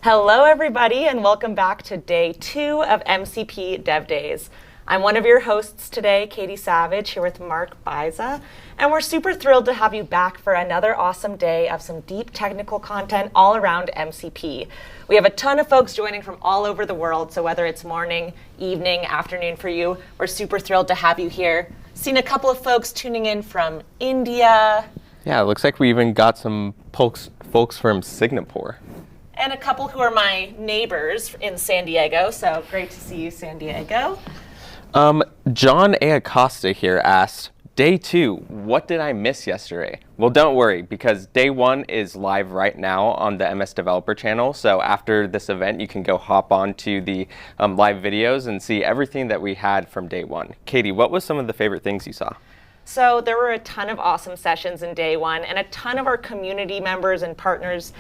Hello, everybody, and welcome back to day 2 of MCP Dev Days. I'm one of your hosts today, Katie Savage, here with Mark Biza, and we're super thrilled to have you back for another awesome day of some deep technical content all around MCP. We have a ton of folks joining from all over the world, so whether it's morning, evening, afternoon for you, we're super thrilled to have you here. Seen a couple of folks tuning in from India. Yeah, it looks like we even got some folks from Singapore. And a couple who are my neighbors in San Diego, so great to see you, San Diego. John A. Acosta here asked, Day 2, what did I miss yesterday? Well, don't worry, because Day 1 is live right now on the MS Developer channel, so after this event, you can go hop on to the live videos and see everything that we had from Day 1. Katie, what was some of the favorite things you saw? So there were a ton of awesome sessions in day 1, and a ton of our community members and partners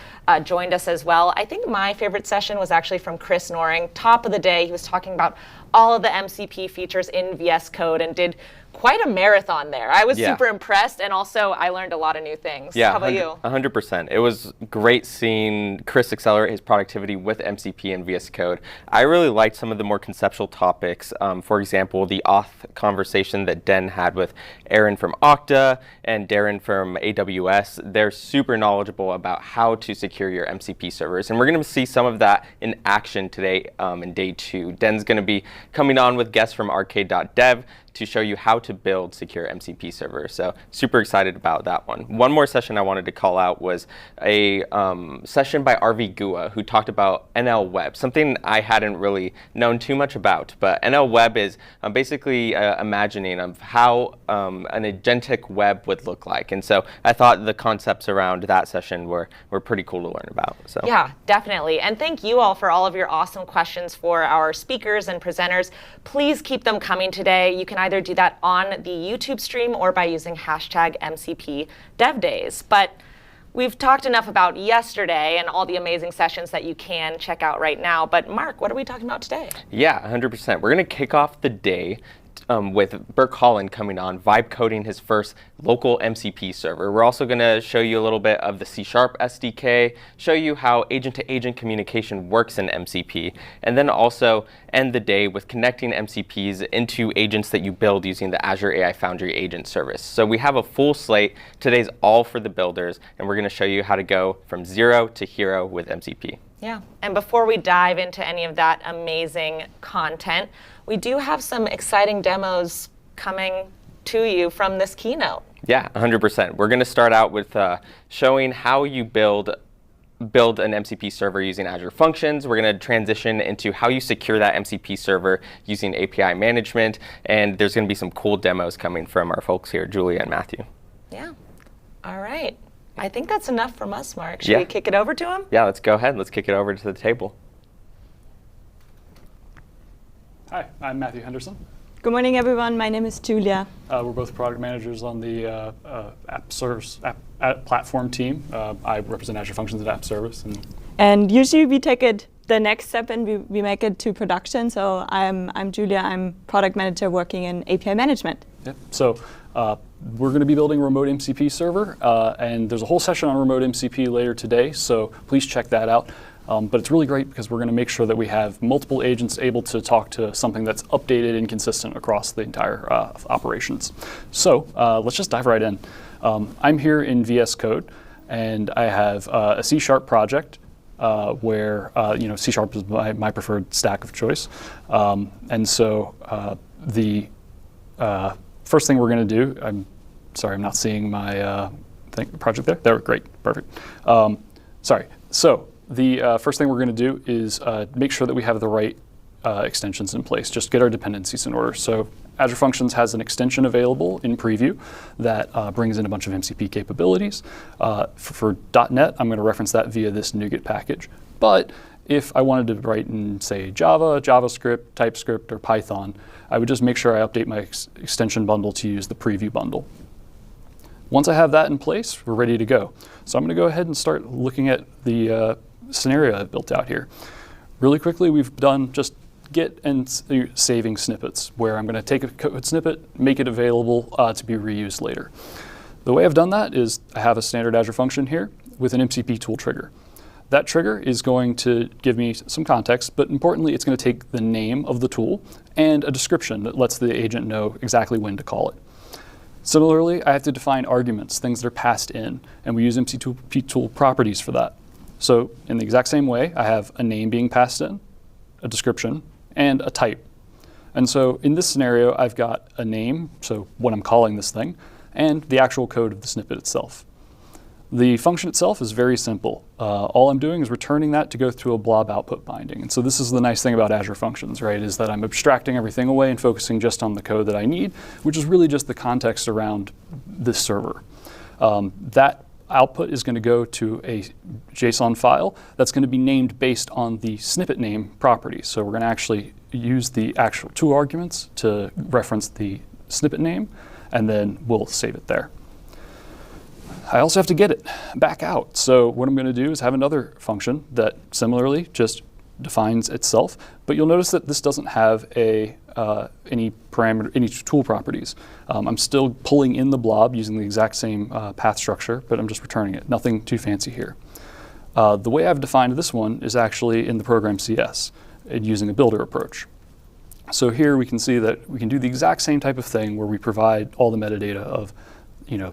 joined us as well. I think my favorite session was actually from Chris Noring. Top of the day, he was talking about all of the MCP features in VS Code and did quite a marathon there. I was super impressed, and also I learned a lot of new things. Yeah, how about you? 100%. It was great seeing Chris accelerate his productivity with MCP and VS Code. I really liked some of the more conceptual topics. For example, the auth conversation that Den had with Aaron from Okta and Darren from AWS. They're super knowledgeable about how to secure your MCP servers, and we're going to see some of that in action today in day 2. Den's going to be coming on with guests from arcade.dev to show you how to build secure MCP servers. So super excited about that one. One more session I wanted to call out was a session by RV Gua, who talked about NL Web, something I hadn't really known too much about. But NL Web is basically imagining of how an agentic web would look like. And so I thought the concepts around that session were pretty cool to learn about. So yeah, definitely. And thank you all for all of your awesome questions for our speakers and presenters. Please keep them coming today. You can either do that on the YouTube stream or by using hashtag MCP Dev Days. But we've talked enough about yesterday and all the amazing sessions that you can check out right now. But Mark, what are we talking about today? Yeah, 100%. We're going to kick off the day with Burke Holland coming on, vibe coding his first local MCP server. We're also going to show you a little bit of the C# SDK, show you how agent-to-agent communication works in MCP, and then also end the day with connecting MCPs into agents that you build using the Azure AI Foundry agent service. So we have a full slate. Today's all for the builders, and we're going to show you how to go from zero to hero with MCP. Yeah, and before we dive into any of that amazing content, we do have some exciting demos coming to you from this keynote. Yeah, 100%. We're going to start out with showing how you build an MCP server using Azure Functions. We're going to transition into how you secure that MCP server using API management, and there's going to be some cool demos coming from our folks here, Julia and Matthew. Yeah, all right. I think that's enough from us, Mark. Should we kick it over to him? Yeah, let's go ahead. Let's kick it over to the table. Hi, I'm Matthew Henderson. Good morning, everyone. My name is Julia. We're both product managers on the App Service platform team. I represent Azure Functions and App Service. And usually we take it the next step and we make it to production. So I'm Julia. I'm product manager working in API management. Yep. So we're going to be building a remote MCP server, and there's a whole session on remote MCP later today. So please check that out. But it's really great because we're going to make sure that we have multiple agents able to talk to something that's updated and consistent across the entire operations. So let's just dive right in. I'm here in VS Code, and I have a C# project where C# is my preferred stack of choice. And so the first thing we're going to do, I'm sorry, I'm not seeing my project there. There, great, perfect. Sorry. So the first thing we're going to do is make sure that we have the right extensions in place. Just get our dependencies in order. So Azure Functions has an extension available in preview that brings in a bunch of MCP capabilities. For .NET, I'm going to reference that via this NuGet package. But if I wanted to write in, say, Java, JavaScript, TypeScript, or Python, I would just make sure I update my extension bundle to use the preview bundle. Once I have that in place, we're ready to go. So I'm going to go ahead and start looking at the scenario I've built out here. Really quickly, we've done just Git and saving snippets, where I'm going to take a code snippet, make it available to be reused later. The way I've done that is I have a standard Azure function here with an MCP tool trigger. That trigger is going to give me some context, but importantly, it's going to take the name of the tool and a description that lets the agent know exactly when to call it. Similarly, I have to define arguments, things that are passed in, and we use MCP tool properties for that. So in the exact same way, I have a name being passed in, a description, and a type. And so in this scenario, I've got a name, so what I'm calling this thing, and the actual code of the snippet itself. The function itself is very simple. All I'm doing is returning that to go through a blob output binding. And so this is the nice thing about Azure Functions, right, is that I'm abstracting everything away and focusing just on the code that I need, which is really just the context around this server. That output is going to go to a JSON file that's going to be named based on the snippet name property. So we're going to actually use the actual 2 arguments to reference the snippet name, and then we'll save it there. I also have to get it back out. So what I'm going to do is have another function that similarly just defines itself, but you'll notice that this doesn't have any tool properties. I'm still pulling in the blob using the exact same path structure, but I'm just returning it. Nothing too fancy here. The way I've defined this one is actually in the program CS using a builder approach. So here we can see that we can do the exact same type of thing where we provide all the metadata of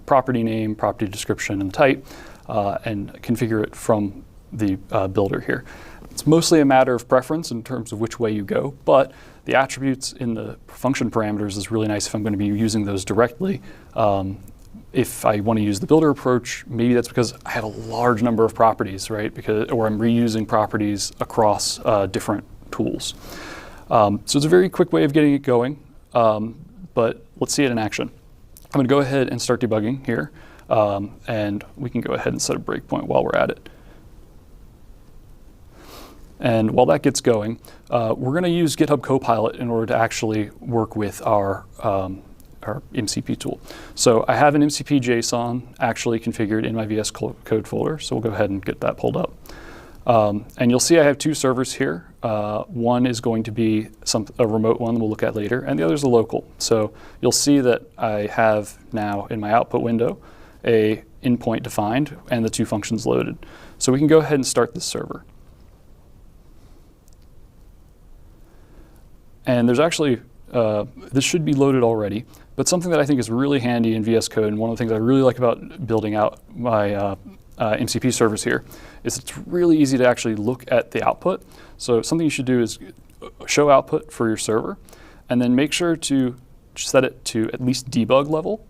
property name, property description, and type, and configure it from the builder here. It's mostly a matter of preference in terms of which way you go, but the attributes in the function parameters is really nice if I'm going to be using those directly. If I want to use the builder approach, maybe that's because I have a large number of properties, right? Or I'm reusing properties across different tools. So it's a very quick way of getting it going, but let's see it in action. I'm going to go ahead and start debugging here, and we can go ahead and set a breakpoint while we're at it. And while that gets going, we're going to use GitHub Copilot in order to actually work with our MCP tool. So I have an MCP JSON actually configured in my VS Code folder, so we'll go ahead and get that pulled up. And you'll see I have 2 servers here. One is going to be a remote one we'll look at later, and the other is a local. So you'll see that I have now in my output window a endpoint defined and the 2 functions loaded. So we can go ahead and start this server. And there's actually, this should be loaded already, but something that I think is really handy in VS Code, and one of the things I really like about building out my MCP servers here, is it's really easy to actually look at the output. So something you should do is show output for your server, and then make sure to set it to at least debug level,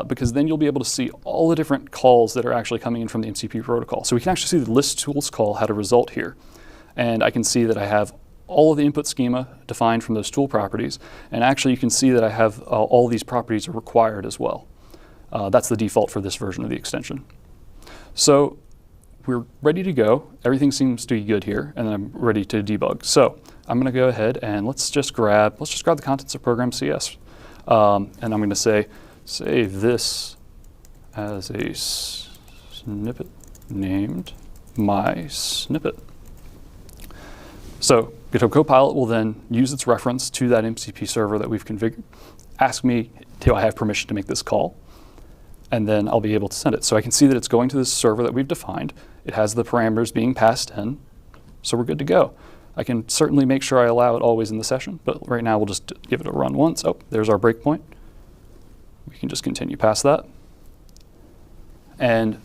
because then you'll be able to see all the different calls that are actually coming in from the MCP protocol. So we can actually see the list tools call had a result here. And I can see that I have all of the input schema defined from those tool properties. And actually you can see that I have all these properties are required as well. That's the default for this version of the extension. So we're ready to go. Everything seems to be good here, and then I'm ready to debug. So I'm going to go ahead and let's just grab the contents of program CS. And I'm going to say, save this as a snippet named my snippet. So GitHub Copilot will then use its reference to that MCP server that we've configured, ask me, do I have permission to make this call? And then I'll be able to send it. So I can see that it's going to this server that we've defined. It has the parameters being passed in, so we're good to go. I can certainly make sure I allow it always in the session, but right now we'll just give it a run once. Oh, there's our breakpoint. We can just continue past that. And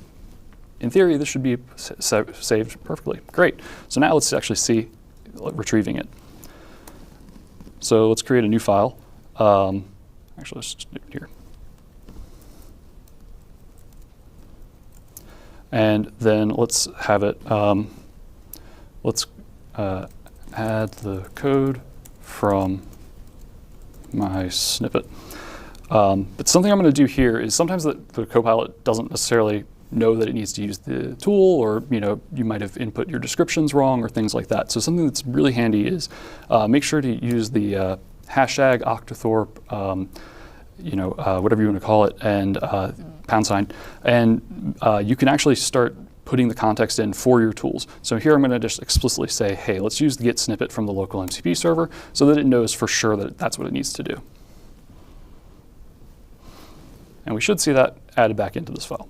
in theory, this should be saved perfectly. Great. So now let's actually see retrieving it. So let's create a new file. Actually, let's just do it here. And then let's have it, let's add the code from my snippet. But something I'm going to do here is sometimes the Copilot doesn't necessarily know that it needs to use the tool, or you might have input your descriptions wrong or things like that. So something that's really handy is make sure to use the hashtag octothorpe, whatever you want to call it, and £, and you can actually start putting the context in for your tools. So here I'm going to just explicitly say, hey, let's use the git snippet from the local MCP server so that it knows for sure that that's what it needs to do. And we should see that added back into this file.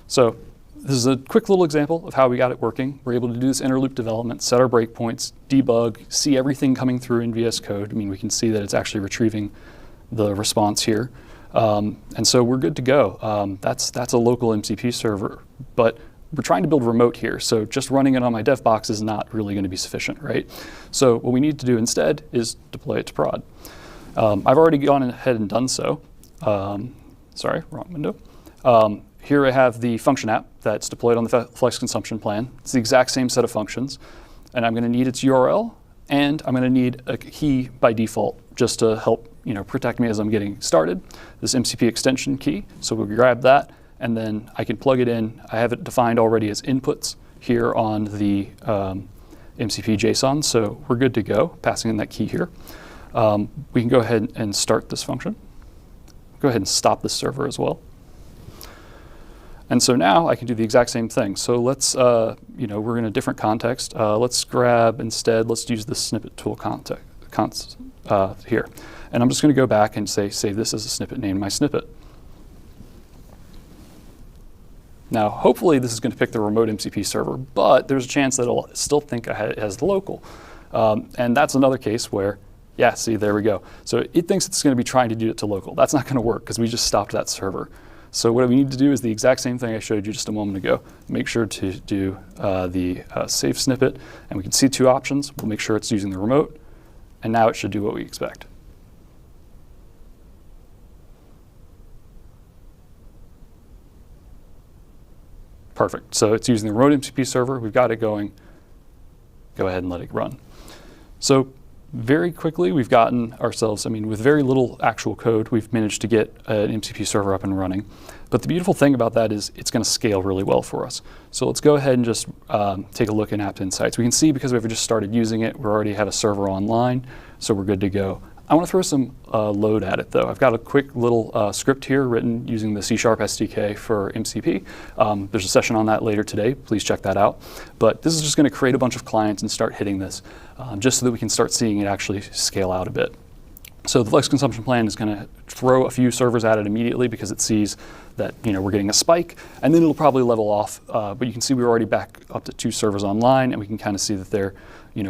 So this is a quick little example of how we got it working. We're able to do this interloop development, set our breakpoints, debug, see everything coming through in VS Code. I mean, we can see that it's actually retrieving the response here. And so we're good to go. That's a local MCP server, but we're trying to build remote here. So just running it on my dev box is not really going to be sufficient, right? So what we need to do instead is deploy it to prod. I've already gone ahead and done so. Sorry, wrong window. Here I have the function app that's deployed on the Flex consumption plan. It's the exact same set of functions. And I'm going to need its URL, and I'm going to need a key by default just to help protect me as I'm getting started. This MCP extension key. So we'll grab that, and then I can plug it in. I have it defined already as inputs here on the MCP JSON. So we're good to go, passing in that key here. We can go ahead and start this function. Go ahead and stop this server as well. And so now I can do the exact same thing. So let's, we're in a different context. Let's grab instead, let's use the snippet tool here. And I'm just going to go back and say, save this as a snippet, name my snippet. Now, hopefully this is going to pick the remote MCP server, but there's a chance that it'll still think it has the local. And that's another case where, yeah, see, there we go. So it thinks it's going to be trying to do it to local. That's not going to work because we just stopped that server. So what we need to do is the exact same thing I showed you just a moment ago. Make sure to do the save snippet, and we can see two options. We'll make sure it's using the remote, and now it should do what we expect. Perfect. So it's using the remote MCP server. We've got it going. Go ahead and let it run. So very quickly, we've gotten ourselves, with very little actual code, we've managed to get an MCP server up and running. But the beautiful thing about that is it's going to scale really well for us. So let's go ahead and just take a look in App Insights. We can see because we've just started using it, we already have a server online, so we're good to go. I want to throw some load at it, though. I've got a quick little script here written using the C# SDK for MCP. There's a session on that later today. Please check that out. But this is just going to create a bunch of clients and start hitting this, just so that we can start seeing it actually scale out a bit. So the Flex consumption plan is going to throw a few servers at it immediately because it sees that we're getting a spike, and then it'll probably level off. But you can see we're already back up to 2 servers online, and we can kind of see that they're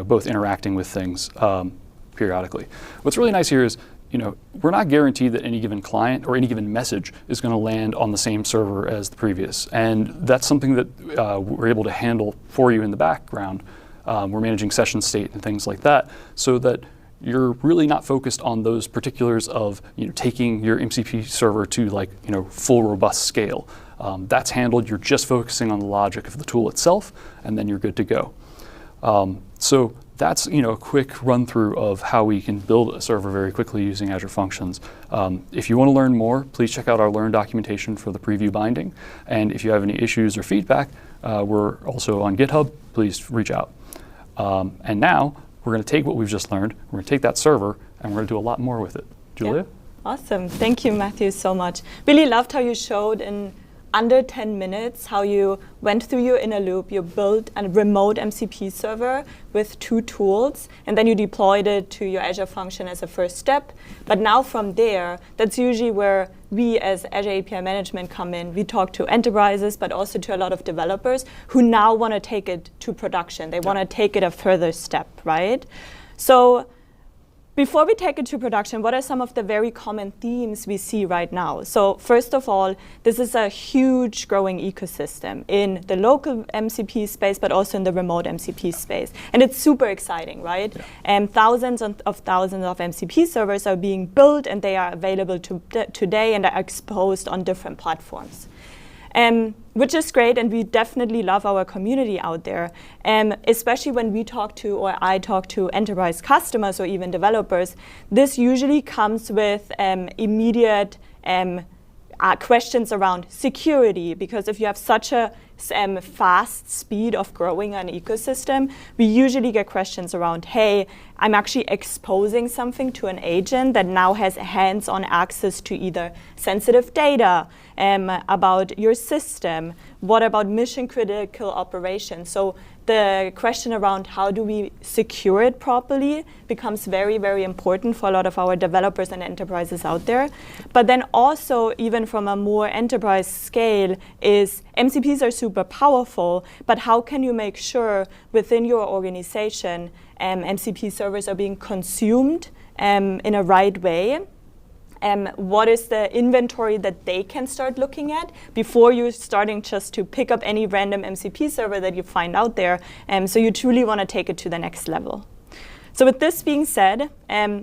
both interacting with things periodically. What's really nice here is, we're not guaranteed that any given client or any given message is going to land on the same server as the previous. And that's something that we're able to handle for you in the background. We're managing session state and things like that, so that you're really not focused on those particulars of taking your MCP server to full robust scale. That's handled. You're just focusing on the logic of the tool itself, and then you're good to go. So that's a quick run through of how we can build a server very quickly using Azure Functions. If you want to learn more, please check out our Learn documentation for the preview binding. And if you have any issues or feedback, we're also on GitHub. Please reach out. And now we're going to take what we've just learned, we're going to take that server, and we're going to do a lot more with it. Julia? Yeah. Awesome. Thank you, Matthew, so much. Really loved how you showed in under 10 minutes how you went through your inner loop, you built a remote MCP server with 2 tools, and then you deployed it to your Azure function as a first step. But now from there, that's usually where we as Azure API Management come in. We talk to enterprises, but also to a lot of developers who now want to take it to production. They want to take it a further step, right? So before we take it to production, what are some of the very common themes we see right now? So first of all, this is a huge growing ecosystem in the local MCP space, but also in the remote MCP space. And it's super exciting, right? Yeah. And thousands of MCP servers are being built, and they are available today and are exposed on different platforms. Which is great, and we definitely love our community out there. Especially when we talk to, or I talk to enterprise customers or even developers, this usually comes with immediate questions around security, because if you have such a fast speed of growing an ecosystem, we usually get questions around, hey, I'm actually exposing something to an agent that now has hands-on access to either sensitive data about your system. What about mission-critical operations? So the question around how do we secure it properly becomes very, very important for a lot of our developers and enterprises out there. But then also, even from a more enterprise scale, is MCPs are super powerful, but how can you make sure within your organization MCP servers are being consumed in a right way? What is the inventory that they can start looking at before you're starting just to pick up any random MCP server that you find out there? So you truly want to take it to the next level. So with this being said,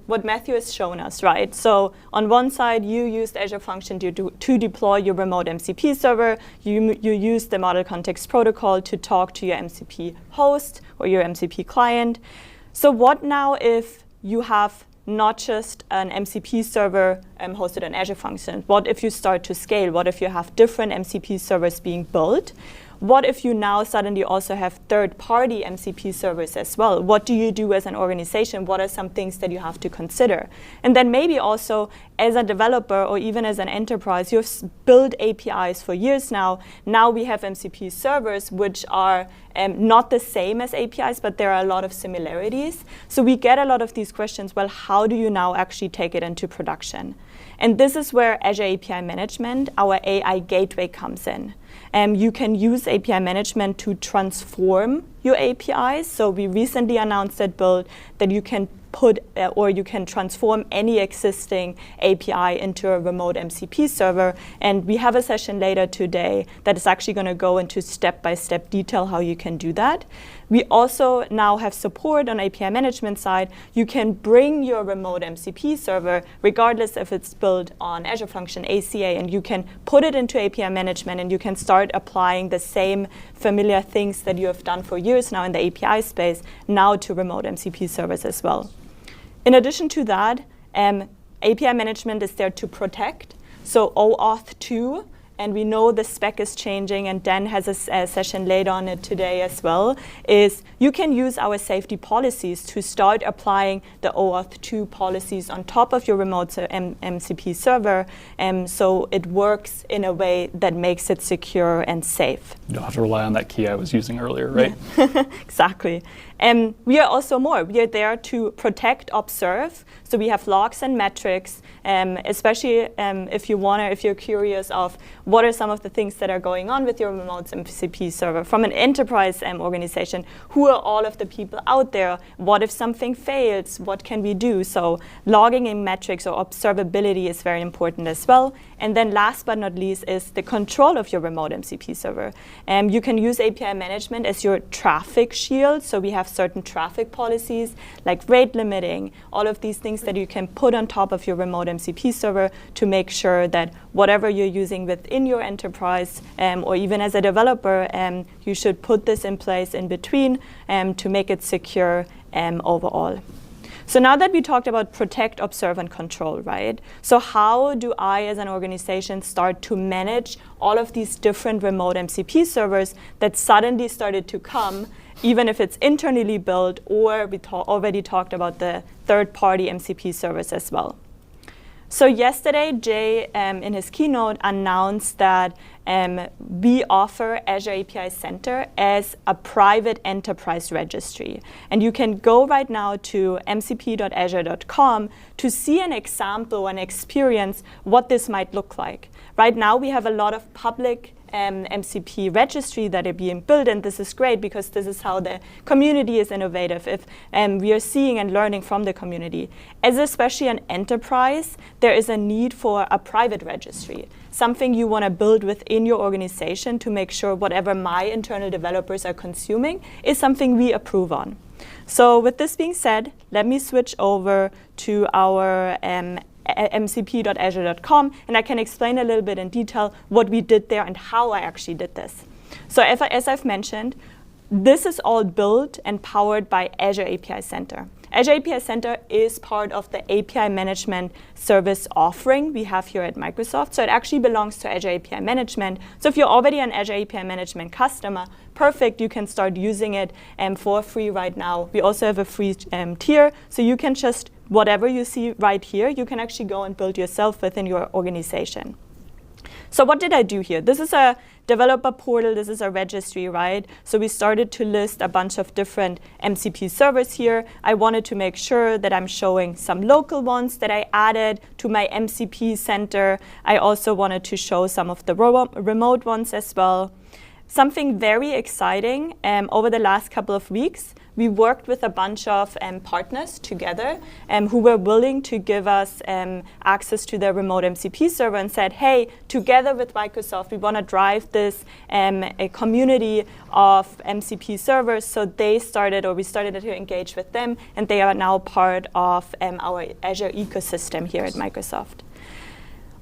what Matthew has shown us, right? So on one side, you used Azure Function to deploy your remote MCP server. You used the Model Context Protocol to talk to your MCP host or your MCP client. So what now if you have not just an MCP server hosted on Azure Functions? What if you start to scale? What if you have different MCP servers being built? What if you now suddenly also have third-party MCP servers as well? What do you do as an organization? What are some things that you have to consider? And then maybe also as a developer or even as an enterprise, you've built APIs for years now. Now we have MCP servers, which are not the same as APIs, but there are a lot of similarities. So we get a lot of these questions, well, how do you now actually take it into production? And this is where Azure API Management, our AI gateway, comes in. You can use API management to transform your APIs. So we recently announced that build that you can put or you can transform any existing API into a remote MCP server. And we have a session later today that is actually going to go into step-by-step detail how you can do that. We also now have support on API management side. You can bring your remote MCP server, regardless if it's built on Azure Function, ACA, and you can put it into API management and you can start applying the same familiar things that you have done for years now in the API space now to remote MCP servers as well. In addition to that, API management is there to protect. So OAuth 2, and we know the spec is changing, and Dan has a session later on it today as well, is you can use our safety policies to start applying the OAuth 2 policies on top of your remote MCP server, so it works in a way that makes it secure and safe. You don't have to rely on that key I was using earlier, right? Yeah. Exactly. We are also more. We are there to protect, observe. So we have logs and metrics, especially if you're curious of what are some of the things that are going on with your remote MCP server. From an enterprise organization, who are all of the people out there? What if something fails? What can we do? So logging in metrics or observability is very important as well. And then last but not least is the control of your remote MCP server. You can use API management as your traffic shield. So we have certain traffic policies like rate limiting, all of these things that you can put on top of your remote MCP server to make sure that whatever you're using within your enterprise or even as a developer, you should put this in place in between to make it secure overall. So now that we talked about protect, observe, and control, right? So how do I, as an organization, start to manage all of these different remote MCP servers that suddenly started to come, even if it's internally built, or we already talked about the third-party MCP servers as well? So yesterday, Jay, in his keynote, announced that we offer Azure API Center as a private enterprise registry. And you can go right now to mcp.azure.com to see an example and experience what this might look like. Right now, we have a lot of public MCP registry that are being built, and this is great because this is how the community is innovative. If we are seeing and learning from the community. As especially an enterprise, there is a need for a private registry, something you want to build within your organization to make sure whatever my internal developers are consuming is something we approve on. So with this being said, let me switch over to our mcp.azure.com, and I can explain a little bit in detail what we did there and how I actually did this. So as I've mentioned, this is all built and powered by Azure API Center. Azure API Center is part of the API management service offering we have here at Microsoft. So it actually belongs to Azure API Management. So if you're already an Azure API Management customer, perfect, you can start using it for free right now. We also have a free tier, so you can just, whatever you see right here, you can actually go and build yourself within your organization. So what did I do here? This is a developer portal, this is a registry, right? So we started to list a bunch of different MCP servers here. I wanted to make sure that I'm showing some local ones that I added to my MCP center. I also wanted to show some of the remote ones as well. Something very exciting, over the last couple of weeks, we worked with a bunch of partners together who were willing to give us access to their remote MCP server and said, hey, together with Microsoft, we want to drive this a community of MCP servers. So they started, or we started to engage with them, and they are now part of our Azure ecosystem here at Microsoft.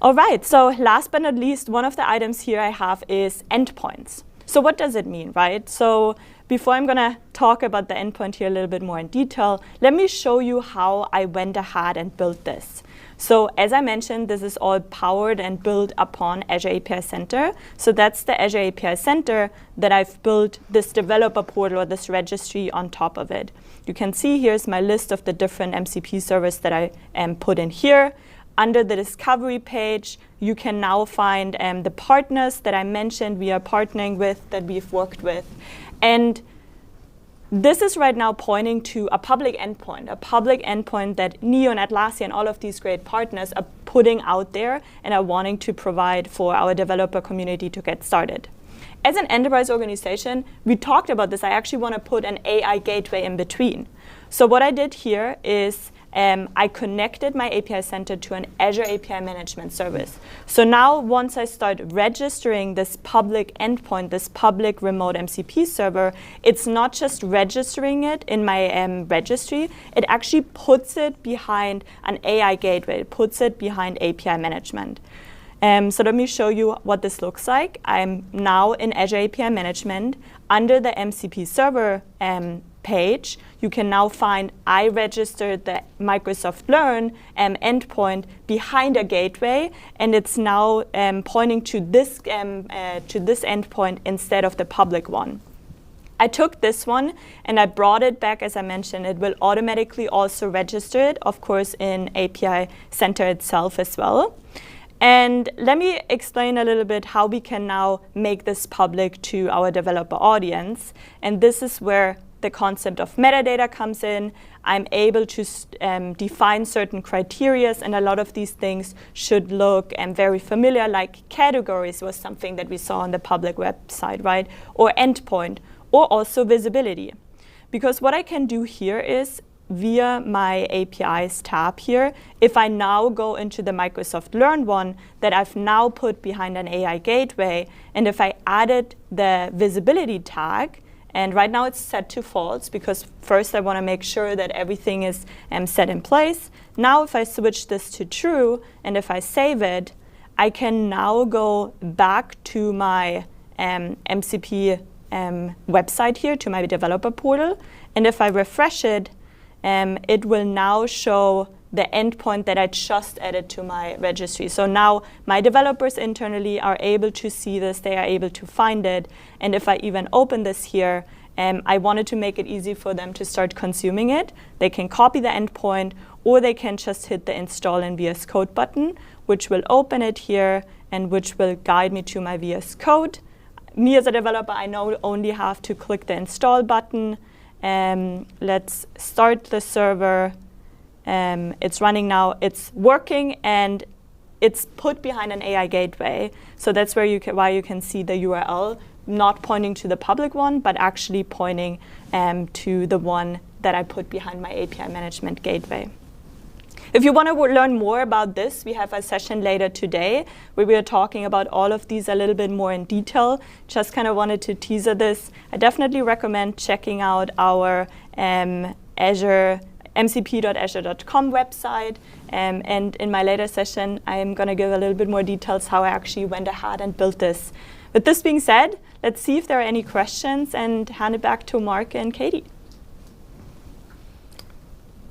All right, so last but not least, one of the items here I have is endpoints. So what does it mean, right? So before I'm going to talk about the endpoint here a little bit more in detail, let me show you how I went ahead and built this. So as I mentioned, this is all powered and built upon Azure API Center. So that's the Azure API Center that I've built this developer portal or this registry on top of it. You can see here's my list of the different MCP servers that I put in here. Under the discovery page, you can now find the partners that I mentioned we are partnering with, that we've worked with. And this is right now pointing to a public endpoint that Neo and Atlassian and all of these great partners are putting out there and are wanting to provide for our developer community to get started. As an enterprise organization, we talked about this. I actually want to put an AI gateway in between. So what I did here is I connected my API Center to an Azure API Management service. So now once I start registering this public endpoint, this public remote MCP server, it's not just registering it in my registry, it actually puts it behind an AI gateway, it puts it behind API management. So let me show you what this looks like. I'm now in Azure API Management. Under the MCP server page, you can now find I registered the Microsoft Learn endpoint behind a gateway, and it's now pointing to this endpoint instead of the public one. I took this one and I brought it back. As I mentioned, it will automatically also register it, of course, in API Center itself as well. And let me explain a little bit how we can now make this public to our developer audience. And this is where the concept of metadata comes in. I'm able to define certain criteria, and a lot of these things should look very familiar, like categories was something that we saw on the public website, right? Or endpoint, or also visibility. Because what I can do here is, via my APIs tab here, if I now go into the Microsoft Learn one that I've now put behind an AI gateway, and if I added the visibility tag, and right now it's set to false because first I want to make sure that everything is set in place. Now if I switch this to true and if I save it, I can now go back to my MCP website here, to my developer portal, and if I refresh it, it will now show the endpoint that I just added to my registry. So now my developers internally are able to see this, they are able to find it, and if I even open this here, I wanted to make it easy for them to start consuming it. They can copy the endpoint, or they can just hit the Install in VS Code button, which will open it here and which will guide me to my VS Code. Me as a developer, I now only have to click the Install button. Let's start the server. It's running now, it's working, and it's put behind an AI gateway. So that's where why you can see the URL not pointing to the public one, but actually pointing to the one that I put behind my API management gateway. If you want to learn more about this, we have a session later today where we are talking about all of these a little bit more in detail. Just kind of wanted to teaser this. I definitely recommend checking out our mcp.azure.com website. And in my later session, I'm going to give a little bit more details how I actually went ahead and built this. With this being said, let's see if there are any questions and hand it back to Mark and Katie.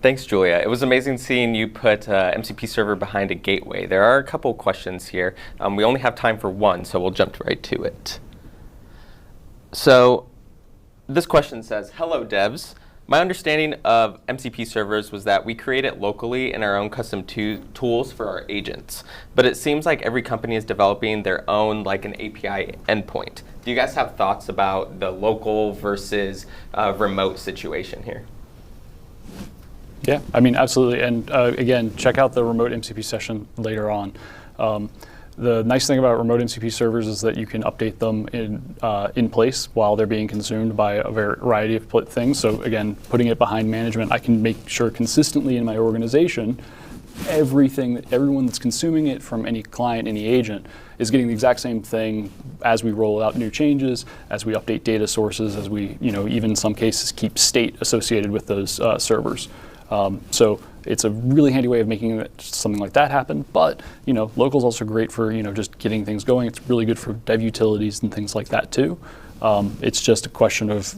Thanks, Julia. It was amazing seeing you put MCP server behind a gateway. There are a couple questions here. We only have time for one, so we'll jump right to it. So this question says, hello devs. My understanding of MCP servers was that we create it locally in our own custom tools for our agents. But it seems like every company is developing their own, like an API endpoint. Do you guys have thoughts about the local versus remote situation here? Yeah, I mean, absolutely. And again, check out the remote MCP session later on. The nice thing about remote MCP servers is that you can update them in place while they're being consumed by a variety of things. So again, putting it behind management, I can make sure consistently in my organization, everyone that's consuming it from any client, any agent, is getting the exact same thing as we roll out new changes, as we update data sources, as we, even in some cases keep state associated with those servers. So it's a really handy way of making something like that happen. But local is also great for just getting things going. It's really good for dev utilities and things like that too. It's just a question of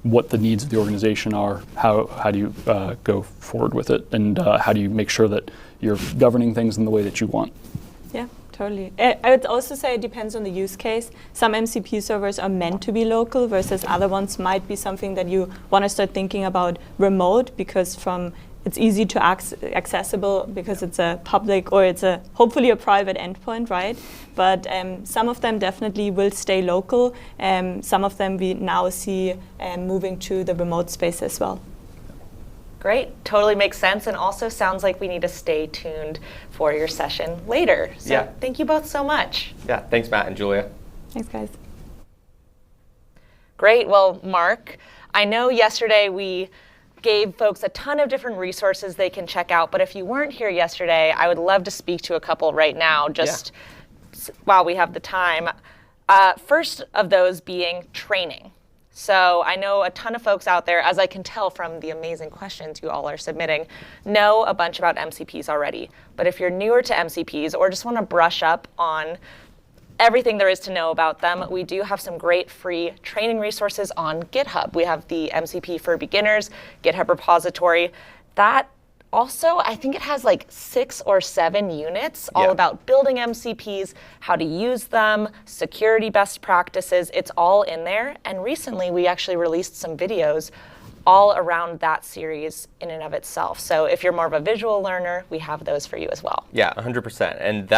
what the needs of the organization are. How do you go forward with it, and how do you make sure that you're governing things in the way that you want? Yeah. Totally. I would also say it depends on the use case. Some MCP servers are meant to be local, versus other ones might be something that you want to start thinking about remote, because it's easy to accessible because it's a public, or it's hopefully a private endpoint, right? But some of them definitely will stay local. Some of them we now see moving to the remote space as well. Great, totally makes sense, and also sounds like we need to stay tuned for your session later. So yeah. Thank you both so much. Yeah, thanks Matt and Julia. Thanks guys. Great, well Mark, I know yesterday we gave folks a ton of different resources they can check out, but if you weren't here yesterday, I would love to speak to a couple right now, just while we have the time. First of those being training. So I know a ton of folks out there, as I can tell from the amazing questions you all are submitting, know a bunch about MCPs already. But if you're newer to MCPs or just want to brush up on everything there is to know about them, we do have some great free training resources on GitHub. We have the MCP for Beginners GitHub repository. That also, I think it has like 6 or 7 units all about building MCPs, how to use them, security best practices. It's all in there. And recently, we actually released some videos all around that series in and of itself. So if you're more of a visual learner, we have those for you as well. Yeah, 100%. And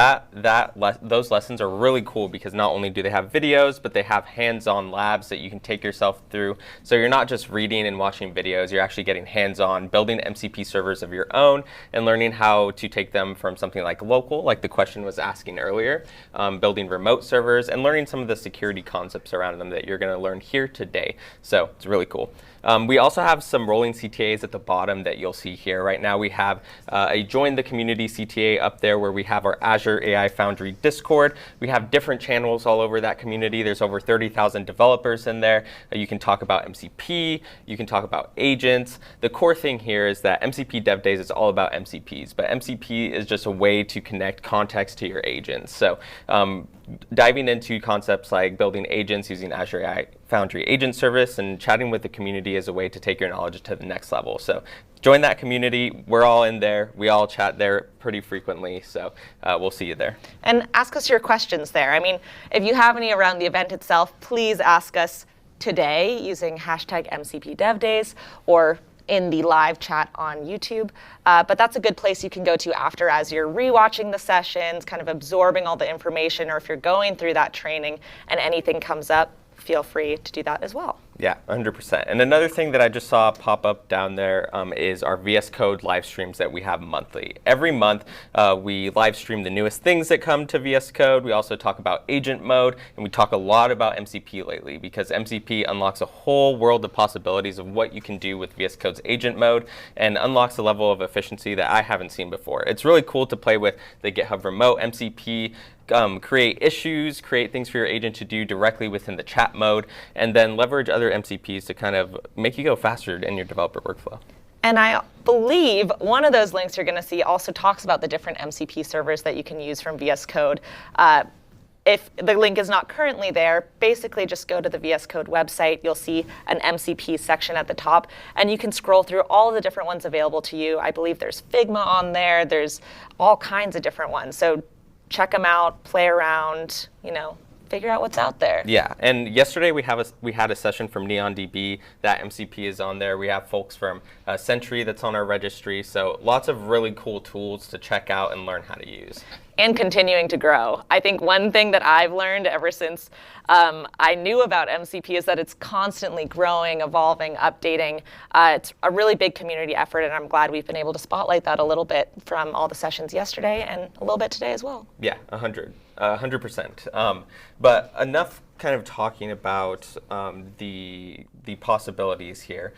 those lessons are really cool because not only do they have videos, but they have hands-on labs that you can take yourself through. So you're not just reading and watching videos, you're actually getting hands-on, building MCP servers of your own and learning how to take them from something like local, like the question was asking earlier, building remote servers, and learning some of the security concepts around them that you're going to learn here today. So it's really cool. We also have some rolling CTAs at the bottom that you'll see here. Right now we have a Join the Community CTA up there where we have our Azure AI Foundry Discord. We have different channels all over that community. There's over 30,000 developers in there. You can talk about MCP, you can talk about agents. The core thing here is that MCP Dev Days is all about MCPs, but MCP is just a way to connect context to your agents. So diving into concepts like building agents using Azure AI Foundry Agent Service and chatting with the community is a way to take your knowledge to the next level. So join that community. We're all in there. We all chat there pretty frequently. So we'll see you there. And ask us your questions there. I mean, if you have any around the event itself, please ask us today using hashtag MCP Dev Days or in the live chat on YouTube. But that's a good place you can go to after as you're rewatching the sessions, kind of absorbing all the information, or if you're going through that training and anything comes up, feel free to do that as well. Yeah, 100%. And another thing that I just saw pop up down there is our VS Code live streams that we have monthly. Every month, we live stream the newest things that come to VS Code. We also talk about agent mode, and we talk a lot about MCP lately because MCP unlocks a whole world of possibilities of what you can do with VS Code's agent mode and unlocks a level of efficiency that I haven't seen before. It's really cool to play with the GitHub remote MCP, create issues, create things for your agent to do directly within the chat mode, and then leverage other MCPs to kind of make you go faster in your developer workflow. And I believe one of those links you're going to see also talks about the different MCP servers that you can use from VS Code. if the link is not currently there, basically just go to the VS Code website. You'll see an MCP section at the top, and you can scroll through all of the different ones available to you. I believe there's Figma on there. There's all kinds of different ones. So check them out, play around, figure out what's out there. Yeah, and yesterday we had a session from NeonDB. That MCP is on there. We have folks from Sentry that's on our registry. So lots of really cool tools to check out and learn how to use. And continuing to grow. I think one thing that I've learned ever since I knew about MCP is that it's constantly growing, evolving, updating. It's a really big community effort, and I'm glad we've been able to spotlight that a little bit from all the sessions yesterday and a little bit today as well. Yeah, 100%. But enough kind of talking about the possibilities here.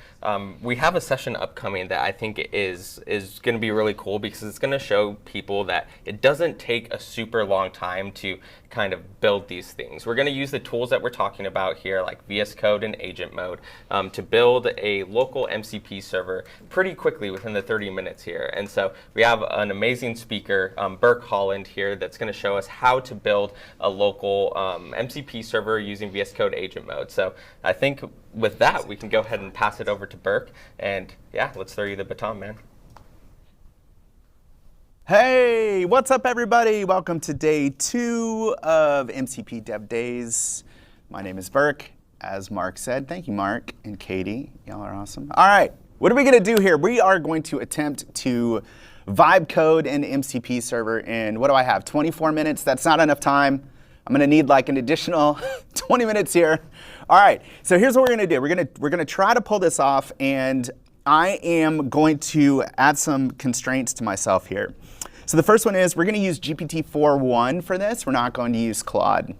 We have a session upcoming that I think is going to be really cool because it's going to show people that it doesn't take a super long time to kind of build these things. We're going to use the tools that we're talking about here, like VS Code and agent mode, to build a local MCP server pretty quickly within the 30 minutes here. And so we have an amazing speaker, Burke Holland here, that's going to show us how to build a local MCP server using VS Code agent mode. So I think with that, we can go ahead and pass it over to Burke. And yeah, let's throw you the baton, man. Hey, what's up, everybody? Welcome to day 2 of MCP Dev Days. My name is Burke, as Mark said. Thank you, Mark and Katie. Y'all are awesome. All right, what are we going to do here? We are going to attempt to vibe code an MCP server in, what do I have, 24 minutes? That's not enough time. I'm going to need like an additional 20 minutes here. All right, so here's what we're going to do. We're going to try to pull this off, and I am going to add some constraints to myself here. So the first one is we're going to use GPT-4.1 for this. We're not going to use Claude.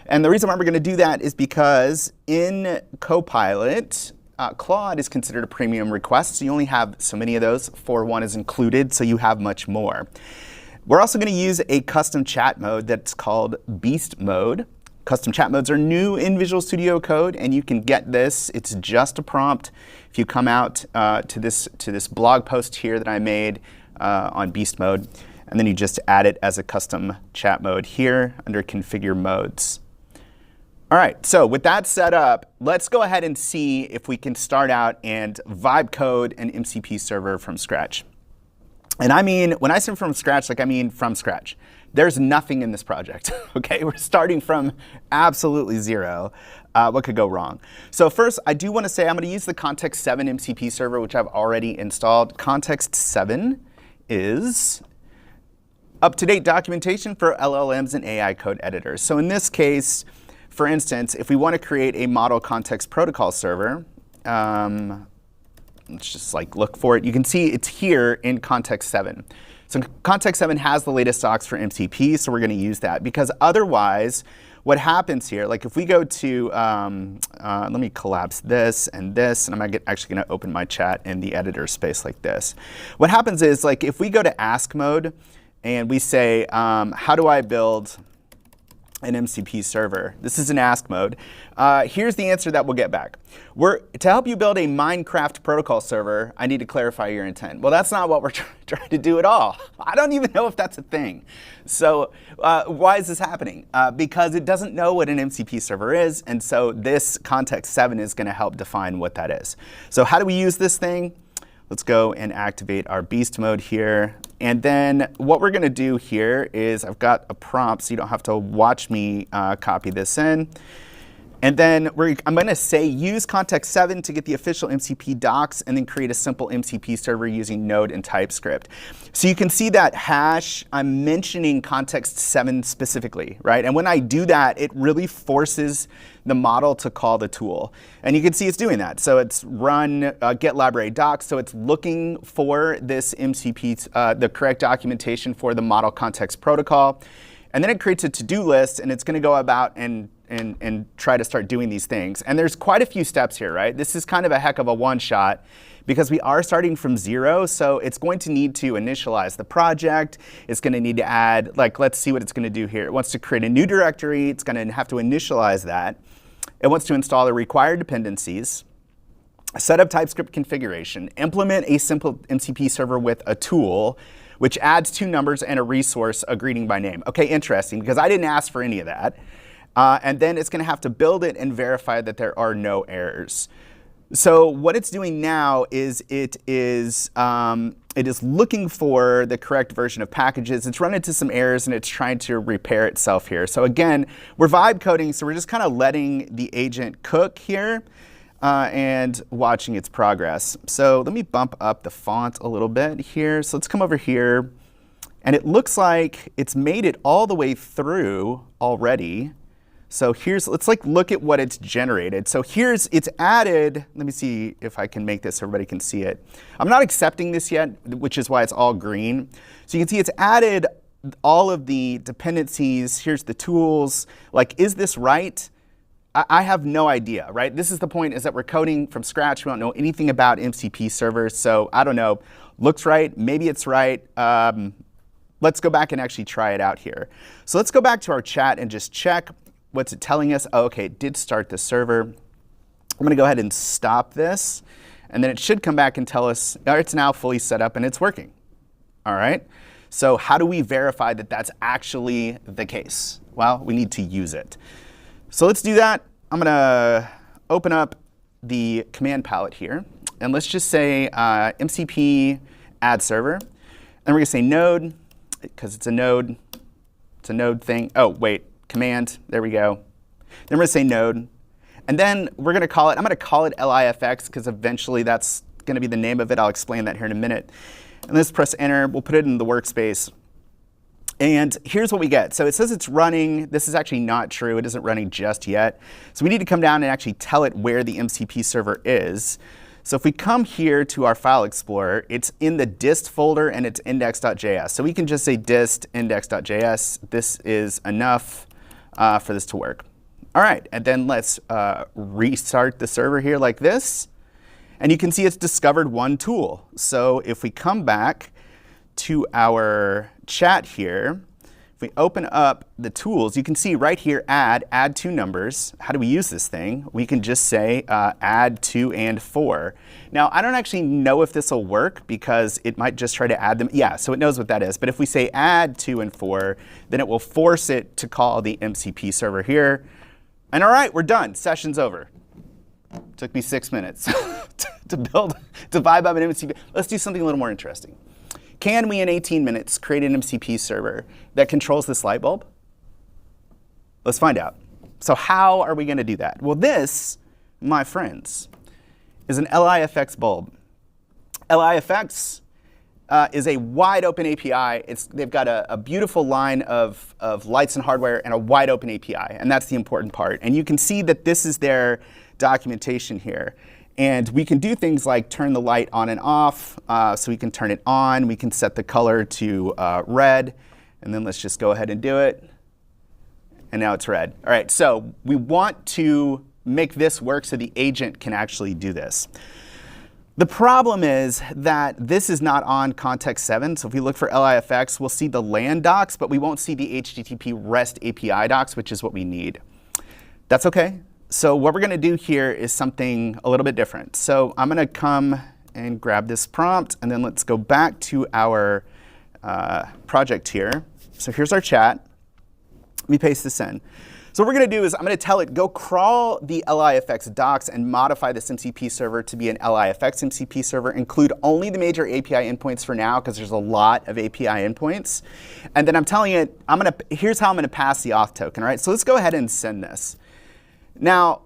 And the reason why we're going to do that is because in Copilot, Claude is considered a premium request, so you only have so many of those. 4.1 is included, so you have much more. We're also going to use a custom chat mode that's called Beast Mode. Custom chat modes are new in Visual Studio Code, and you can get this. It's just a prompt. If you come out to this blog post here that I made on Beast Mode, and then you just add it as a custom chat mode here under Configure Modes. All right, so with that set up, let's go ahead and see if we can start out and vibe code an MCP server from scratch. And I mean, when I say from scratch, I mean from scratch. There's nothing in this project, okay? We're starting from absolutely zero. What could go wrong? So first, I do want to say I'm going to use the Context 7 MCP server, which I've already installed. Context 7 is up-to-date documentation for LLMs and AI code editors. So in this case, for instance, if we want to create a model context protocol server, let's just look for it. You can see it's here in Context 7. So Context 7 has the latest docs for MCP, so we're going to use that. Because otherwise, what happens here, if we go to, let me collapse this, and I'm actually going to open my chat in the editor space like this. What happens is, if we go to ask mode, and we say, how do I build an MCP server? This is an ask mode. Here's the answer that we'll get back. To help you build a Minecraft protocol server, I need to clarify your intent. Well, that's not what we're trying to do at all. I don't even know if that's a thing. So why is this happening? Because it doesn't know what an MCP server is, and so this Context 7 is going to help define what that is. So how do we use this thing? Let's go and activate our Beast Mode here. And then what we're going to do here is I've got a prompt, so you don't have to watch me copy this in. And then I'm going to say use Context 7 to get the official MCP docs, and then create a simple MCP server using Node and TypeScript. So you can see that hash, I'm mentioning Context 7 specifically, right? And when I do that, it really forces the model to call the tool. And you can see it's doing that. So it's run get library docs, so it's looking for this MCP, the correct documentation for the model context protocol. And then it creates a to-do list, and it's going to go about and try to start doing these things. And there's quite a few steps here, right? This is kind of a heck of a one-shot because we are starting from zero, so it's going to need to initialize the project. It's going to need to add, let's see what it's going to do here. It wants to create a new directory. It's going to have to initialize that. It wants to install the required dependencies, set up TypeScript configuration, implement a simple MCP server with a tool, which adds 2 numbers and a resource, a greeting by name. Okay, interesting, because I didn't ask for any of that. And then it's going to have to build it and verify that there are no errors. So what it's doing now is it is looking for the correct version of packages. It's run into some errors and it's trying to repair itself here. So again, we're vibe coding, so we're just kind of letting the agent cook here and watching its progress. So let me bump up the font a little bit here. So let's come over here, and it looks like it's made it all the way through already. So let's look at what it's generated. So it's added, let me see if I can make this so everybody can see it. I'm not accepting this yet, which is why it's all green. So you can see it's added all of the dependencies. Here's the tools. Like, is this right? I have no idea, right? This is the point, is that we're coding from scratch. We don't know anything about MCP servers. So I don't know, looks right, maybe it's right. Let's go back and actually try it out here. So let's go back to our chat and just check. What's it telling us? Oh, okay, it did start the server. I'm going to go ahead and stop this, and then it should come back and tell us, oh, it's now fully set up and it's working. All right, so how do we verify that that's actually the case? Well, we need to use it. So let's do that. I'm going to open up the command palette here, and let's just say MCP add server, and we're going to say node, because it's a node thing. Oh, wait. Command, there we go. Then we're going to say node. And then we're going to call it, I'm going to call it LIFX because eventually that's going to be the name of it. I'll explain that here in a minute. And let's press enter. We'll put it in the workspace. And here's what we get. So it says it's running. This is actually not true. It isn't running just yet. So we need to come down and actually tell it where the MCP server is. So if we come here to our file explorer, it's in the dist folder and it's index.js. So we can just say dist index.js. This is enough for this to work. All right, and then let's restart the server here like this. And you can see it's discovered one tool. So if we come back to our chat here, if we open up the tools, you can see right here, add 2 numbers. How do we use this thing? We can just say add 2 and 4. Now, I don't actually know if this will work because it might just try to add them. Yeah, so it knows what that is. But if we say add 2 and 4, then it will force it to call the MCP server here. And all right, we're done. Session's over. Took me 6 minutes to vibe up an MCP. Let's do something a little more interesting. Can we, in 18 minutes, create an MCP server that controls this light bulb? Let's find out. So how are we going to do that? Well, this, my friends, is an LIFX bulb. LIFX is a wide open API. They've got a beautiful line of lights and hardware and a wide open API, and that's the important part. And you can see that this is their documentation here. And we can do things like turn the light on and off. So we can turn it on. We can set the color to red. And then let's just go ahead and do it. And now it's red. All right, so we want to make this work so the agent can actually do this. The problem is that this is not on context 7. So if we look for LIFX, we'll see the LAN docs, but we won't see the HTTP REST API docs, which is what we need. That's OK. So what we're going to do here is something a little bit different. So I'm going to come and grab this prompt, and then let's go back to our project here. So here's our chat. Let me paste this in. So what we're going to do is I'm going to tell it, go crawl the LIFX docs and modify this MCP server to be an LIFX MCP server. Include only the major API endpoints for now, because there's a lot of API endpoints. And then I'm telling it, here's how I'm going to pass the auth token. All right, so let's go ahead and send this. Now,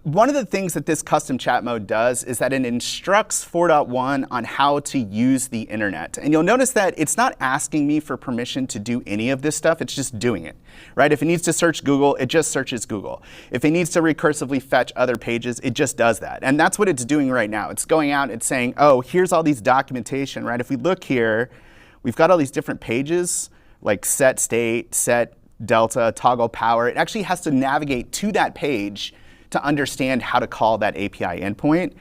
one of the things that this custom chat mode does is that it instructs 4.1 on how to use the internet. And you'll notice that it's not asking me for permission to do any of this stuff. It's just doing it, right? If it needs to search Google, it just searches Google. If it needs to recursively fetch other pages, it just does that. And that's what it's doing right now. It's going out, it's saying, oh, here's all these documentation, right? If we look here, we've got all these different pages, like set state, set delta, toggle power. It actually has to navigate to that page to understand how to call that API endpoint.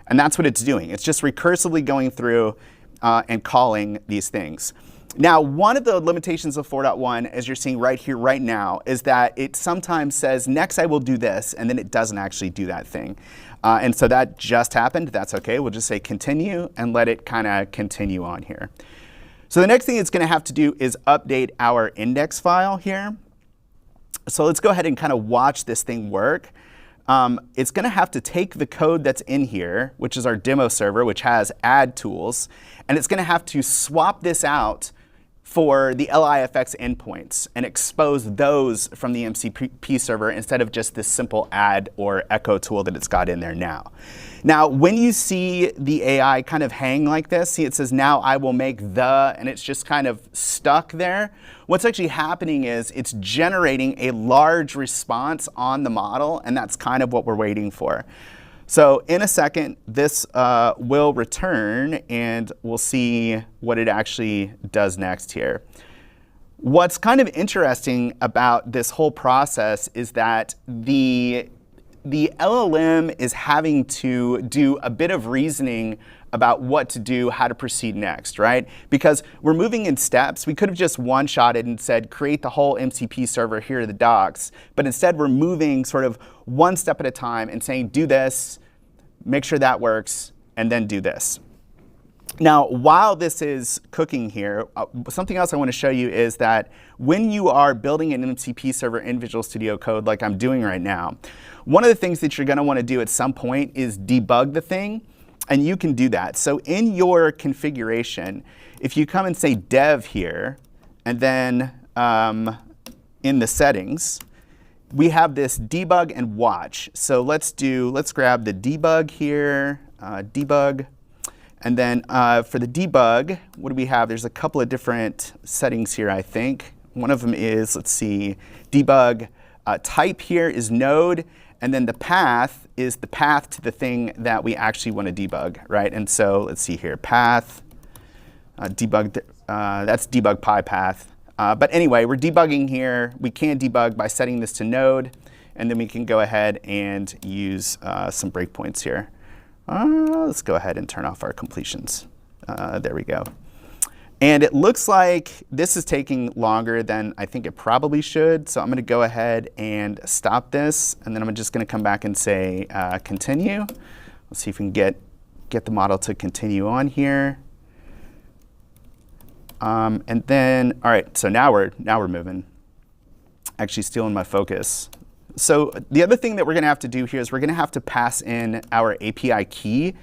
And that's what it's doing. It's just recursively going through and calling these things. Now, one of the limitations of 4.1, as you're seeing right here, right now, is that it sometimes says, next I will do this, and then it doesn't actually do that thing. And so that just happened. That's OK. We'll just say continue and let it kind of continue on here. So the next thing it's going to have to do is update our index file here. So let's go ahead and kind of watch this thing work. It's going to have to take the code that's in here, which is our demo server, which has add tools, and it's going to have to swap this out for the LIFX endpoints and expose those from the MCP server instead of just this simple add or echo tool that it's got in there now. Now, when you see the AI kind of hang like this, see it says, now I will make the, and it's just kind of stuck there. What's actually happening is it's generating a large response on the model, and that's kind of what we're waiting for. So in a second, this will return, and we'll see what it actually does next here. What's kind of interesting about this whole process is that the LLM is having to do a bit of reasoning about what to do, how to proceed next, right? Because we're moving in steps. We could have just one-shotted and said, create the whole MCP server, here are the docs. But instead, we're moving sort of one step at a time and saying, do this, make sure that works, and then do this. Now, while this is cooking here, something else I want to show you is that when you are building an MCP server in Visual Studio Code like I'm doing right now, one of the things that you're going to want to do at some point is debug the thing, and you can do that. So in your configuration, if you come and say dev here, and then in the settings, we have this debug and watch. So let's grab the debug here, debug. And then for the debug, what do we have? There's a couple of different settings here, I think. One of them is, let's see, debug type here is node. And then the path is the path to the thing that we actually want to debug, right? And so let's see here, path, debug, that's debug pi path. But anyway, we're debugging here. We can debug by setting this to node. And then we can go ahead and use some breakpoints here. Let's go ahead and turn off our completions. There we go. And it looks like this is taking longer than I think it probably should. So I'm going to go ahead and stop this. And then I'm just going to come back and say continue. Let's see if we can get the model to continue on here. And then, all right, so now we're moving. Actually stealing my focus. So the other thing that we're going to have to do here is we're going to have to pass in our API key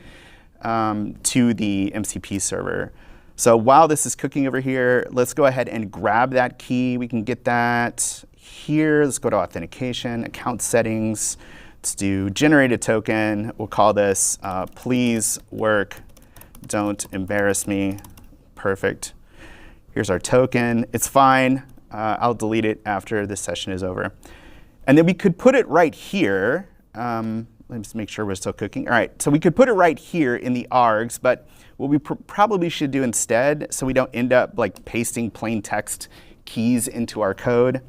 to the MCP server. So while this is cooking over here, let's go ahead and grab that key. We can get that here. Let's go to authentication, account settings. Let's do generate a token. We'll call this please work, don't embarrass me. Perfect. Here's our token. It's fine. I'll delete it after this session is over. And then we could put it right here. Let me just make sure we're still cooking. All right, so we could put it right here in the args, but what we probably should do instead, so we don't end up like pasting plain text keys into our code,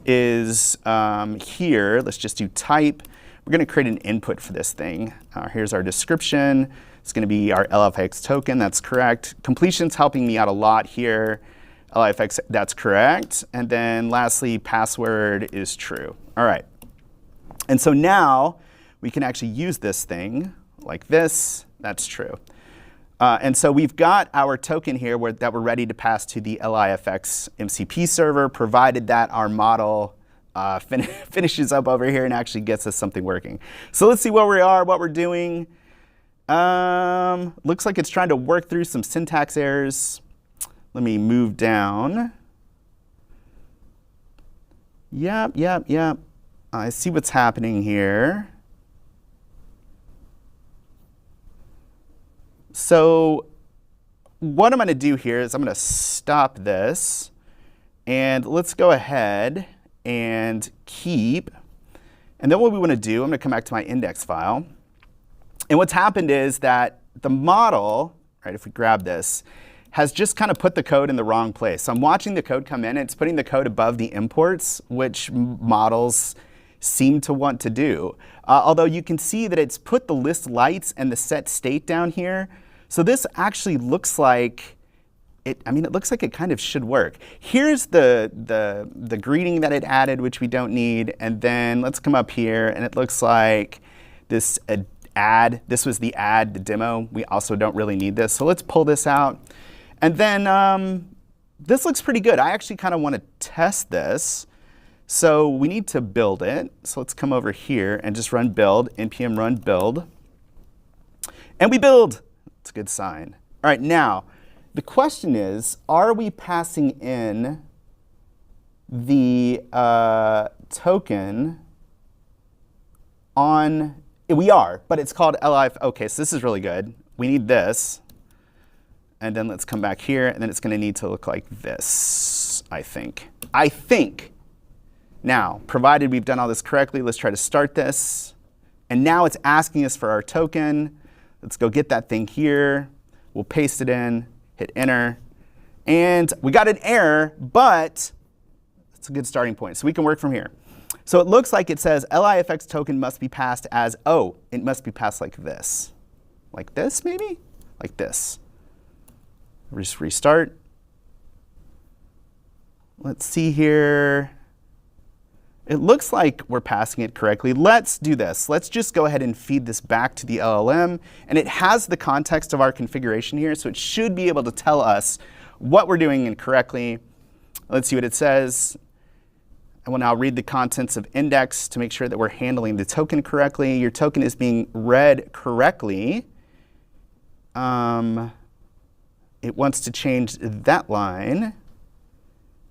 is here, let's just do type. We're going to create an input for this thing. Here's our description. It's going to be our LFX token. That's correct. Completion's helping me out a lot here. LFX, that's correct. And then lastly, password is true. All right. And so now we can actually use this thing like this. That's true. And so we've got our token here that we're ready to pass to the LIFX MCP server, provided that our model finishes up over here and actually gets us something working. So let's see where we are, what we're doing. Looks like it's trying to work through some syntax errors. Let me move down. Yep. I see what's happening here. So what I'm going to do here is I'm going to stop this. And let's go ahead and keep. And then what we want to do, I'm going to come back to my index file. And what's happened is that the model, right, if we grab this, has just kind of put the code in the wrong place. So I'm watching the code come in, and it's putting the code above the imports, which models seem to want to do. Although you can see that it's put the list lights and the set state down here. So this actually looks like it looks like it kind of should work. Here's the greeting that it added, which we don't need. And then let's come up here, and it looks like this add. This was the add, the demo. We also don't really need this. So let's pull this out. And then this looks pretty good. I actually kind of want to test this. So we need to build it. So let's come over here and just run build, npm run build. And we build. It's a good sign. All right, now, the question is, are we passing in the token on, we are, but it's called li. OK, so this is really good. We need this. And then let's come back here, and then it's going to need to look like this, I think. Now, provided we've done all this correctly, let's try to start this. And now it's asking us for our token. Let's go get that thing here. We'll paste it in, hit enter. And we got an error, but it's a good starting point. So we can work from here. So it looks like it says LIFX token must be passed as, oh, it must be passed like this. Like this, maybe? Like this. Just restart. Let's see here. It looks like we're passing it correctly. Let's do this. Let's just go ahead and feed this back to the LLM. And it has the context of our configuration here, so it should be able to tell us what we're doing incorrectly. Let's see what it says. I will now read the contents of index to make sure that we're handling the token correctly. Your token is being read correctly. It wants to change that line.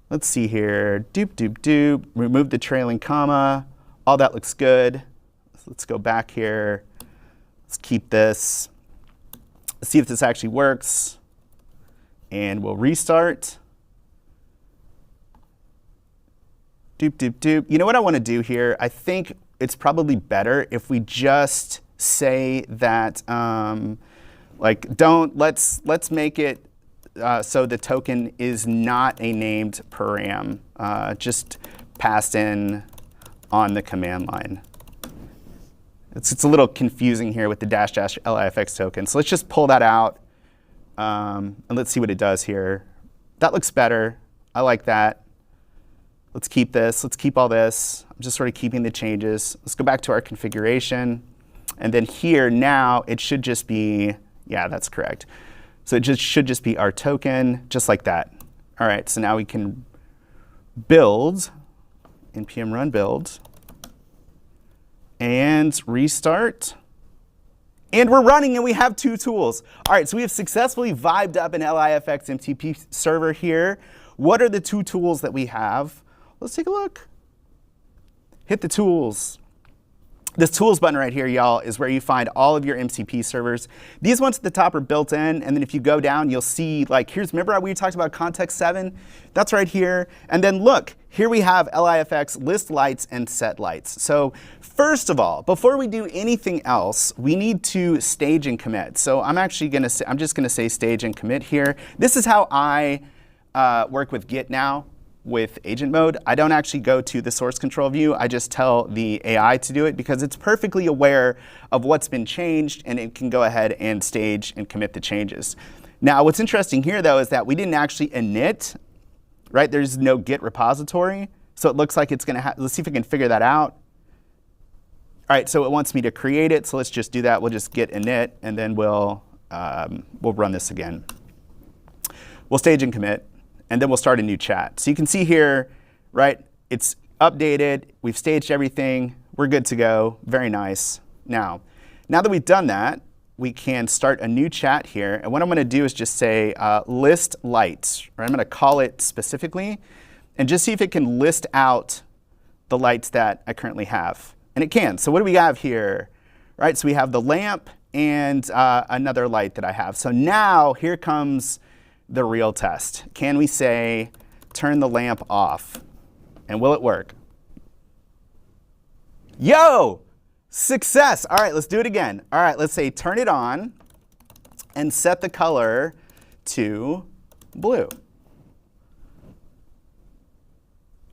Let's see here. Doop, doop, doop. Remove the trailing comma. All that looks good. So let's go back here. Let's keep this. Let's see if this actually works. And we'll restart. Doop, doop, doop. You know what I want to do here? I think it's probably better if we just say that, let's make it so the token is not a named param, just passed in on the command line. It's a little confusing here with the dash dash LIFX token. So let's just pull that out, and let's see what it does here. That looks better. I like that. Let's keep this. Let's keep all this. I'm just sort of keeping the changes. Let's go back to our configuration. And then here now, it should just be, yeah, that's correct. So it just should just be our token, just like that. All right, so now we can build, npm run build, and restart. And we're running, and we have two tools. All right, so we have successfully vibed up an LIFX MCP server here. What are the two tools that we have? Let's take a look. Hit the tools. This tools button right here, y'all, is where you find all of your MCP servers. These ones at the top are built in, and then if you go down, you'll see, like, remember how we talked about context 7? That's right here. And then look, here we have LIFX list lights and set lights. So first of all, before we do anything else, we need to stage and commit. So I'm just gonna say stage and commit here. This is how I work with Git now. With agent mode, I don't actually go to the source control view. I just tell the AI to do it because it's perfectly aware of what's been changed, and it can go ahead and stage and commit the changes. Now, what's interesting here, though, is that we didn't actually init, right? There's no Git repository, so it looks like it's going to let's see if we can figure that out. All right, so it wants me to create it, so let's just do that. We'll just git init, and then we'll run this again. We'll stage and commit. And then we'll start a new chat. So you can see here, right, it's updated. We've staged everything. We're good to go. Very nice. Now that we've done that, we can start a new chat here. And what I'm going to do is just say list lights. Right? I'm going to call it specifically and just see if it can list out the lights that I currently have. And it can. So what do we have here? Right, so we have the lamp and another light that I have. So now here comes the real test. Can we say, turn the lamp off? And will it work? Yo! Success! All right, let's do it again. All right, let's say turn it on and set the color to blue.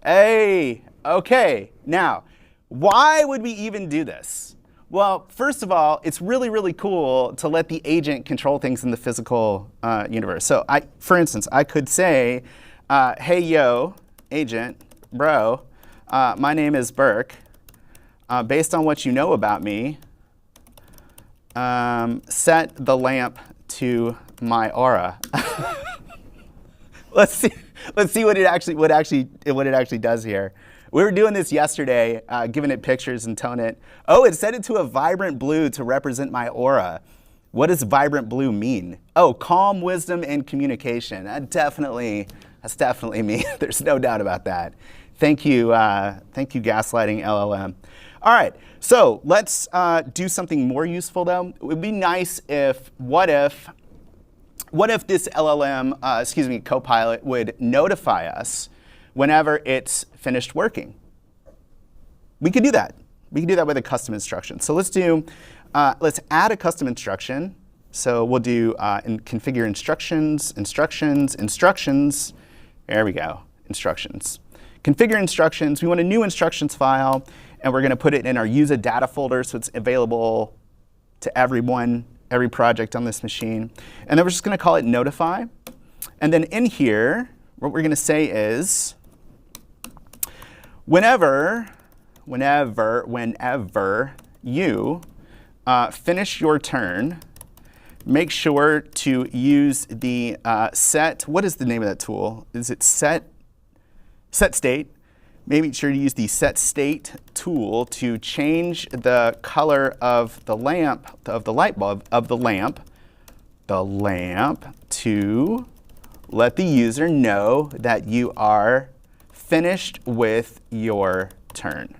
Hey, okay. Now, why would we even do this? Well, first of all, it's really, really cool to let the agent control things in the physical universe. So for instance, I could say, hey, yo, agent, bro, my name is Burke. Based on what you know about me, set the lamp to my aura. Let's see what it actually does here. We were doing this yesterday, giving it pictures and telling it, oh, it set it to a vibrant blue to represent my aura. What does vibrant blue mean? Oh, calm, wisdom, and communication. That's definitely me. There's no doubt about that. Thank you, gaslighting LLM. All right, so let's do something more useful though. It would be nice if, what if this LLM, Copilot would notify us whenever it's finished working. We could do that. We could do that with a custom instruction. So let's add a custom instruction. So we'll do configure instructions. There we go, instructions. Configure instructions. We want a new instructions file, and we're going to put it in our use a data folder so it's available to everyone, every project on this machine. And then we're just going to call it notify. And then in here, what we're going to say is, whenever you finish your turn, make sure to use the set. What is the name of that tool? Is it set state? Make sure to use the set state tool to change the color of the lamp, of the light bulb, of the lamp to let the user know that you are finished with your turn.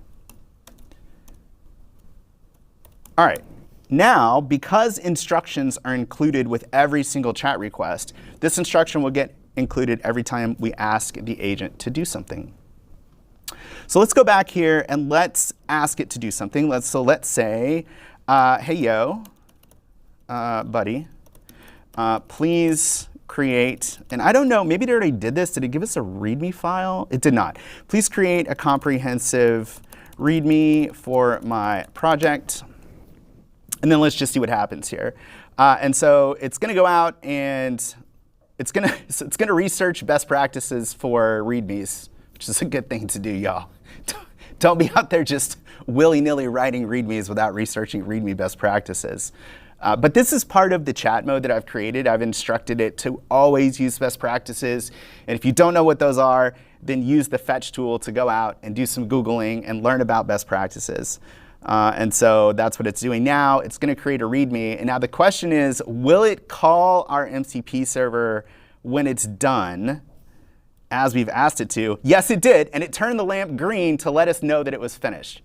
All right. Now, because instructions are included with every single chat request, this instruction will get included every time we ask the agent to do something. So let's go back here and let's ask it to do something. Let's say, hey, yo, buddy, please create, and I don't know, maybe it already did this. Did it give us a README file? It did not. Please create a comprehensive README for my project. And then let's just see what happens here. And so it's going to go out and it's going to research best practices for READMEs, which is a good thing to do, y'all. Don't be out there just willy-nilly writing READMEs without researching README best practices. But this is part of the chat mode that I've created. I've instructed it to always use best practices. And if you don't know what those are, then use the fetch tool to go out and do some Googling and learn about best practices. And so that's what it's doing now. It's going to create a README. And now the question is, will it call our MCP server when it's done, as we've asked it to? Yes, it did. And it turned the lamp green to let us know that it was finished.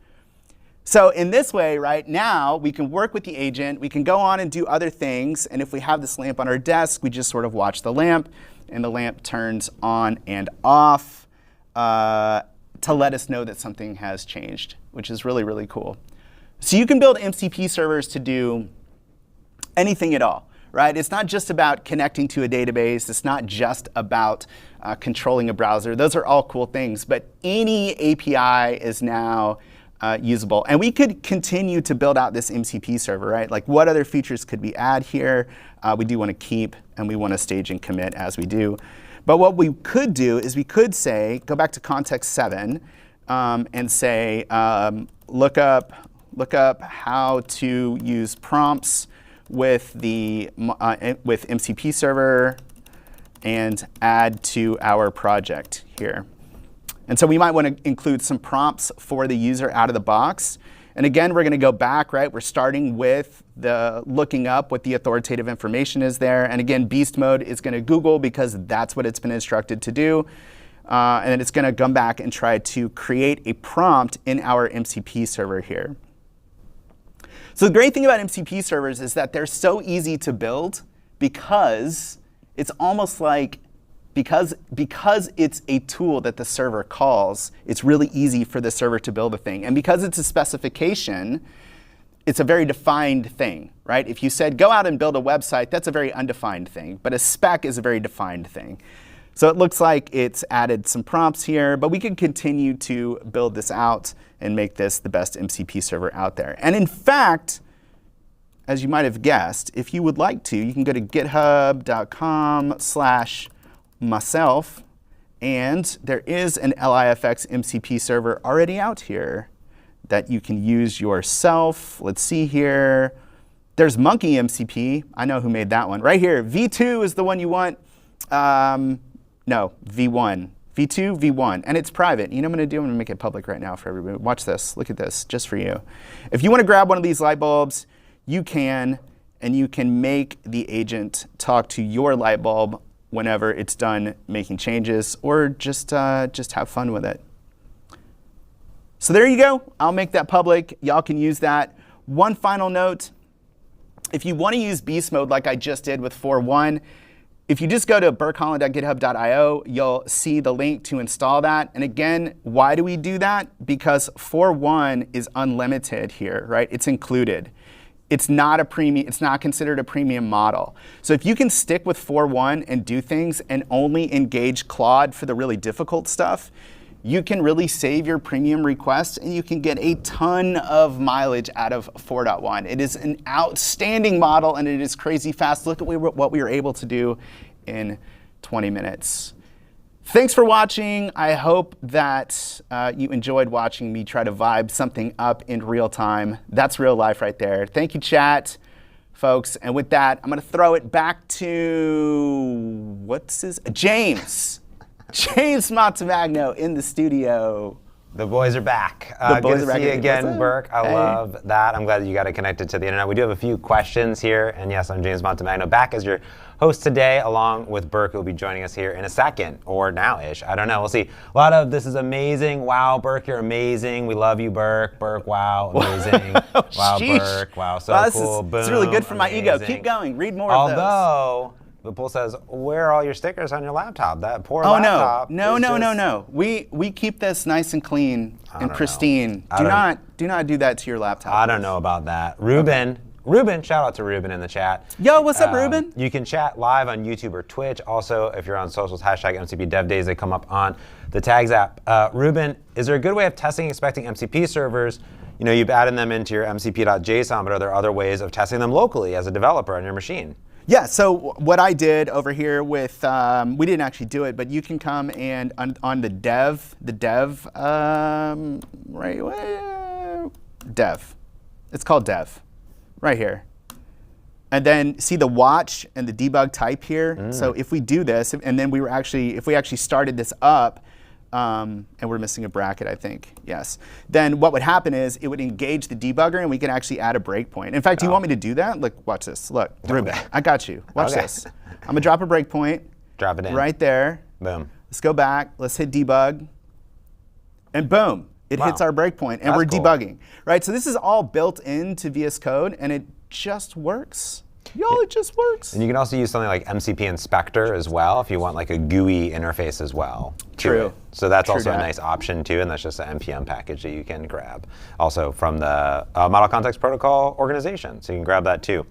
So in this way, right now, we can work with the agent. We can go on and do other things. And if we have this lamp on our desk, we just sort of watch the lamp. And the lamp turns on and off to let us know that something has changed, which is really, really cool. So you can build MCP servers to do anything at all, right? It's not just about connecting to a database. It's not just about controlling a browser. Those are all cool things. But any API is now usable. And we could continue to build out this MCP server, right? Like, what other features could we add here? We do want to keep, and we want to stage and commit as we do. But what we could do is we could say, go back to context 7, and say, look up how to use prompts with MCP server and add to our project here. And so we might want to include some prompts for the user out of the box. And again, we're going to go back, right? We're starting with the looking up what the authoritative information is there. And again, beast mode is going to Google because that's what it's been instructed to do. And then it's going to come back and try to create a prompt in our MCP server here. So the great thing about MCP servers is that they're so easy to build because it's almost like, because it's a tool that the server calls, it's really easy for the server to build a thing. And because it's a specification, it's a very defined thing, right? If you said, go out and build a website, that's a very undefined thing. But a spec is a very defined thing. So it looks like it's added some prompts here, but we can continue to build this out and make this the best MCP server out there. And in fact, as you might have guessed, if you would like to, you can go to github.com/myself, and there is an LIFX MCP server already out here that you can use yourself. Let's see here. There's Monkey MCP. I know who made that one. Right here, V2 is the one you want. No, V1. V2, V1, and it's private. You know what I'm gonna do? I'm gonna make it public right now for everybody. Watch this, look at this, just for you. If you wanna grab one of these light bulbs, you can, and you can make the agent talk to your light bulb whenever it's done making changes, or just have fun with it. So there you go, I'll make that public. Y'all can use that. One final note, if you wanna use beast mode like I just did with 4.1, if you just go to burkholland.github.io, you'll see the link to install that. And again, why do we do that? Because 4.1 is unlimited here, right? It's included. It's not a premium, it's not considered a premium model. So if you can stick with 4.1 and do things and only engage Claude for the really difficult stuff, you can really save your premium requests and you can get a ton of mileage out of 4.1. It is an outstanding model and it is crazy fast. Look at what we were able to do in 20 minutes. Thanks for watching. I hope that you enjoyed watching me try to vibe something up in real time. That's real life right there. Thank you, chat, folks. And with that, I'm gonna throw it back to, James. James Montemagno in the studio. The boys are back. Good to see you again, Burke. I love that. I'm glad that you got it connected to the internet. We do have a few questions here. And yes, I'm James Montemagno, back as your host today, along with Burke, who will be joining us here in a second, or now-ish. I don't know. We'll see. A lot of this is amazing. Wow, Burke, you're amazing. We love you, Burke. Burke, wow, amazing. Wow, Sheesh. Burke, wow, so Wow, cool. Boom, it's really good for my ego. amazing. Keep going. Read more of those. Although, the poll says, where are all your stickers on your laptop? That poor Oh laptop. no! is just- No! We keep this nice and clean and don't know. pristine. I Do don't- not do that to your laptop. I don't know about that. Ruben, shout out to Ruben in the chat. Yo, what's up, Ruben? You can chat live on YouTube or Twitch. Also, if you're on socials, hashtag MCP Dev Days, they come up on the Tags app. Ruben, is there a good way of testing and expecting MCP servers? You know, you've added them into your mcp.json, but are there other ways of testing them locally as a developer on your machine? Yeah, so what I did over here with, we didn't actually do it, but you can come and on the dev, dev. It's called dev, right here. And then see the watch and the debug type here. So if we do this, and then if we actually started this up, and we're missing a bracket, I think, yes. Then what would happen is it would engage the debugger and we can actually add a breakpoint. In fact, do you want me to do that? Look, watch this. Look, Ruben, I got you. Watch this. I'm gonna drop a breakpoint. Drop it in. Right there. Boom. Let's go back. Let's hit debug. And boom, it hits our breakpoint and we're cool. debugging. Right, so this is all built into VS Code and it just works. Y'all, it just works. And you can also use something like MCP Inspector as well if you want like a GUI interface as well. True. So that's True also a that. nice option too, and that's just an NPM package that you can grab. Also from the Model Context Protocol organization, so you can grab that too.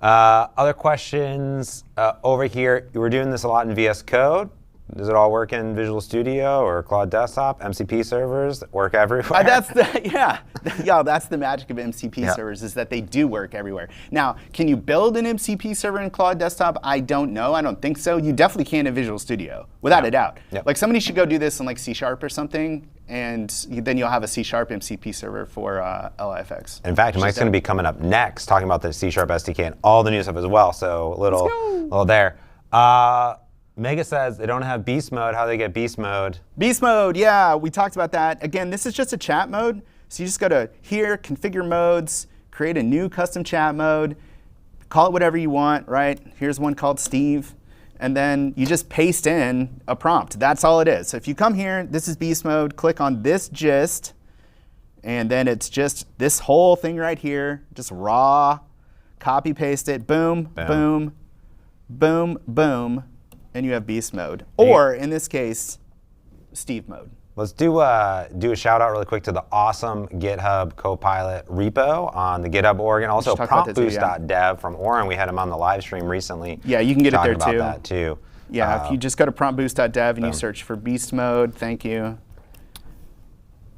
Other questions over here. We're doing this a lot in VS Code. Does it all work in Visual Studio or Claude Desktop? MCP servers work everywhere? That's the magic of MCP servers is that they do work everywhere. Now, can you build an MCP server in Claude Desktop? I don't know. I don't think so. You definitely can in Visual Studio, without a doubt. Yep. Like somebody should go do this in like C# or something, and then you'll have a C# MCP server for LIFX. In fact, Mike's going to be coming up next talking about the C# SDK and all the new stuff as well. So a little there. Mega says they don't have beast mode. How do they get beast mode? Beast mode, yeah, we talked about that. Again, this is just a chat mode. So you just go to here, configure modes, create a new custom chat mode, call it whatever you want, right? Here's one called Steve. And then you just paste in a prompt. That's all it is. So if you come here, this is beast mode, click on this gist, and then it's just this whole thing right here, just raw, copy paste it, boom, boom, boom, boom. And you have beast mode, or in this case, Steve mode. Let's do a shout out really quick to the awesome GitHub Copilot repo on the GitHub org, and also promptboost.dev from Oren. We had him on the live stream recently. Yeah, you can get it there talking too. about that too. Yeah, if you just go to promptboost.dev and you search for beast mode, thank you.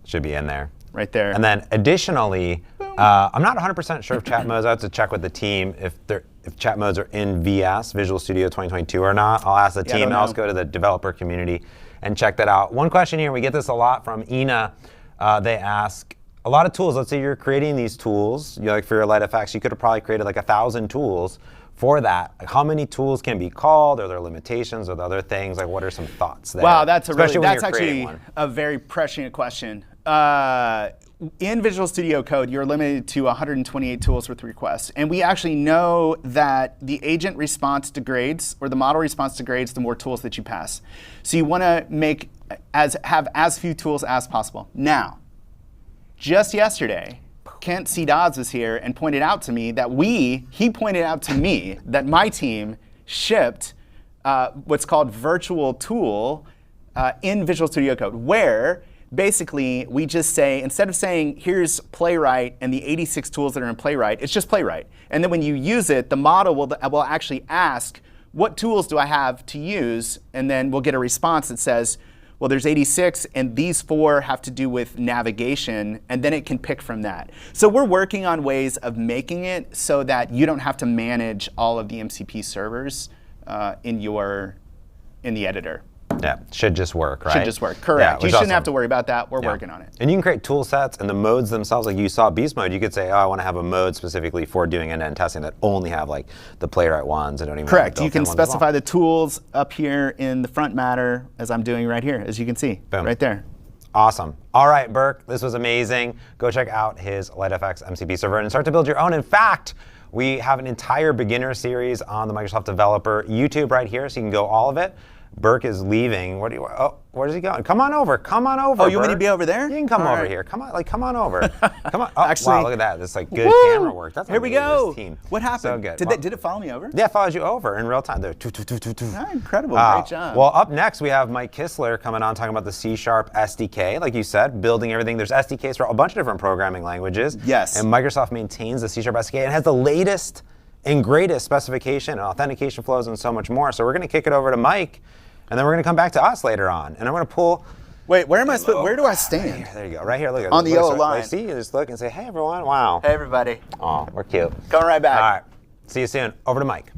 Should be in there. Right there. And then additionally, I'm not 100% sure if chat modes, I have to check with the team if chat modes are in VS, Visual Studio 2022 or not. I'll ask the team, and I'll also go to the developer community and check that out. One question here, we get this a lot from Ina. They ask, a lot of tools. Let's say you're creating these tools, like for your LightFX, you could have probably created like 1,000 tools for that. Like how many tools can be called? Are there limitations? Are there other things? Like what are some thoughts there? Wow, that's actually a very prescient question. In Visual Studio Code, you're limited to 128 tools with requests. And we actually know that the agent response degrades, or the model response degrades, the more tools that you pass. So you want to have as few tools as possible. Now, just yesterday, Kent C. Dodds was here and pointed out to me that he pointed out to me that my team shipped what's called virtual tool in Visual Studio Code, where basically we just say, instead of saying, here's Playwright and the 86 tools that are in Playwright, it's just Playwright. And then when you use it, the model will actually ask, what tools do I have to use? And then we'll get a response that says, well, there's 86, and these 4 have to do with navigation, and then it can pick from that. So we're working on ways of making it so that you don't have to manage all of the MCP servers in the editor. Yeah, should just work, right? Should just work, correct. Yeah, you shouldn't have to worry about that. We're working on it. And you can create tool sets and the modes themselves. Like you saw beast mode, you could say, oh, I want to have a mode specifically for doing end-to-end testing that only have like the Playwright ones and don't even correct. Have you can specify the tools up here in the front matter, as I'm doing right here, as you can see. Boom. Right there. Awesome. All right, Burke, this was amazing. Go check out his LightFX MCP server and start to build your own. In fact, we have an entire beginner series on the Microsoft Developer YouTube right here, so you can go all of it. Burke is leaving. Where is he going? Come on over. Come on over. Oh, you want me to be over there? You can come over here. Come on, come on over. Come on. Oh, actually, wow, look at that. This like good camera work. That's here we go. Team. What happened? So good. Did it follow me over? Yeah, it follows you over in real time. There. Incredible. Great job. Well, up next we have Mike Kistler coming on talking about the C# SDK. Like you said, building everything. There's SDKs for a bunch of different programming languages. Yes. And Microsoft maintains the C# SDK and has the latest and greatest specification and authentication flows and so much more. So we're going to kick it over to Mike. And then we're going to come back to us later on. And I'm going to pull. Wait, where do I stand? There you go. Right here. Look at on the yellow line. See, you just look and say, hey, everyone. Wow. Hey, everybody. Oh, we're cute. Going right back. All right. See you soon. Over to Mike.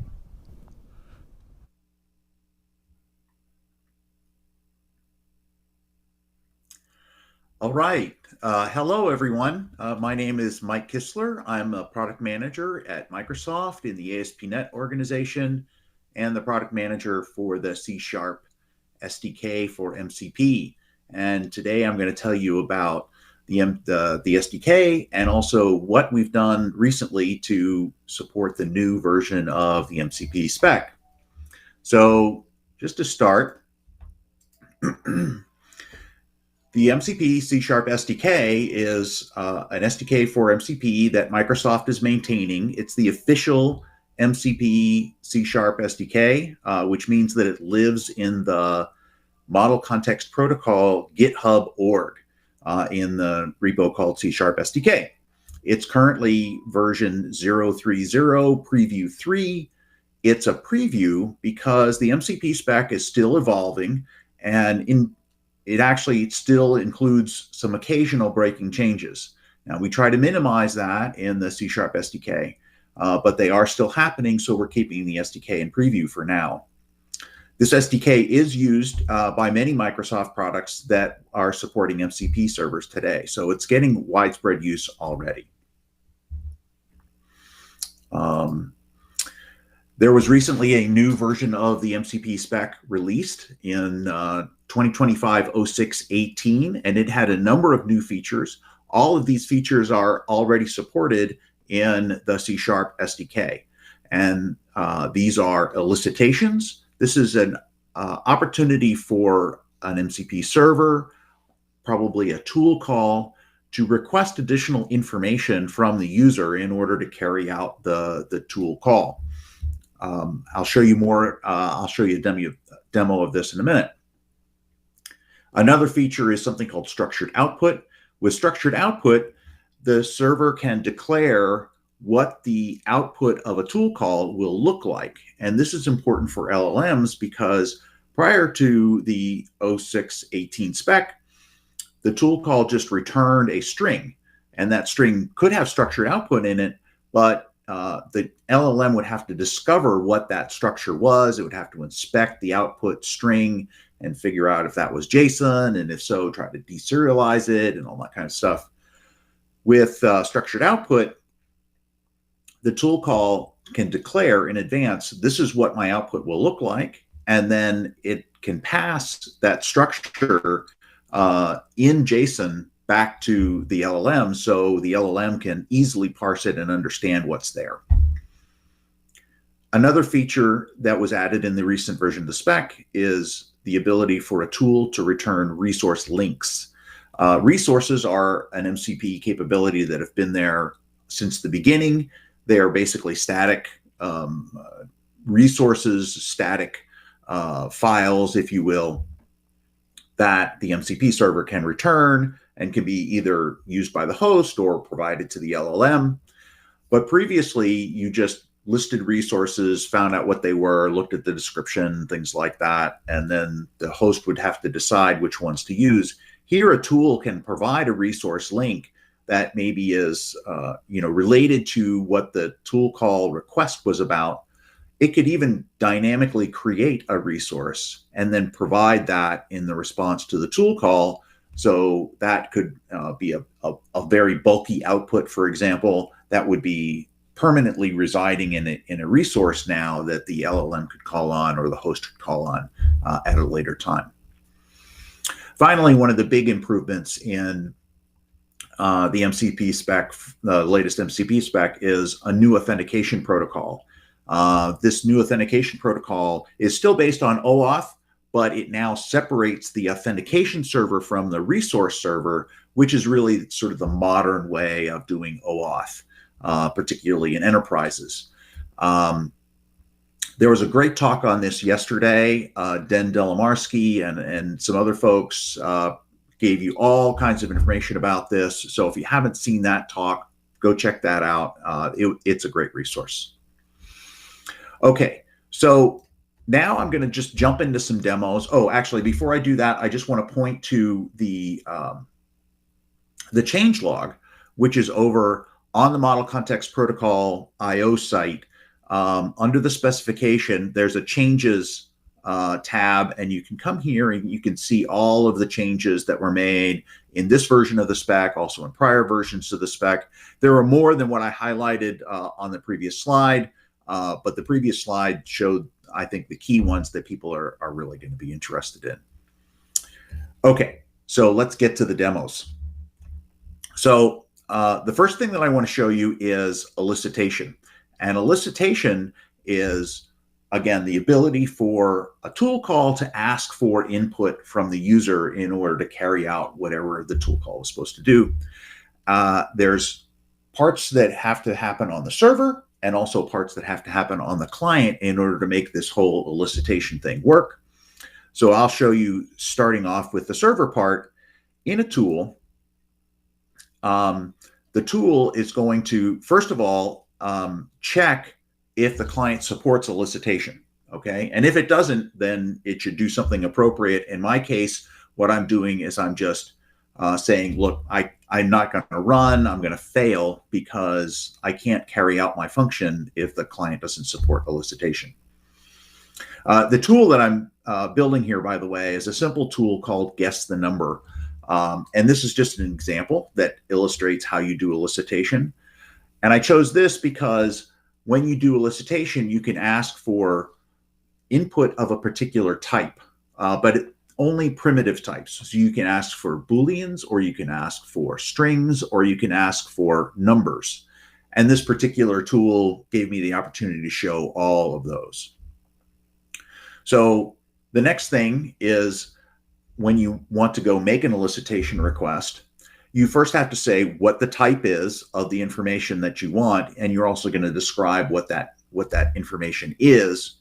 All right. Hello, everyone. My name is Mike Kistler. I'm a product manager at Microsoft in the ASP.NET organization, and the product manager for the C# SDK for MCP. And today I'm going to tell you about the SDK and also what we've done recently to support the new version of the MCP spec. So just to start, the MCP C# SDK is an SDK for MCP that Microsoft is maintaining. It's the official MCP C# SDK, which means that it lives in the Model Context Protocol GitHub org in the repo called C# SDK. It's currently version 0.30 preview 3. It's a preview because the MCP spec is still evolving, and it actually still includes some occasional breaking changes. Now, we try to minimize that in the C# SDK. But they are still happening, so we're keeping the SDK in preview for now. This SDK is used by many Microsoft products that are supporting MCP servers today, so it's getting widespread use already. There was recently a new version of the MCP spec released in 2025-06-18, and it had a number of new features. All of these features are already supported in the C# SDK. And these are elicitations. This is an opportunity for an MCP server, probably a tool call, to request additional information from the user in order to carry out the tool call. I'll show you more. I'll show you a demo of this in a minute. Another feature is something called structured output. With structured output, the server can declare what the output of a tool call will look like. And this is important for LLMs because prior to the 06-18 spec, the tool call just returned a string. And that string could have structured output in it, but the LLM would have to discover what that structure was. It would have to inspect the output string and figure out if that was JSON, and if so, try to deserialize it and all that kind of stuff. With structured output, the tool call can declare in advance, this is what my output will look like, and then it can pass that structure in JSON back to the LLM, so the LLM can easily parse it and understand what's there. Another feature that was added in the recent version of the spec is the ability for a tool to return resource links. Resources are an MCP capability that have been there since the beginning. They are basically static resources, static files, if you will, that the MCP server can return and can be either used by the host or provided to the LLM. But previously, you just listed resources, found out what they were, looked at the description, things like that, and then the host would have to decide which ones to use. Here, a tool can provide a resource link that maybe is related to what the tool call request was about. It could even dynamically create a resource and then provide that in the response to the tool call. So that could be a very bulky output, for example, that would be permanently residing in a resource now that the LLM could call on or the host could call on at a later time. Finally, one of the big improvements in the MCP spec, the latest MCP spec, is a new authentication protocol. This new authentication protocol is still based on OAuth, but it now separates the authentication server from the resource server, which is really sort of the modern way of doing OAuth, particularly in enterprises. There was a great talk on this yesterday. Den Delamarski and some other folks gave you all kinds of information about this. So if you haven't seen that talk, go check that out. It's a great resource. Okay, so now I'm going to just jump into some demos. Oh, actually, before I do that, I just want to point to the changelog, which is over on the Model Context Protocol IO site. Under the specification, there's a changes tab, and you can come here and you can see all of the changes that were made in this version of the spec, also in prior versions of the spec. There are more than what I highlighted on the previous slide, but the previous slide showed, I think, the key ones that people are really going to be interested in. Okay, so let's get to the demos. So the first thing that I want to show you is elicitation. And elicitation is, again, the ability for a tool call to ask for input from the user in order to carry out whatever the tool call is supposed to do. There's parts that have to happen on the server and also parts that have to happen on the client in order to make this whole elicitation thing work. So I'll show you, starting off with the server part. In a tool, the tool is going to, first of all, check if the client supports elicitation, okay? And if it doesn't, then it should do something appropriate. In my case, what I'm doing is I'm just saying, look, I'm not going to run, I'm going to fail because I can't carry out my function if the client doesn't support elicitation. The tool that I'm building here, by the way, is a simple tool called Guess the Number. And this is just an example that illustrates how you do elicitation. And I chose this because when you do elicitation, you can ask for input of a particular type, but only primitive types. So you can ask for Booleans, or you can ask for strings, or you can ask for numbers. And this particular tool gave me the opportunity to show all of those. So the next thing is, when you want to go make an elicitation request, you first have to say what the type is of the information that you want, and you're also going to describe what that information is.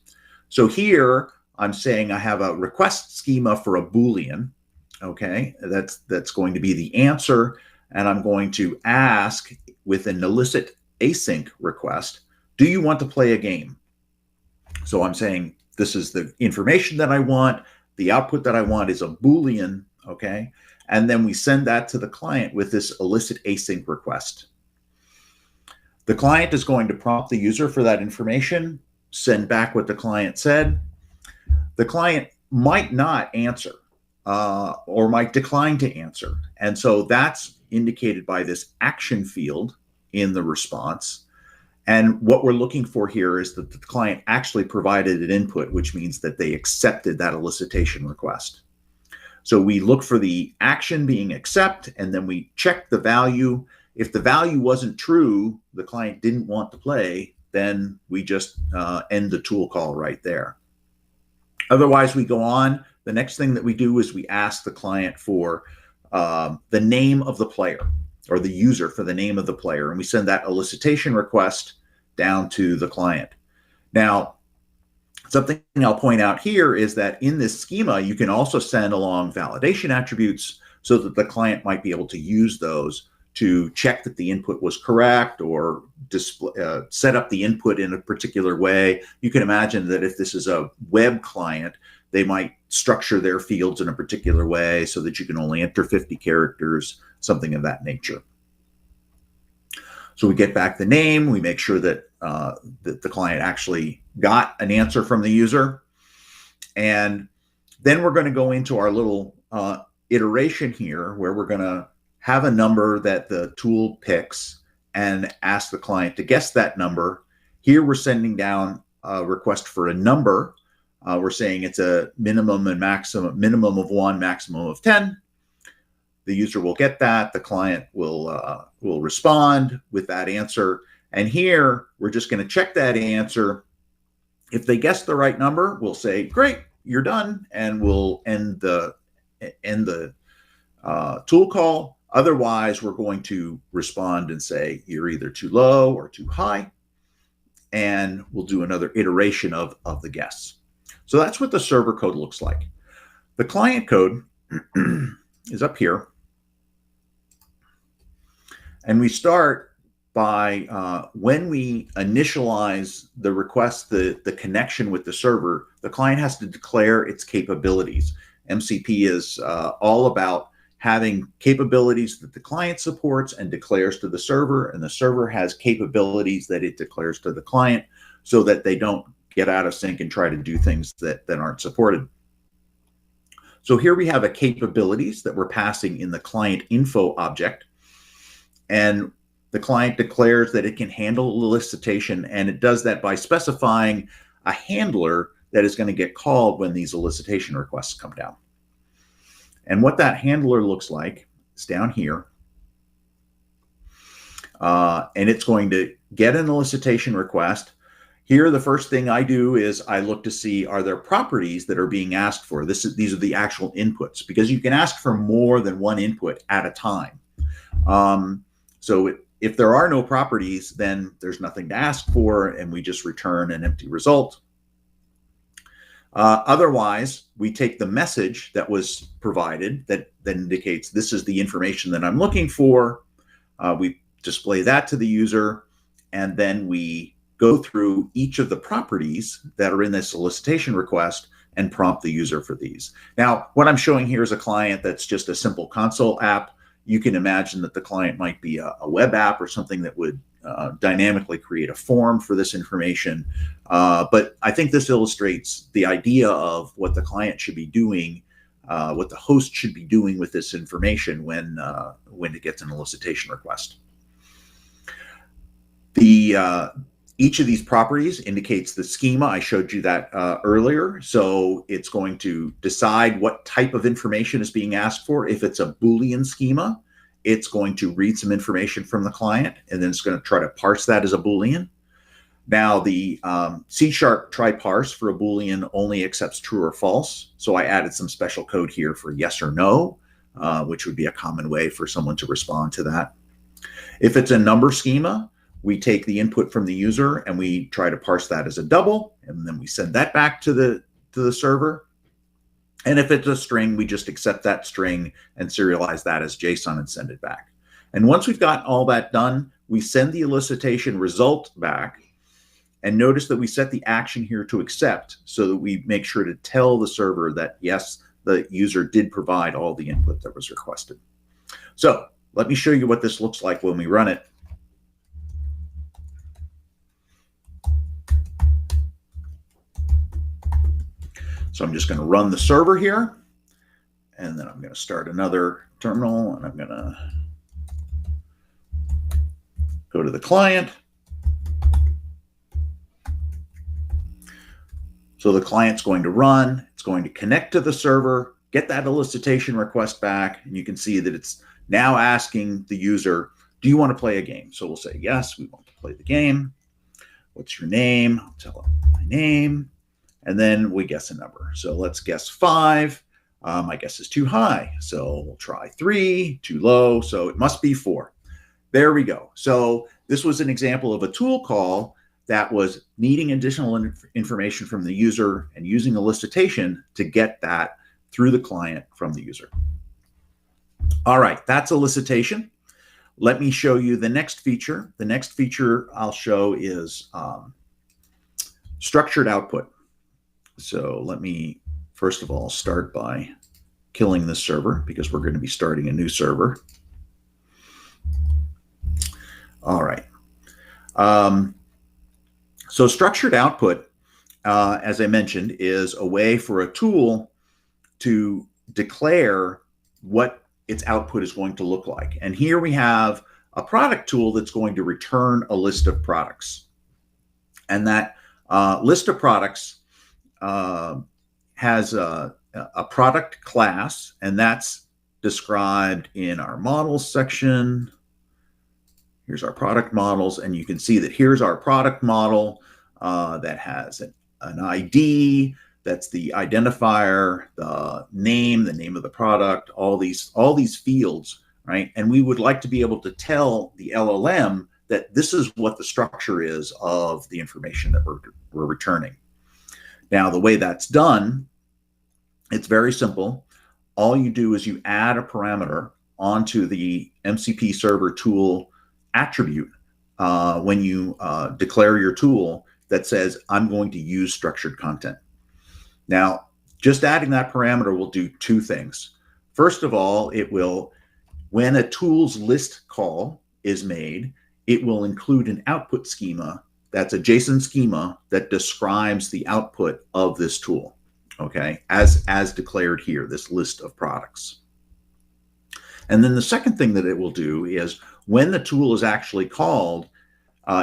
So here I'm saying I have a request schema for a Boolean. Okay, that's going to be the answer, and I'm going to ask with an elicit async request, do you want to play a game? So I'm saying this is the information that I want. The output that I want is a Boolean, okay? And then we send that to the client with this elicit async request. The client is going to prompt the user for that information, send back what the client said. The client might not answer or might decline to answer. And so that's indicated by this action field in the response. And what we're looking for here is that the client actually provided an input, which means that they accepted that elicitation request. So we look for the action being accept, and then we check the value. If the value wasn't true, the client didn't want to play, then we just end the tool call right there. Otherwise, we go on. The next thing that we do is we ask the client for the name of the player, or the user for the name of the player, and we send that elicitation request down to the client. Now, something I'll point out here is that in this schema, you can also send along validation attributes so that the client might be able to use those to check that the input was correct, or display, set up the input in a particular way. You can imagine that if this is a web client, they might structure their fields in a particular way so that you can only enter 50 characters, something of that nature. So we get back the name, we make sure that, that the client actually got an answer from the user. And then we're going to go into our little iteration here where we're going to have a number that the tool picks and ask the client to guess that number. Here we're sending down a request for a number. We're saying it's a minimum and maximum, minimum of 1, maximum of 10. The user will get that. The client will respond with that answer. And here we're just going to check that answer. If they guess the right number, we'll say, great, you're done, and we'll end the tool call. Otherwise, we're going to respond and say you're either too low or too high, and we'll do another iteration of the guess. So that's what the server code looks like. The client code is up here. And we start by when we initialize the request, the connection with the server, the client has to declare its capabilities. MCP is all about having capabilities that the client supports and declares to the server, and the server has capabilities that it declares to the client so that they don't get out of sync and try to do things that aren't supported. So here we have a capabilities that we're passing in the client info object, and the client declares that it can handle elicitation, and it does that by specifying a handler that is going to get called when these elicitation requests come down. And what that handler looks like is down here. And it's going to get an elicitation request. Here, the first thing I do is I look to see, are there properties that are being asked for? These are the actual inputs, because you can ask for more than one input at a time. If there are no properties, then there's nothing to ask for, and we just return an empty result. Otherwise, we take the message that was provided that indicates this is the information that I'm looking for. We display that to the user, and then we go through each of the properties that are in this solicitation request and prompt the user for these. Now, what I'm showing here is a client that's just a simple console app. You can imagine that the client might be a web app or something that would dynamically create a form for this information. But I think this illustrates the idea of what the client should be doing, what the host should be doing with this information when it gets an elicitation request. Each of these properties indicates the schema. I showed you that earlier. So it's going to decide what type of information is being asked for. If it's a Boolean schema, it's going to read some information from the client, and then it's going to try to parse that as a Boolean. Now, the C# try parse for a Boolean only accepts true or false. So I added some special code here for yes or no, which would be a common way for someone to respond to that. If it's a number schema, we take the input from the user and we try to parse that as a double, and then we send that back to the server. And if it's a string, we just accept that string and serialize that as JSON and send it back. And once we've got all that done, we send the elicitation result back. And notice that we set the action here to accept, so that we make sure to tell the server that, yes, the user did provide all the input that was requested. So let me show you what this looks like when we run it. So I'm just going to run the server here, and then I'm going to start another terminal, and I'm going to go to the client. So the client's going to run, it's going to connect to the server, get that elicitation request back, and you can see that it's now asking the user, do you want to play a game? So we'll say, yes, we want to play the game. What's your name? I'll tell it my name. And then we guess a number. So let's guess 5. My guess is too high. So we'll try 3, too low. So it must be 4. There we go. So this was an example of a tool call that was needing additional information from the user and using elicitation to get that through the client from the user. All right, that's elicitation. Let me show you the next feature. The next feature I'll show is structured output. So let me, first of all, start by killing this server because we're going to be starting a new server. All right. So structured output, as I mentioned, is a way for a tool to declare what its output is going to look like. And here we have a product tool that's going to return a list of products. And that list of products has a product class, and that's described in our models section. Here's our product models, and you can see that here's our product model that has an ID, that's the identifier, the name of the product, all these fields, right? And we would like to be able to tell the LLM that this is what the structure is of the information that we're returning. Now, the way that's done, it's very simple. All you do is you add a parameter onto the MCP server tool attribute when you declare your tool that says, I'm going to use structured content. Now, just adding that parameter will do 2 things. First of all, it will, when a tools list call is made, it will include an output schema that's a JSON schema that describes the output of this tool, okay, as declared here, this list of products. And then the second thing that it will do is when the tool is actually called,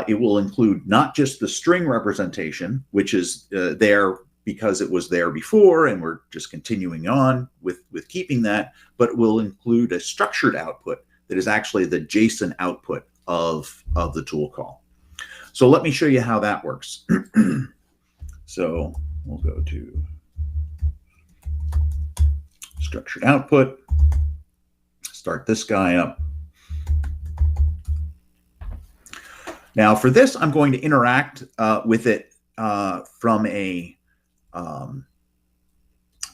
it will include not just the string representation, which is there because it was there before and we're just continuing on with keeping that, but it will include a structured output that is actually the JSON output of the tool call. So let me show you how that works. So we'll go to structured output, start this guy up. Now for this, I'm going to interact with it from a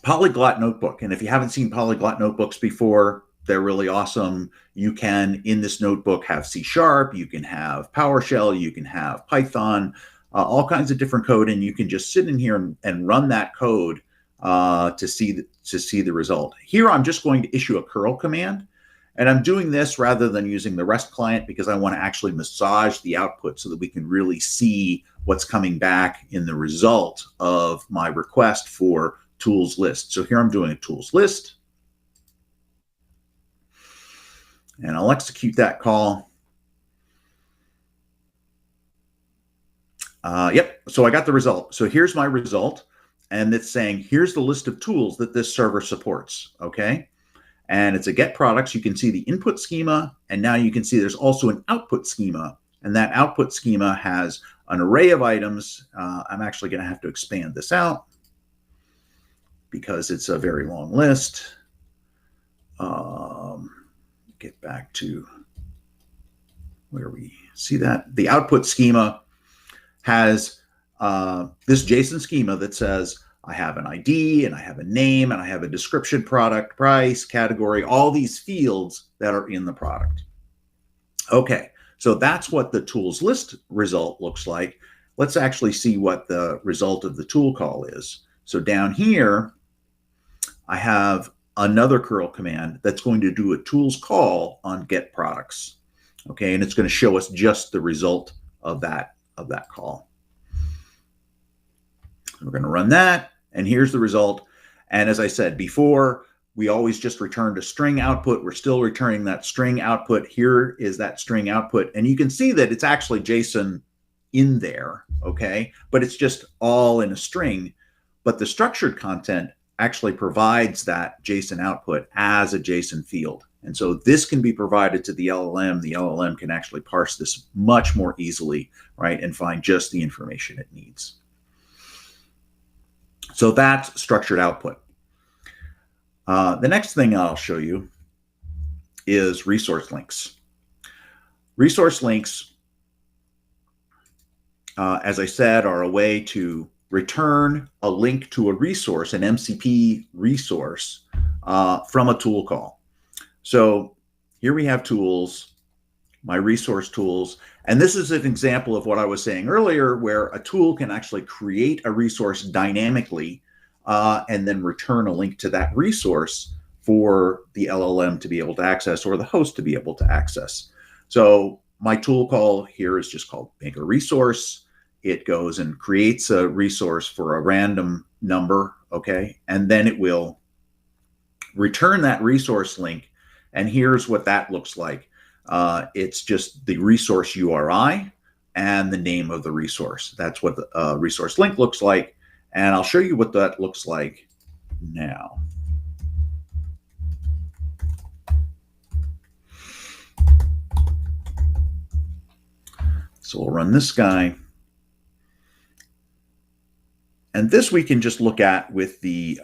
Polyglot notebook. And if you haven't seen Polyglot notebooks before, they're really awesome. You can, in this notebook, have C#, you can have PowerShell, you can have Python, all kinds of different code, and you can just sit in here and run that code to see the result. Here, I'm just going to issue a curl command, and I'm doing this rather than using the REST client because I want to actually massage the output so that we can really see what's coming back in the result of my request for tools list. So here I'm doing a tools list. And I'll execute that call. Yep, so I got the result. So here's my result. And it's saying, here's the list of tools that this server supports, okay? And it's a get products. You can see the input schema. And now you can see there's also an output schema. And that output schema has an array of items. I'm actually going to have to expand this out because it's a very long list. Get back to where we see that. The output schema has this JSON schema that says, I have an ID and I have a name and I have a description, product, price, category, all these fields that are in the product. Okay, so that's what the tools list result looks like. Let's actually see what the result of the tool call is. So down here, I have another curl command that's going to do a tools call on get products. Okay, and it's going to show us just the result of that call. We're going to run that, and here's the result. And as I said before, we always just returned a string output. We're still returning that string output. Here is that string output. And you can see that it's actually JSON in there, okay? But it's just all in a string. But the structured content actually provides that JSON output as a JSON field. And so this can be provided to the LLM. The LLM can actually parse this much more easily, right, and find just the information it needs. So that's structured output. The next thing I'll show you is resource links. Resource links, as I said, are a way to return a link to a resource, an MCP resource, from a tool call. So here we have tools, my resource tools, and this is an example of what I was saying earlier, where a tool can actually create a resource dynamically and then return a link to that resource for the LLM to be able to access or the host to be able to access. So my tool call here is just called make a resource. It goes and creates a resource for a random number, okay? And then it will return that resource link. And here's what that looks like. It's just the resource URI and the name of the resource. That's what the resource link looks like. And I'll show you what that looks like now. So we'll run this guy. And this we can just look at with the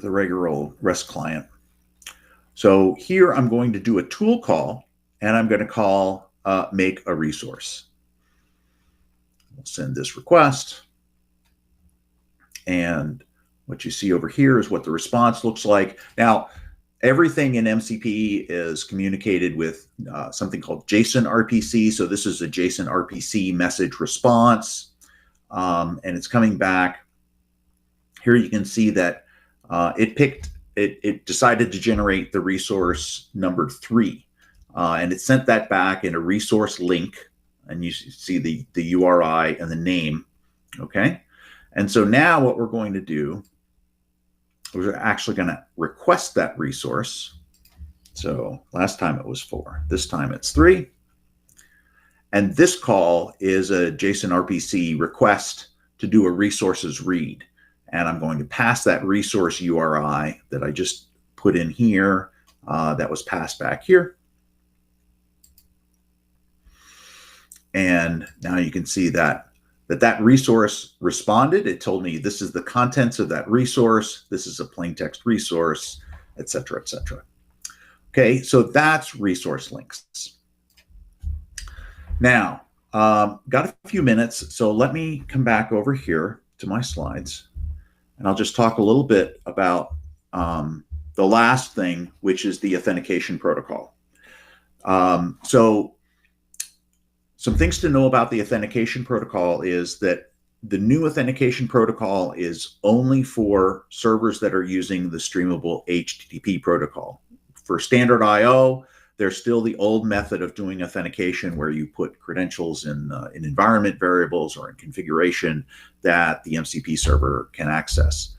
regular old REST client. So here I'm going to do a tool call, and I'm going to call make a resource. We'll send this request. And what you see over here is what the response looks like. Now, everything in MCP is communicated with something called JSON RPC. So this is a JSON RPC message response, and it's coming back. Here you can see that it decided to generate the resource number 3, and it sent that back in a resource link, and you see the URI and the name, okay? And so now what we're going to do, we're actually going to request that resource. So last time it was 4, this time it's 3. And this call is a JSON RPC request to do a resources read. And I'm going to pass that resource URI that I just put in here, that was passed back here. And now you can see that resource responded. It told me this is the contents of that resource. This is a plain text resource, et cetera, et cetera. Okay, so that's resource links. Now, got a few minutes, so let me come back over here to my slides, and I'll just talk a little bit about the last thing, which is the authentication protocol. So some things to know about the authentication protocol is that the new authentication protocol is only for servers that are using the streamable HTTP protocol. For standard I/O, there's still the old method of doing authentication where you put credentials in environment variables or in configuration that the MCP server can access.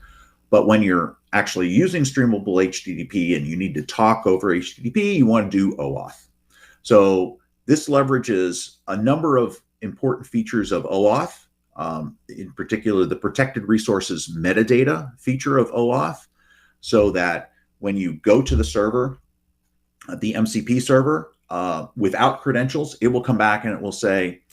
But when you're actually using streamable HTTP and you need to talk over HTTP, you want to do OAuth. So this leverages a number of important features of OAuth, in particular the protected resources metadata feature of OAuth, so that when you go to the server, the MCP server, without credentials, it will come back and it will say,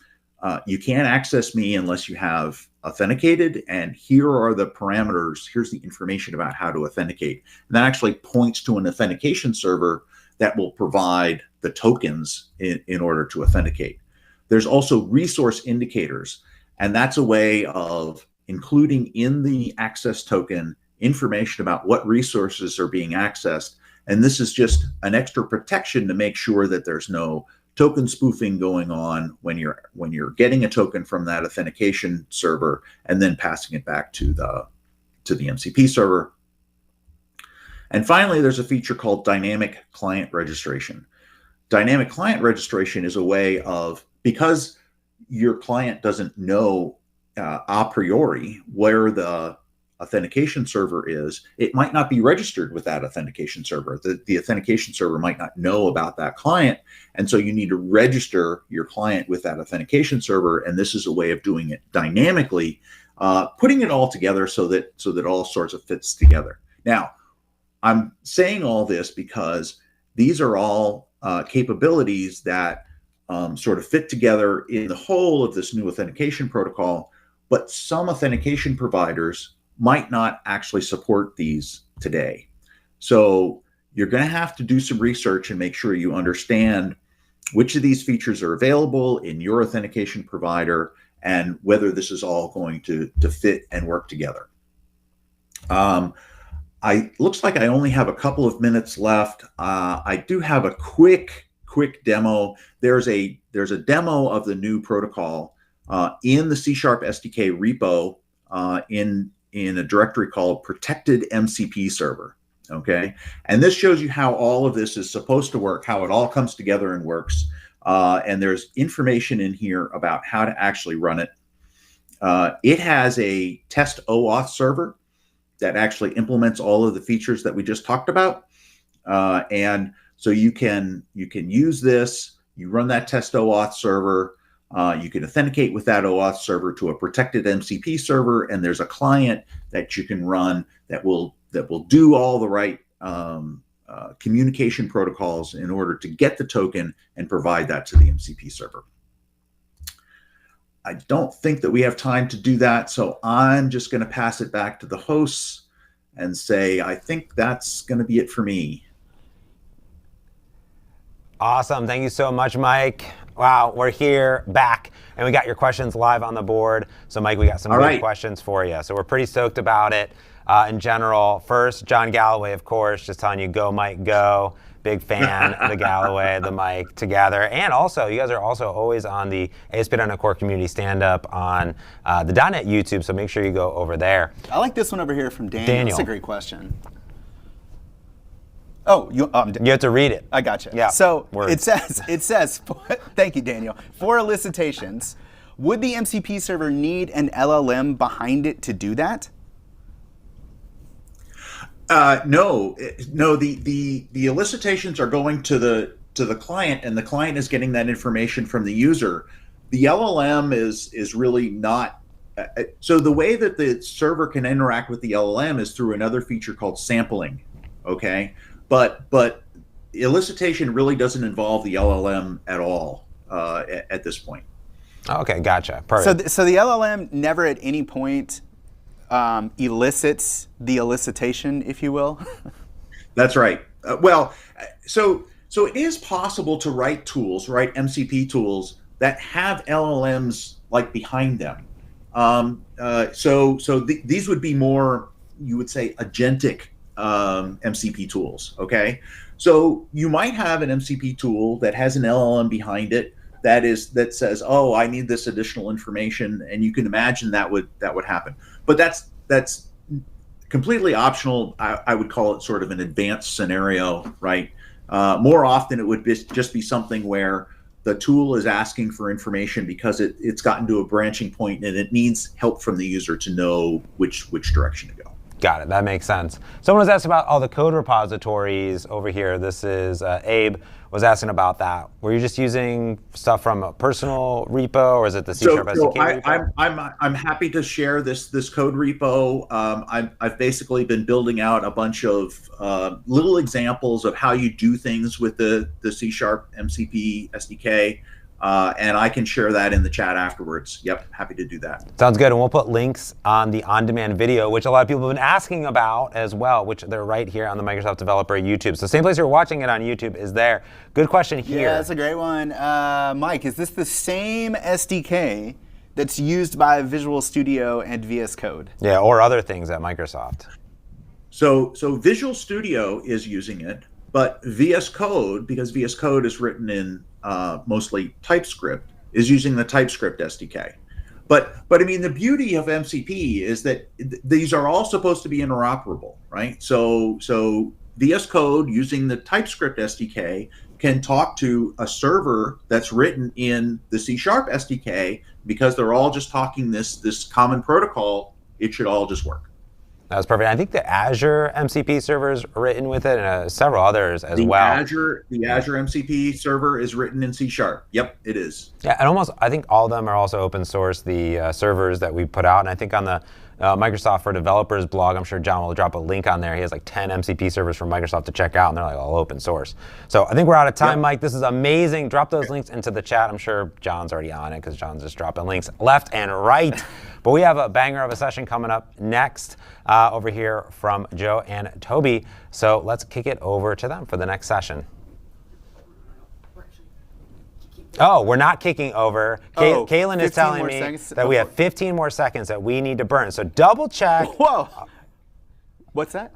you can't access me unless you have authenticated, and here are the parameters, here's the information about how to authenticate. And that actually points to an authentication server that will provide the tokens in order to authenticate. There's also resource indicators, and that's a way of including in the access token information about what resources are being accessed. And this is just an extra protection to make sure that there's no token spoofing going on when you're getting a token from that authentication server and then passing it back to the MCP server. And finally, there's a feature called dynamic client registration. Dynamic client registration is a way of, because your client doesn't know a priori where the authentication server is, it might not be registered with that authentication server. The authentication server might not know about that client. And so you need to register your client with that authentication server. And this is a way of doing it dynamically, putting it all together so that all sorts of fits together. Now, I'm saying all this because these are all capabilities that sort of fit together in the whole of this new authentication protocol, but some authentication providers might not actually support these today. So you're going to have to do some research and make sure you understand which of these features are available in your authentication provider and whether this is all going to fit and work together. Looks like I only have a couple of minutes left. I do have a quick demo. There's a demo of the new protocol in the C# SDK repo in a directory called Protected MCP Server. Okay, and this shows you how all of this is supposed to work, how it all comes together and works. And there's information in here about how to actually run it. It has a test OAuth server that actually implements all of the features that we just talked about. And so you can use this, you run that test OAuth server, you can authenticate with that OAuth server to a protected MCP server, and there's a client that you can run that will do all the right communication protocols in order to get the token and provide that to the MCP server. I don't think that we have time to do that, so I'm just going to pass it back to the hosts and say, I think that's going to be it for me. Awesome. Thank you so much, Mike. Wow, we're here, back, and we got your questions live on the board. So, Mike, we got some good questions for you. So we're pretty stoked about it. In general, first, John Galloway, of course, just telling you, go, Mike, go. Big fan of the Galloway, the Mike together. And also, you guys are also always on the ASP.NET Core Community stand-up on the .NET YouTube, so make sure you go over there. I like this one over here from Daniel. That's a great question. Oh, you have to read it. I gotcha. Yeah. So it says, thank you, Daniel. For elicitations, would the MCP server need an LLM behind it to do that? No. The elicitations are going to the client, and the client is getting that information from the user. The LLM is really not. So the way that the server can interact with the LLM is through another feature called sampling. Okay, but elicitation really doesn't involve the LLM at all at this point. Okay, gotcha. Perfect. So the LLM never at any point elicits the elicitation, if you will? That's right. Well, so it is possible to write MCP tools that have LLMs like behind them. These would be more, you would say, agentic MCP tools. Okay, so you might have an MCP tool that has an LLM behind it that says, oh, I need this additional information, and you can imagine that would happen. But that's completely optional. I would call it sort of an advanced scenario, right? More often it would just be something where the tool is asking for information because it's gotten to a branching point and it needs help from the user to know which direction to go. Got it. That makes sense. Someone was asked about all the code repositories over here. This is Abe was asking about that. Were you just using stuff from a personal repo, or is it the C# SDK repo? I'm happy to share this code repo. I've basically been building out a bunch of little examples of how you do things with the C# MCP SDK. And I can share that in the chat afterwards. Yep, happy to do that. Sounds good. And we'll put links on the on-demand video, which a lot of people have been asking about as well, which they're right here on the Microsoft Developer YouTube. So same place you're watching it on YouTube is there. Good question here. Yeah, that's a great one. Mike, is this the same SDK that's used by Visual Studio and VS Code? Yeah, or other things at Microsoft. So Visual Studio is using it, but VS Code, because VS Code is written in mostly TypeScript, is using the TypeScript SDK. But I mean, the beauty of MCP is that these are all supposed to be interoperable, right? So VS Code using the TypeScript SDK can talk to a server that's written in the C# SDK, because they're all just talking this common protocol. It should all just work. That was perfect. I think the Azure MCP server is written with it, and several others as well. The Azure MCP server is written in C#. Yep, it is. Yeah, and I think all of them are also open source, the servers that we put out. And I think on the Microsoft for Developers blog, I'm sure John will drop a link on there. He has like 10 MCP servers from Microsoft to check out, and they're like all open source. So I think we're out of time, Mike. This is amazing. Drop those links into the chat. I'm sure John's already on it because John's just dropping links left and right. But we have a banger of a session coming up next over here from Joe and Toby. So let's kick it over to them for the next session. Oh, we're not kicking over. Kaylin is telling me that we have 15 more seconds that we need to burn. So double check. Whoa. What's that?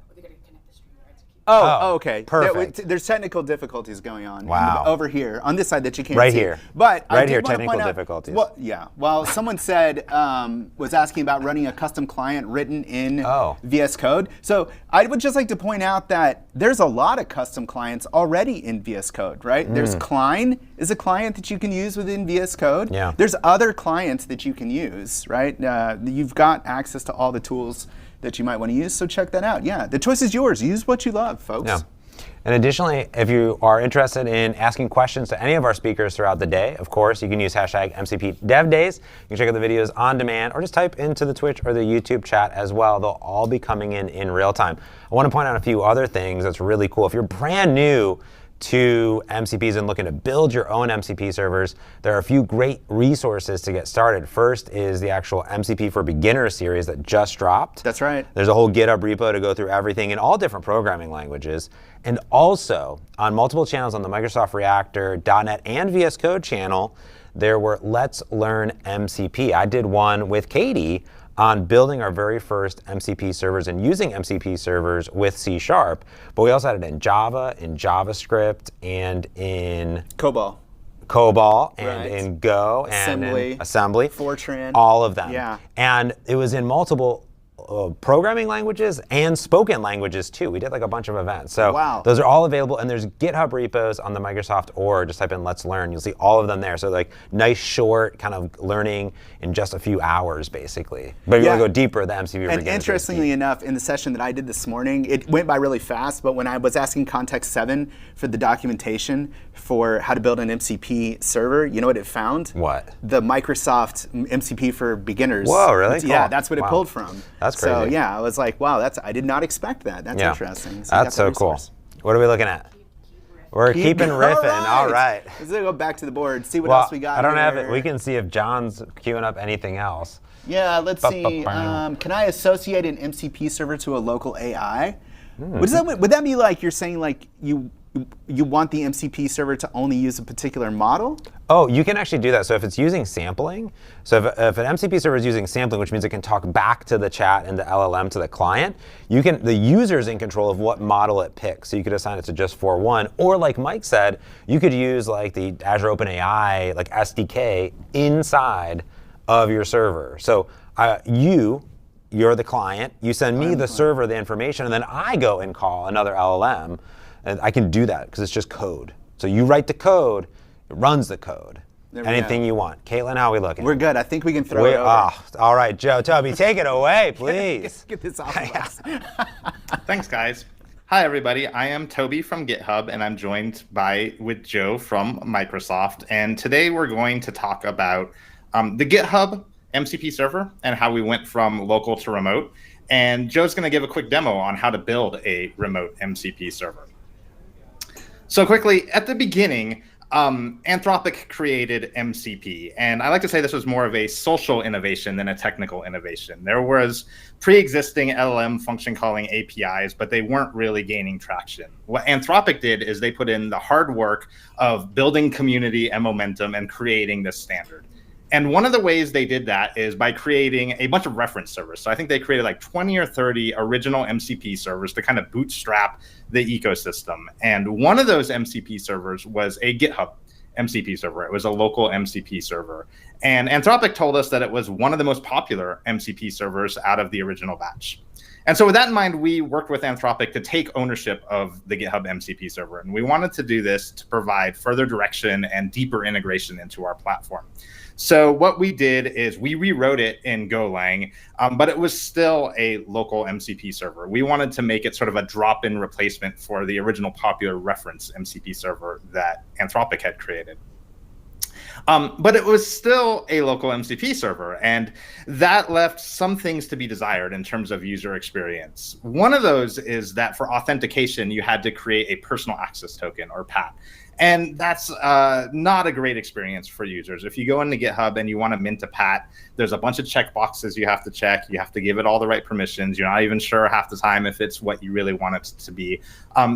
Oh, okay. Perfect. There's technical difficulties going on over here on this side that you can't see. Right here. But right here, technical difficulties. Well, yeah. Well, someone said was asking about running a custom client written in VS Code. So I would just like to point out that there's a lot of custom clients already in VS Code, right? There's Klein is a client that you can use within VS Code. Yeah. There's other clients that you can use, right? You've got access to all the tools that you might want to use, so check that out. Yeah, the choice is yours. Use what you love, folks. Yeah. And additionally, if you are interested in asking questions to any of our speakers throughout the day, of course, you can use hashtag MCP Dev Days. You can check out the videos on demand, or just type into the Twitch or the YouTube chat as well. They'll all be coming in real time. I want to point out a few other things that's really cool. If you're brand new to MCPs and looking to build your own MCP servers, there are a few great resources to get started. First is the actual MCP for Beginners series that just dropped. That's right. There's a whole GitHub repo to go through everything in all different programming languages. And also, on multiple channels on the Microsoft Reactor, .NET, and VS Code channel, there were Let's Learn MCP. I did one with Katie on building our very first MCP servers and using MCP servers with C#, but we also had it in Java, in JavaScript, and in COBOL, and in Go, and in Assembly, Fortran, all of them. Yeah. And it was in multiple programming languages and spoken languages too. We did like a bunch of events. So those are all available, and there's GitHub repos on the Microsoft org. Just type in Let's Learn. You'll see all of them there. So like nice short kind of learning in just a few hours basically. But if you want to go deeper, the MCP And interestingly enough, in the session that I did this morning, it went by really fast, but when I was asking Context 7 for the documentation for how to build an MCP server, you know what it found? What? The Microsoft MCP for Beginners. Whoa, really? Yeah, that's what it pulled from. That's crazy. So yeah, I was like, wow, I did not expect that. That's interesting. So that's so cool. What are we looking at? We're keeping riffing. All right. Let's go back to the board, see what else we got. I don't have it. We can see if John's queuing up anything else. Yeah, let's see. Can I associate an MCP server to a local AI? What does that mean? Would that be like you're saying like you want the MCP server to only use a particular model? Oh, you can actually do that. So if it's using sampling, so if an MCP server is using sampling, which means it can talk back to the chat and the LLM to the client, the user's in control of what model it picks. So you could assign it to just 4.1, or like Mike said, you could use like the Azure OpenAI like SDK inside of your server. So you're the client, you send me the server the information, and then I go and call another LLM. And I can do that because it's just code. So you write the code, it runs the code. Anything you want. Caitlin, how are we looking? We're good. I think we can throw it over. All right, Joe, Toby, take it away, please. Get this off of us. Thanks, guys. Hi, everybody. I am Toby from GitHub, and I'm joined with Joe from Microsoft. And today we're going to talk about the GitHub MCP server and how we went from local to remote. And Joe's going to give a quick demo on how to build a remote MCP server. So quickly, at the beginning, Anthropic created MCP, and I like to say this was more of a social innovation than a technical innovation. There was pre-existing LLM function calling APIs, but they weren't really gaining traction. What Anthropic did is they put in the hard work of building community and momentum and creating this standard. And one of the ways they did that is by creating a bunch of reference servers. So I think they created like 20 or 30 original MCP servers to kind of bootstrap the ecosystem. And one of those MCP servers was a GitHub MCP server. It was a local MCP server. And Anthropic told us that it was one of the most popular MCP servers out of the original batch. And so with that in mind, we worked with Anthropic to take ownership of the GitHub MCP server. And we wanted to do this to provide further direction and deeper integration into our platform. So what we did is we rewrote it in Golang, but it was still a local MCP server. We wanted to make it sort of a drop-in replacement for the original popular reference MCP server that Anthropic had created. But it was still a local MCP server, and that left some things to be desired in terms of user experience. One of those is that for authentication, you had to create a personal access token, or PAT. And that's not a great experience for users. If you go into GitHub and you want to mint a PAT, there's a bunch of checkboxes you have to check. You have to give it all the right permissions. You're not even sure half the time if it's what you really want it to be.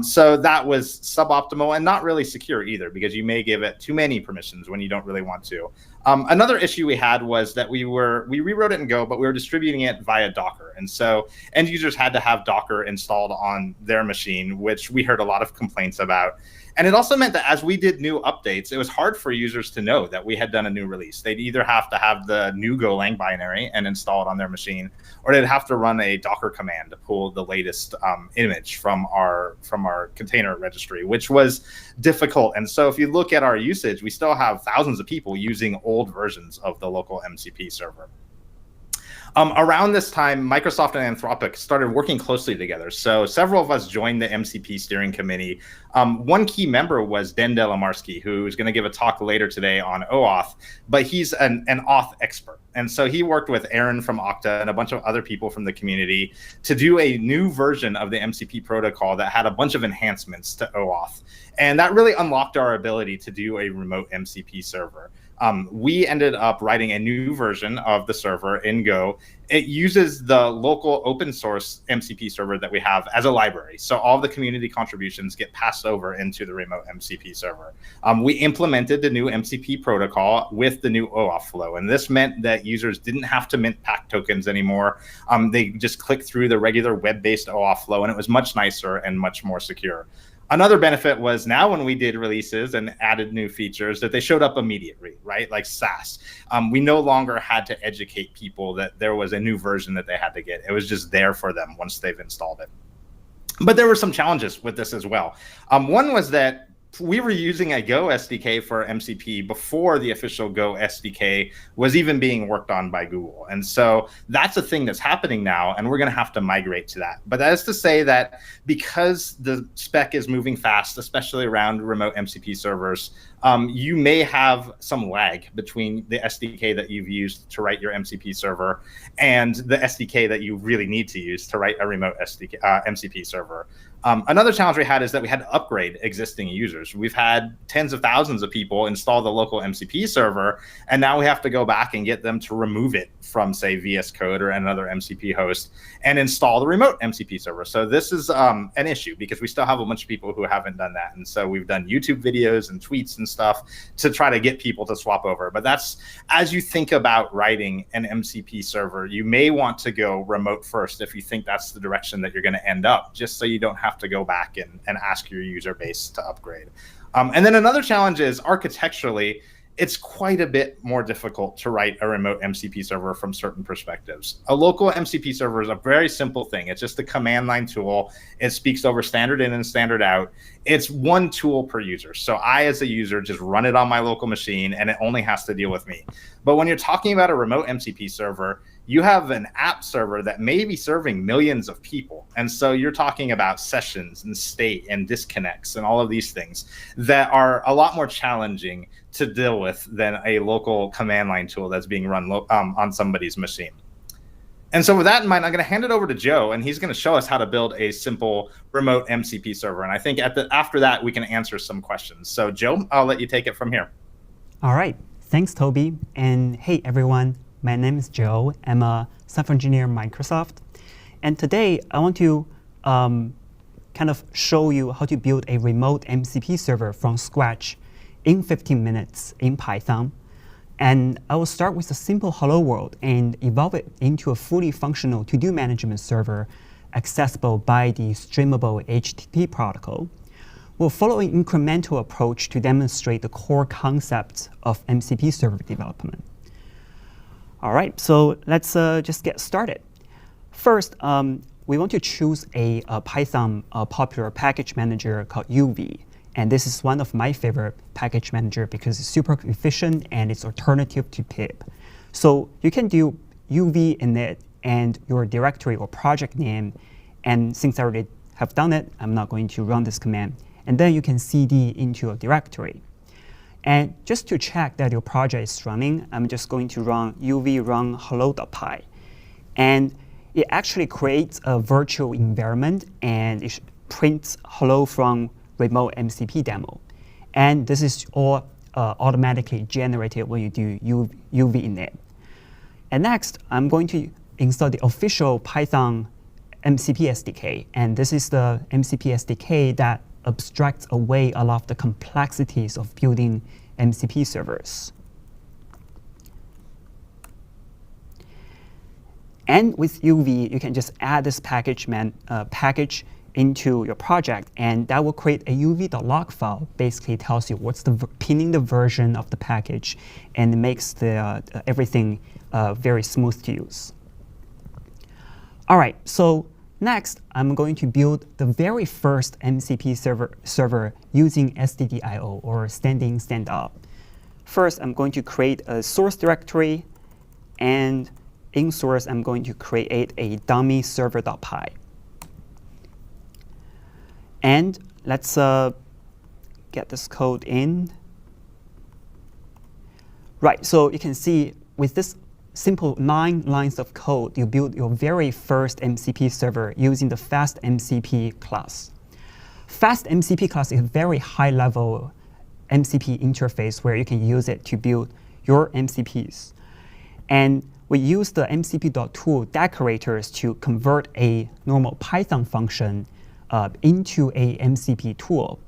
So that was suboptimal and not really secure either, because you may give it too many permissions when you don't really want to. Another issue we had was that we rewrote it in Go, but we were distributing it via Docker. And so end users had to have Docker installed on their machine, which we heard a lot of complaints about. And it also meant that as we did new updates, it was hard for users to know that we had done a new release. They'd either have to have the new Golang binary and install it on their machine, or they'd have to run a Docker command to pull the latest image from our container registry, which was difficult. And so if you look at our usage, we still have thousands of people using old versions of the local MCP server. Around this time, Microsoft and Anthropic started working closely together. So several of us joined the MCP steering committee. One key member was Den Delamarsky, who is going to give a talk later today on OAuth, but he's an auth expert. And so he worked with Aaron from Okta and a bunch of other people from the community to do a new version of the MCP protocol that had a bunch of enhancements to OAuth. And that really unlocked our ability to do a remote MCP server. We ended up writing a new version of the server in Go. It uses the local open source MCP server that we have as a library. So all the community contributions get passed over into the remote MCP server. We implemented the new MCP protocol with the new OAuth flow. And this meant that users didn't have to mint PAC tokens anymore. They just clicked through the regular web-based OAuth flow, and it was much nicer and much more secure. Another benefit was now when we did releases and added new features that they showed up immediately, right? Like SaaS. We no longer had to educate people that there was a new version that they had to get. It was just there for them once they've installed it. But there were some challenges with this as well. One was that we were using a Go SDK for MCP before the official Go SDK was even being worked on by Google. And so that's a thing that's happening now, and we're going to have to migrate to that. But that is to say that because the spec is moving fast, especially around remote MCP servers, you may have some lag between the SDK that you've used to write your MCP server and the SDK that you really need to use to write a remote MCP server. Another challenge we had is that we had to upgrade existing users. We've had tens of thousands of people install the local MCP server, and now we have to go back and get them to remove it from, say, VS Code or another MCP host and install the remote MCP server. So this is an issue because we still have a bunch of people who haven't done that. And so we've done YouTube videos and tweets and stuff to try to get people to swap over. But that's, as you think about writing an MCP server, you may want to go remote first if you think that's the direction that you're going to end up, just so you don't have to go back and ask your user base to upgrade. And then another challenge is architecturally, it's quite a bit more difficult to write a remote MCP server from certain perspectives. A local MCP server is a very simple thing. It's just a command line tool. It speaks over standard in and standard out. It's one tool per user. So I, as a user, just run it on my local machine, and it only has to deal with me. But when you're talking about a remote MCP server, you have an app server that may be serving millions of people. And so you're talking about sessions and state and disconnects and all of these things that are a lot more challenging to deal with than a local command line tool that's being run on somebody's machine. And so with that in mind, I'm going to hand it over to Joe, and he's going to show us how to build a simple remote MCP server. And I think after that, we can answer some questions. So Joe, I'll let you take it from here. All right. Thanks, Toby. And hey, everyone. My name is Joe. I'm a software engineer at Microsoft. And today, I want to kind of show you how to build a remote MCP server from scratch in 15 minutes in Python. And I will start with a simple hello world and evolve it into a fully functional to-do management server accessible by the streamable HTTP protocol. We'll follow an incremental approach to demonstrate the core concepts of MCP server development. All right, so let's just get started. First, we want to choose a Python popular package manager called UV. And this is one of my favorite package manager because it's super efficient and it's alternative to pip. So you can do UV init and your directory or project name. And since I already have done it, I'm not going to run this command. And then you can cd into a directory. And just to check that your project is running, I'm just going to run uv run hello.py. And it actually creates a virtual environment and it prints hello from remote MCP demo. And this is all automatically generated when you do UV init. And next, I'm going to install the official Python MCP SDK. And this is the MCP SDK that abstracts away a lot of the complexities of building MCP servers. And with UV, you can just add this package into your project, and that will create a uv.log file. Basically tells you what's the pinning the version of the package, and it makes the everything very smooth to use. All right, so next, I'm going to build the very first MCP server using stdio, or standing stand-up. First, I'm going to create a source directory, and in source, I'm going to create a dummy server.py. And let's get this code in. Right, so you can see with this simple 9 lines of code, you build your very first MCP server using the FastMCP class. FastMCP class is a very high-level MCP interface where you can use it to build your MCPs. And we use the mcp.tool decorators to convert a normal Python function into a MCP tool.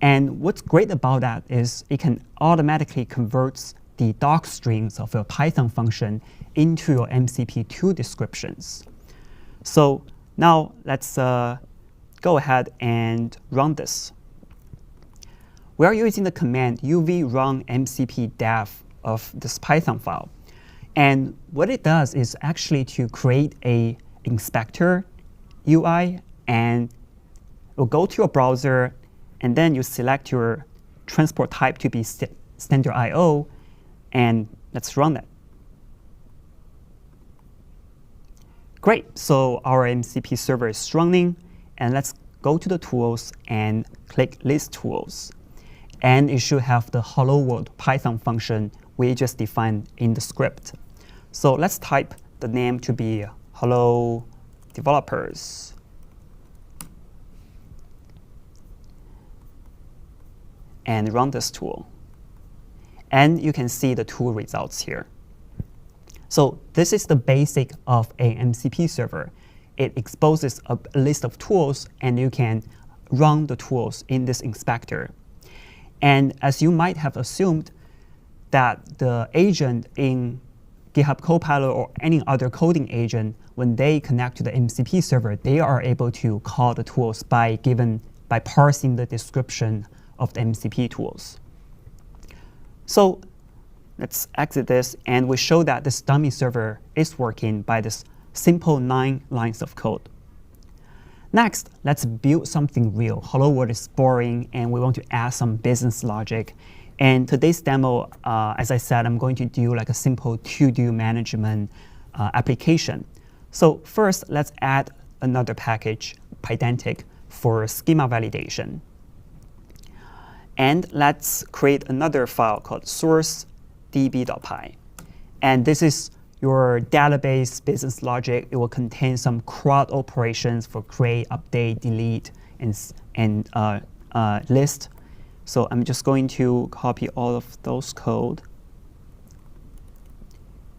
And what's great about that is it can automatically convert the doc strings of a Python function into your MCP tool descriptions. So now let's go ahead and run this. We are using the command uv run mcp dev of this Python file. And what it does is actually to create a inspector UI, and you'll go to your browser, and then you select your transport type to be standard IO, and let's run that. Great, so our MCP server is running, and let's go to the tools and click list tools. And it should have the hello world Python function we just defined in the script. So let's type the name to be hello developers. And run this tool. And you can see the tool results here. So this is the basic of a MCP server. It exposes a list of tools, and you can run the tools in this inspector. And as you might have assumed, that the agent in GitHub Copilot or any other coding agent, when they connect to the MCP server, they are able to call the tools by parsing the description of the MCP tools. So let's exit this, and we show that this dummy server is working by this simple 9 lines of code. Next, let's build something real. Hello world is boring, and we want to add some business logic. And today's demo, as I said, I'm going to do like a simple to-do management application. So first, let's add another package, Pydantic, for schema validation. And let's create another file called source.db.py. And this is your database business logic. It will contain some CRUD operations for create, update, delete, and list. So I'm just going to copy all of those code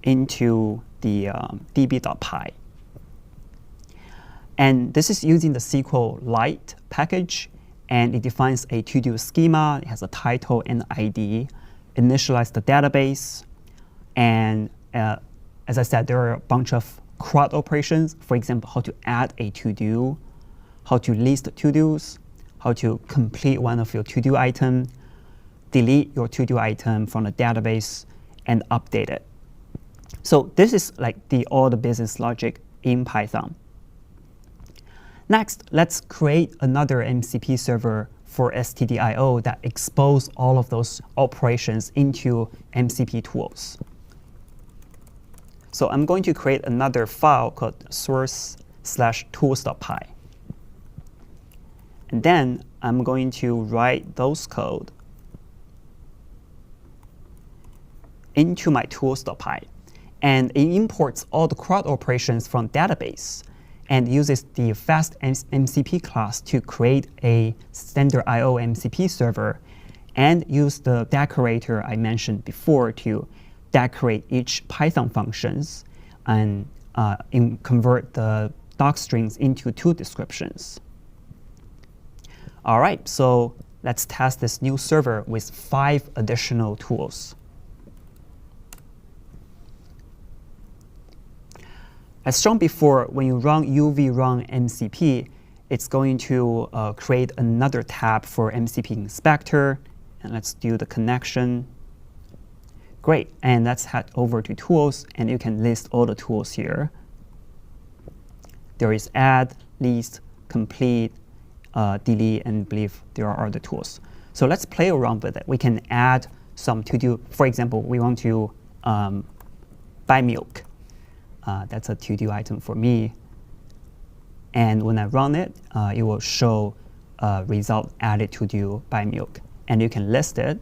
into the db.py. And this is using the SQLite package, and it defines a to-do schema. It has a title and ID, initialize the database, and as I said, there are a bunch of CRUD operations. For example, how to add a to-do, how to list to-dos, how to complete one of your to-do item, delete your to-do item from the database, and update it. So this is like all the business logic in Python. Next, let's create another MCP server for stdio that expose all of those operations into MCP tools. So I'm going to create another file called source/tools.py. And then I'm going to write those code into my tools.py. And it imports all the CRUD operations from database and uses the fast MCP class to create a standard IO MCP server and use the decorator I mentioned before to decorate each Python functions and convert the doc strings into tool descriptions. All right, so let's test this new server with 5 additional tools. As shown before, when you run uv run MCP, it's going to create another tab for MCP inspector. And let's do the connection. Great, and let's head over to tools, and you can list all the tools here. There is add, list, complete, delete, and believe there are other tools. So let's play around with it. We can add some to-do. For example, we want to buy milk. That's a to-do item for me. And when I run it, it will show result added to-do buy milk. And you can list it.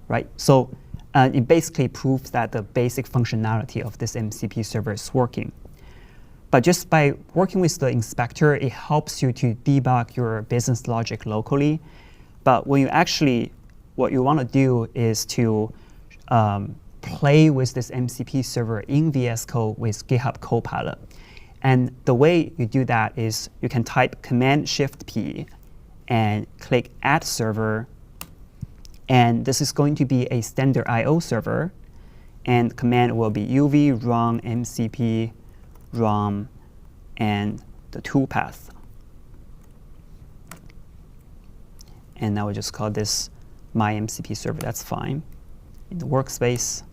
Right? So it basically proves that the basic functionality of this MCP server is working. But just by working with the inspector, it helps you to debug your business logic locally. But when you actually, what you want to do is to play with this MCP server in VS Code with GitHub Copilot. And the way you do that is you can type Command-Shift-P and click Add Server. And this is going to be a standard I/O server. And command will be uv run MCP run and the tool path. And I will just call this my MCP server. That's fine. In the workspace.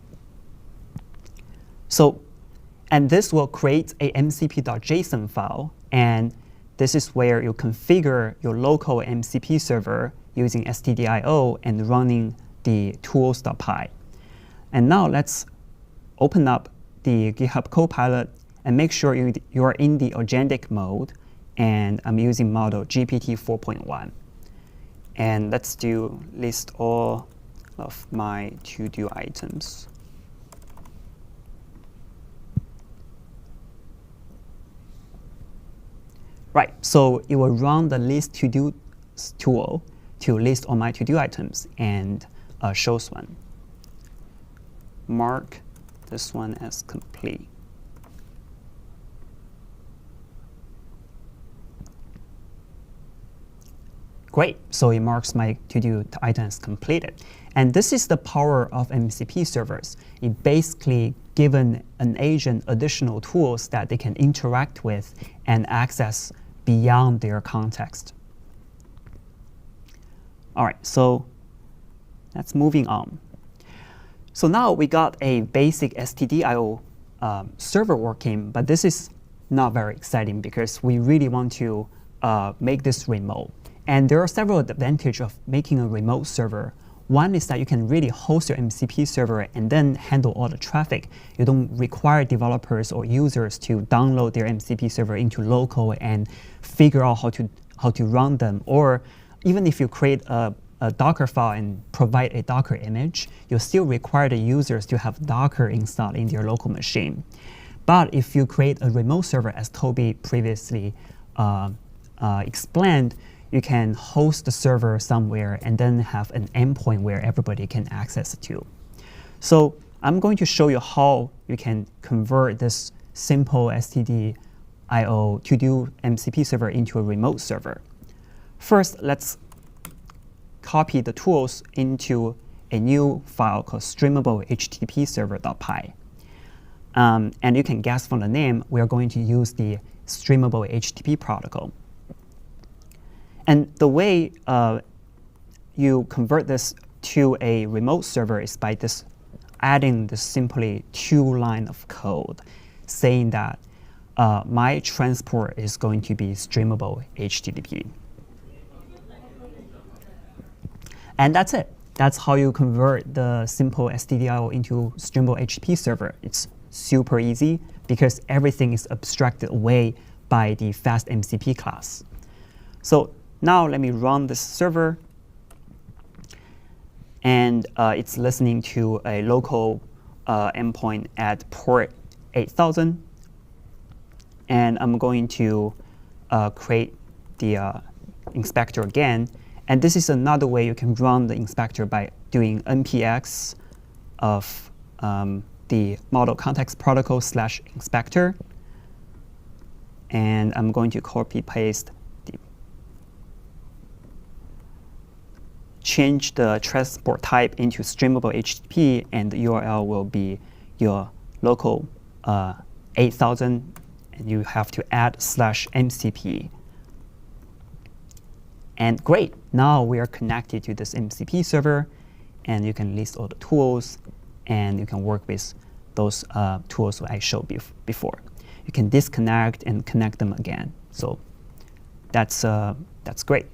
So, and this will create a mcp.json file. And this is where you configure your local MCP server using stdio and running the tools.py. And now let's open up the GitHub Copilot and make sure you are in the agentic mode. And I'm using model GPT 4.1. And let's do list all of my to-do items. Right, so it will run the list to-do tool to list all my to-do items and shows one. Mark this one as complete. Great, so it marks my to-do item as completed. And this is the power of MCP servers. It basically given an agent additional tools that they can interact with and access beyond their context. All right, so that's moving on. So now we got a basic stdio server working, but this is not very exciting because we really want to make this remote. And there are several advantages of making a remote server. One is that you can really host your MCP server and then handle all the traffic. You don't require developers or users to download their MCP server into local and figure out how to run them. Or even if you create a Docker file and provide a Docker image, you still require the users to have Docker installed in their local machine. But if you create a remote server, as Toby previously explained, you can host the server somewhere and then have an endpoint where everybody can access it to. So I'm going to show you how you can convert this simple stdio to-do MCP server into a remote server. First, let's copy the tools into a new file called streamable http server.py. And you can guess from the name, we are going to use the streamable HTTP protocol. And the way you convert this to a remote server is by this adding this simply 2 lines of code saying that my transport is going to be streamable HTTP. And that's it. That's how you convert the simple stdio into streamable HTTP server. It's super easy because everything is abstracted away by the fast MCP class. So now let me run this server. And it's listening to a local endpoint at port 8000. And I'm going to create the inspector again. And this is another way you can run the inspector by doing npx of the model context protocol / inspector. And I'm going to copy paste change the transport type into streamable HTTP, and the URL will be your local 8000, and you have to add /MCP. And great, now we are connected to this MCP server, and you can list all the tools, and you can work with those tools I showed before. You can disconnect and connect them again. So that's great.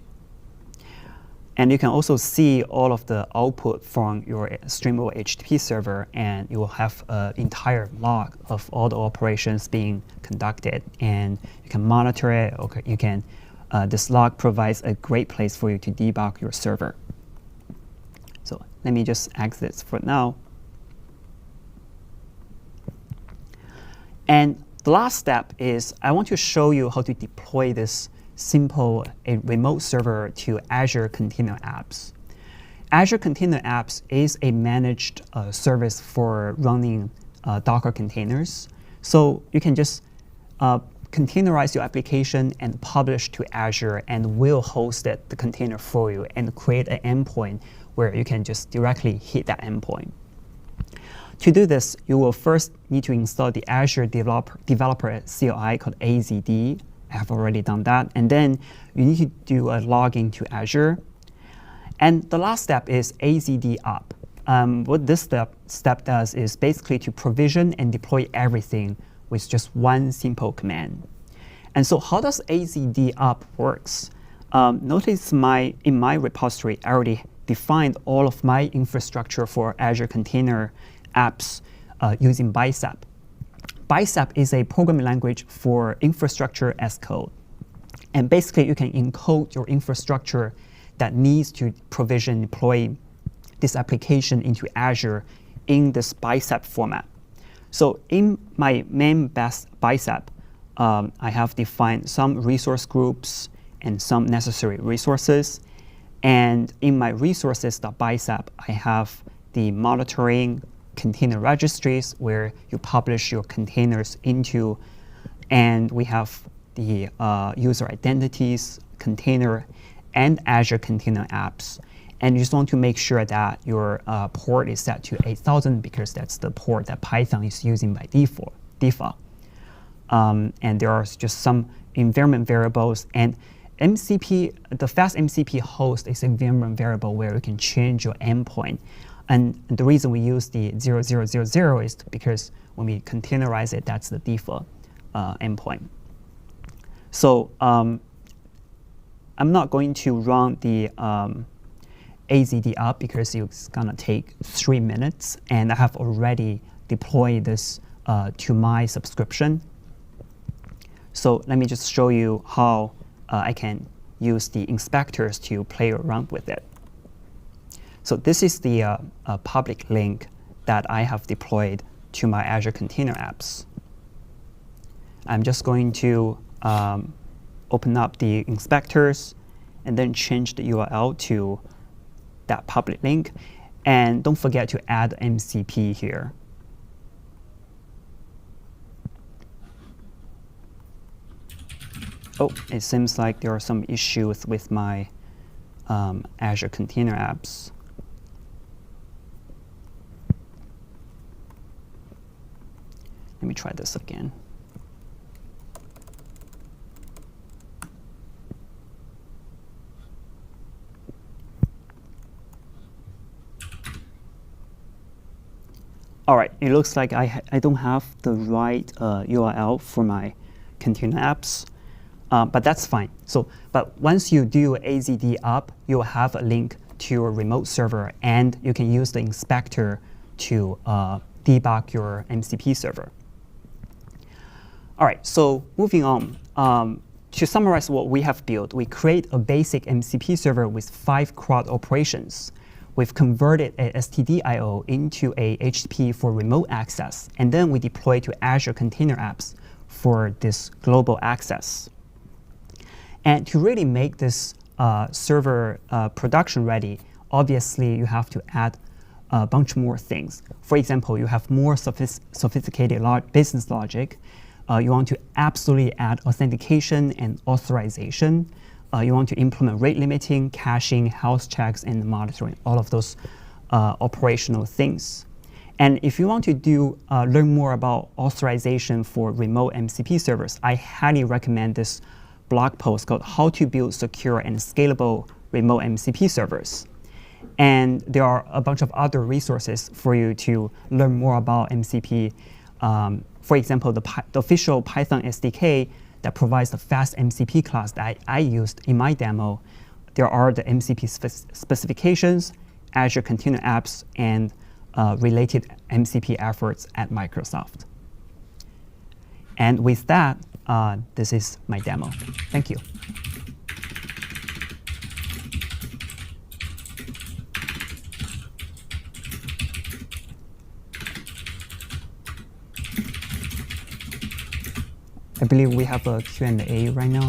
And you can also see all of the output from your streamable HTTP server, and you will have an entire log of all the operations being conducted, and you can monitor it. Or you can. This log provides a great place for you to debug your server. So let me just exit for now. And the last step is I want to show you how to deploy this simple remote server to Azure Container Apps. Azure Container Apps is a managed service for running Docker containers. So you can just containerize your application and publish to Azure, and we'll host the container for you and create an endpoint where you can just directly hit that endpoint. To do this, you will first need to install the Azure developer CLI called AZD. I have already done that. And then you need to do a login to Azure. And the last step is AZD up. What this step does is basically to provision and deploy everything with just one simple command. And so how does AZD up works? Notice in my repository, I already defined all of my infrastructure for Azure Container Apps using Bicep. Bicep is a programming language for infrastructure as code. And basically, you can encode your infrastructure that needs to provision, deploy this application into Azure in this Bicep format. So in my main Bicep, I have defined some resource groups and some necessary resources. And in my resources.bicep, I have the monitoring container registries where you publish your containers into, and we have the user identities, container, and Azure Container Apps. And you just want to make sure that your port is set to 8000 because that's the port that Python is using by default. And there are just some environment variables, and the fast MCP host is an environment variable where you can change your endpoint. And the reason we use the 0000 is because when we containerize it, that's the default endpoint. So I'm not going to run the AZD up because it's going to take 3 minutes, and I have already deployed this to my subscription. So let me just show you how I can use the inspectors to play around with it. So this is the public link that I have deployed to my Azure Container Apps. I'm just going to open up the inspectors and then change the URL to that public link. And don't forget to add MCP here. Oh, it seems like there are some issues with my Azure Container Apps. Let me try this again. All right, it looks like I don't have the right URL for my container apps, but that's fine. But once you do AZD up, you'll have a link to your remote server, and you can use the inspector to debug your MCP server. All right, so moving on. To summarize what we have built, we create a basic MCP server with 5 CRUD operations. We've converted a STDIO into a HTTP for remote access, and then we deploy to Azure Container Apps for this global access. And to really make this server production ready, obviously you have to add a bunch more things. For example, you have more sophisticated business logic. You want to absolutely add authentication and authorization. You want to implement rate limiting, caching, health checks, and monitoring, all of those operational things. And if you want to learn more about authorization for remote MCP servers, I highly recommend this blog post called How to Build Secure and Scalable Remote MCP Servers. And there are a bunch of other resources for you to learn more about MCP. For example, the official Python SDK that provides the fast MCP class that I used in my demo. There are the MCP specifications, Azure Container Apps, and related MCP efforts at Microsoft. And with that, this is my demo. Thank you. I believe we have a Q&A right now.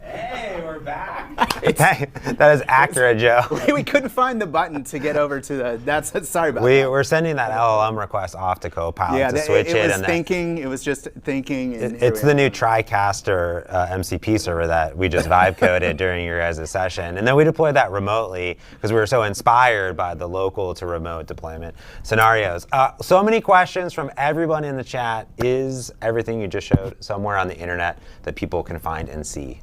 Hey, we're back. That is accurate, Joe. We couldn't find the button to get over to the. Sorry about that. We're sending that LLM request off to Copilot to switch it. It was thinking. It was just thinking. And it's the new TriCaster MCP server that we just vibe coded during your guys' session. And then we deployed that remotely because we were so inspired by the local to remote deployment scenarios. So many questions from everyone in the chat. Is everything you just showed somewhere on the internet that people can find and see?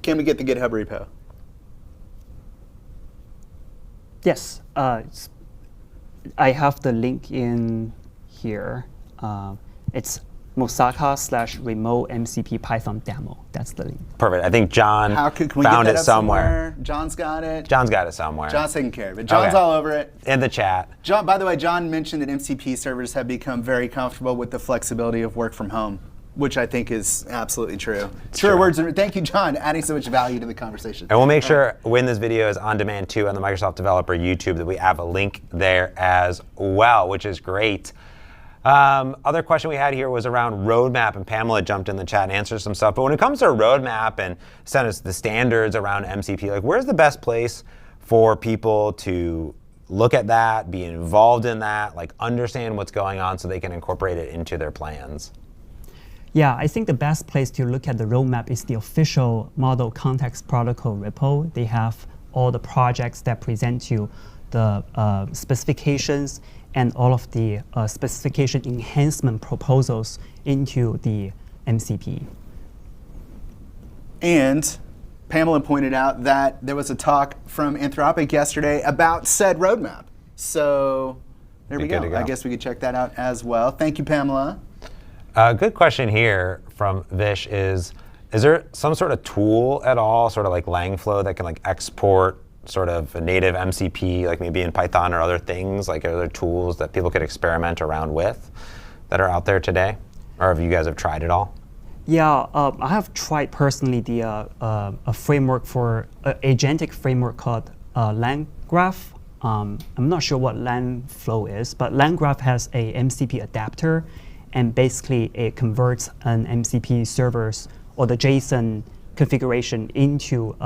Can we get the GitHub repo? Yes, I have the link in here. It's Mosaka/remote MCP Python demo. That's the link. Perfect. I think John Can we found get that it up somewhere. John's got it. John's got it somewhere. John's taking care of it. John's all over it. In the chat. John, by the way, John mentioned that MCP servers have become very comfortable with the flexibility of work from home, which I think is absolutely true. True words. Thank you, John, adding so much value to the conversation. And we'll make sure when this video is on demand too on the Microsoft Developer YouTube that we have a link there as well, which is great. Other question we had here was around roadmap, and Pamela jumped in the chat and answered some stuff. But when it comes to a roadmap and the standards around MCP, like where's the best place for people to look at that, be involved in that, like understand what's going on so they can incorporate it into their plans? Yeah, I think the best place to look at the roadmap is the official Model Context Protocol repo. They have all the projects that present you the specifications and all of the specification enhancement proposals into the MCP. And Pamela pointed out that there was a talk from Anthropic yesterday about said roadmap. So there we go. I guess we could check that out as well. Thank you, Pamela. A good question here from Vish is there some sort of tool at all, sort of like Langflow, that can like export sort of a native MCP, like maybe in Python or other things? Like are there tools that people could experiment around with that are out there today? Or have you guys tried it all? Yeah, I have tried personally a framework for agentic framework called LangGraph. I'm not sure what Langflow is, but LangGraph has a MCP adapter, and basically it converts an MCP servers or the JSON configuration into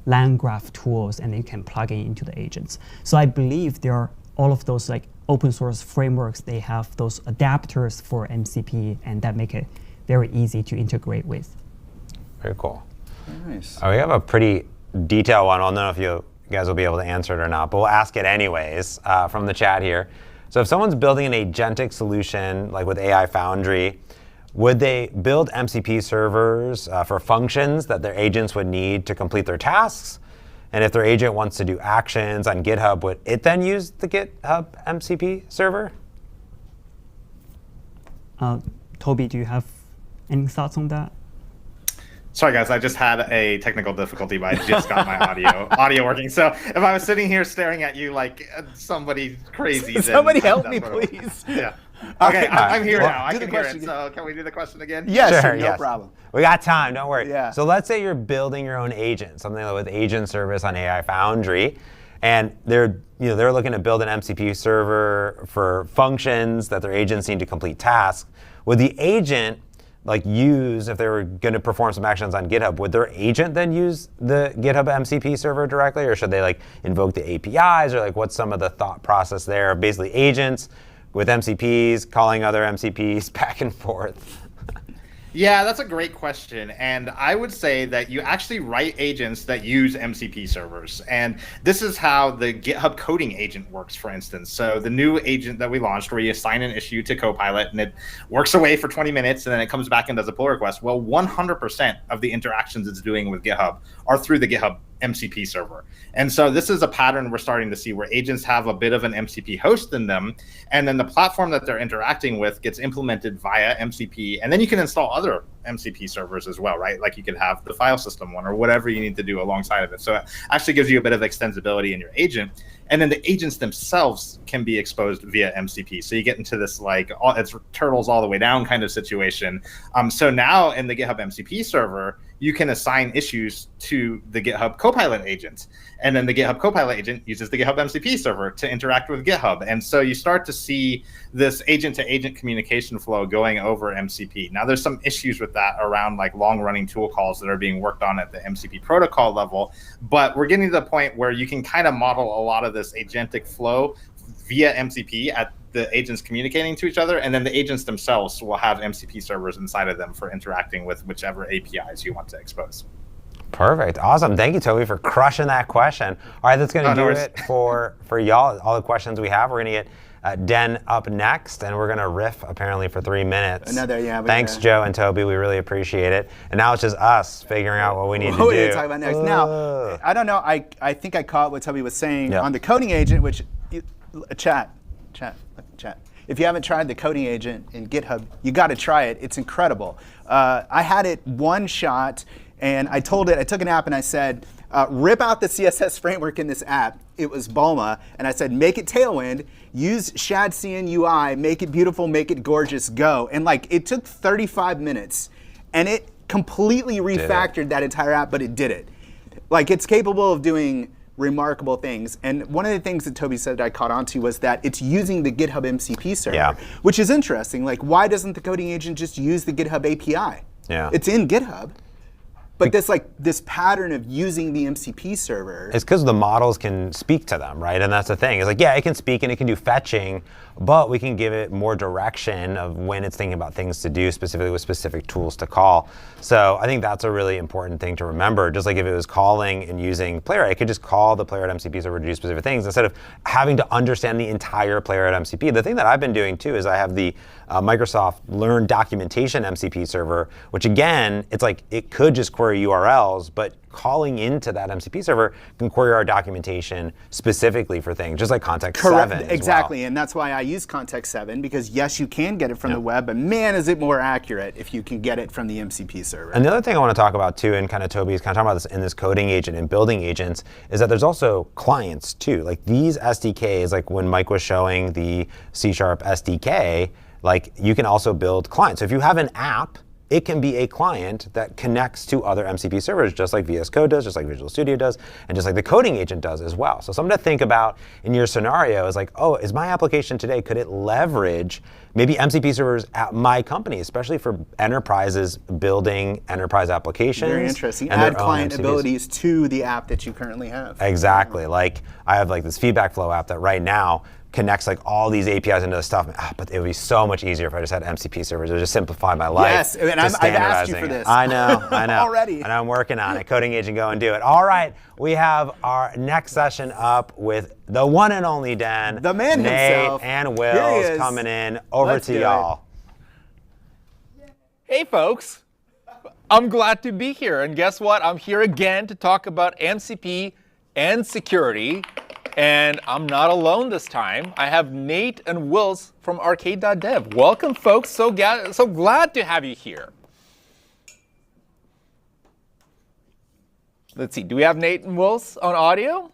LangGraph tools, and you can plug it into the agents. So I believe there are all of those like open source frameworks. They have those adapters for MCP, and that make it very easy to integrate with. Very cool. Nice. We have a pretty detailed one. I don't know if you guys will be able to answer it or not, but we'll ask it anyways from the chat here. So if someone's building an agentic solution, like with AI Foundry, would they build MCP servers for functions that their agents would need to complete their tasks? And if their agent wants to do actions on GitHub, would it then use the GitHub MCP server? Toby, do you have any thoughts on that? Sorry guys, I just had a technical difficulty, but I just got my audio working. So if I was sitting here staring at you like somebody crazy, then Somebody help that's me, what it was. please. Yeah. Okay, I'm here Well, now. I do the can hear question it. So can we do the question again? Yes, Sure, no yes. problem. We got time, don't worry. Yeah. So let's say you're building your own agent, something like with agent service on AI Foundry, and they're looking to build an MCP server for functions that their agents need to complete tasks. Would the agent use, if they were going to perform some actions on GitHub, would their agent then use the GitHub MCP server directly, or should they invoke the APIs, or what's some of the thought process there? Basically, agents with MCPs calling other MCPs back and forth. Yeah, that's a great question. And I would say that you actually write agents that use MCP servers. And this is how the GitHub coding agent works, for instance. So the new agent that we launched, where you assign an issue to Copilot and it works away for 20 minutes and then it comes back and does a pull request. Well, 100% of the interactions it's doing with GitHub are through the GitHub MCP server. And so this is a pattern we're starting to see where agents have a bit of an MCP host in them, and then the platform that they're interacting with gets implemented via MCP, and then you can install other MCP servers as well, right? Like you could have the file system one or whatever you need to do alongside of it. So it actually gives you a bit of extensibility in your agent. And then the agents themselves can be exposed via MCP. So you get into this it's turtles all the way down kind of situation. So now in the GitHub MCP server, you can assign issues to the GitHub Copilot agent. And then the GitHub Copilot agent uses the GitHub MCP server to interact with GitHub. And so you start to see this agent-to-agent communication flow going over MCP. Now, there's some issues with that around long-running tool calls that are being worked on at the MCP protocol level. But we're getting to the point where you can kind of model a lot of this agentic flow via MCP at the agents communicating to each other, and then the agents themselves will have MCP servers inside of them for interacting with whichever APIs you want to expose. Perfect. Awesome. Thank you, Toby, for crushing that question. All right, that's going to do it for y'all. All the questions we have. We're going to get Den up next, and we're going to riff apparently for 3 minutes. Thanks, Joe and Toby. We really appreciate it. And now it's just us figuring out what we need to do. What are you talking about next? Now, I don't know. I think I caught what Toby was saying on the coding agent, which chat. If you haven't tried the coding agent in GitHub, you got to try it. It's incredible. I had it one shot, and I told it, I took an app and I said, rip out the CSS framework in this app. It was Bulma, and I said, make it Tailwind, use Shad CN UI, make it beautiful, make it gorgeous, go. And it took 35 minutes, and it completely refactored that entire app, but it did it. It's capable of doing remarkable things. And one of the things that Toby said that I caught on to was that it's using the GitHub MCP server, which is interesting. Why doesn't the coding agent just use the GitHub API? Yeah. It's in GitHub. But this pattern of using the MCP server. It's because the models can speak to them, right? And that's the thing. It's it can speak and it can do fetching, but we can give it more direction of when it's thinking about things to do, specifically with specific tools to call. So I think that's a really important thing to remember. Just like if it was calling and using Playwright, it could just call the Playwright MCP server to do specific things instead of having to understand the entire Playwright MCP. The thing that I've been doing too is I have the Microsoft Learn Documentation MCP server, which again, it's it could just query URLs, but calling into that MCP server can query our documentation specifically for things, just like Context 7 Exactly, and that's why I use Context 7, because yes, you can get it from the web, but man, is it more accurate if you can get it from the MCP server. And the other thing I want to talk about too, and Toby's talking about this in this coding agent and building agents, is that there's also clients too. These SDKs, when Mike was showing the C# SDK, you can also build clients. So if you have an app, it can be a client that connects to other MCP servers, just like VS Code does, just like Visual Studio does, and just like the coding agent does as well. So something to think about in your scenario is oh, is my application today, could it leverage maybe MCP servers at my company, especially for enterprises building enterprise applications? Very interesting. Add client abilities to the app that you currently have. Exactly. I have this feedback flow app that right now connects all these APIs into the stuff, but it would be so much easier if I just had MCP servers. It would just simplify my life. Yes, and I've asked you for this. I know. Already. And I'm working on it. Coding agent, go and do it. All right, we have our next session up with the one and only Den. The man himself. Nate and Will's coming in. Over to y'all. Hey folks, I'm glad to be here, and guess what? I'm here again to talk about MCP and security. And I'm not alone this time. I have Nate and Wills from arcade.dev. Welcome, folks. So glad to have you here. Let's see. Do we have Nate and Wills on audio?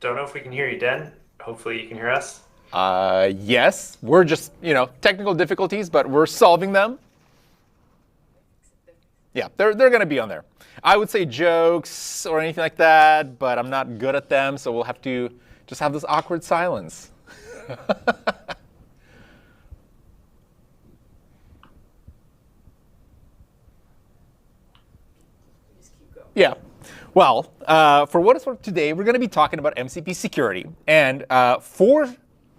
Don't know if we can hear you, Den. Hopefully you can hear us. Yes. We're just, technical difficulties, but we're solving them. Yeah, they're going to be on there. I would say jokes or anything like that, but I'm not good at them, so we'll have to just have this awkward silence. Yeah. Well, for what it's worth today, we're going to be talking about MCP security. And for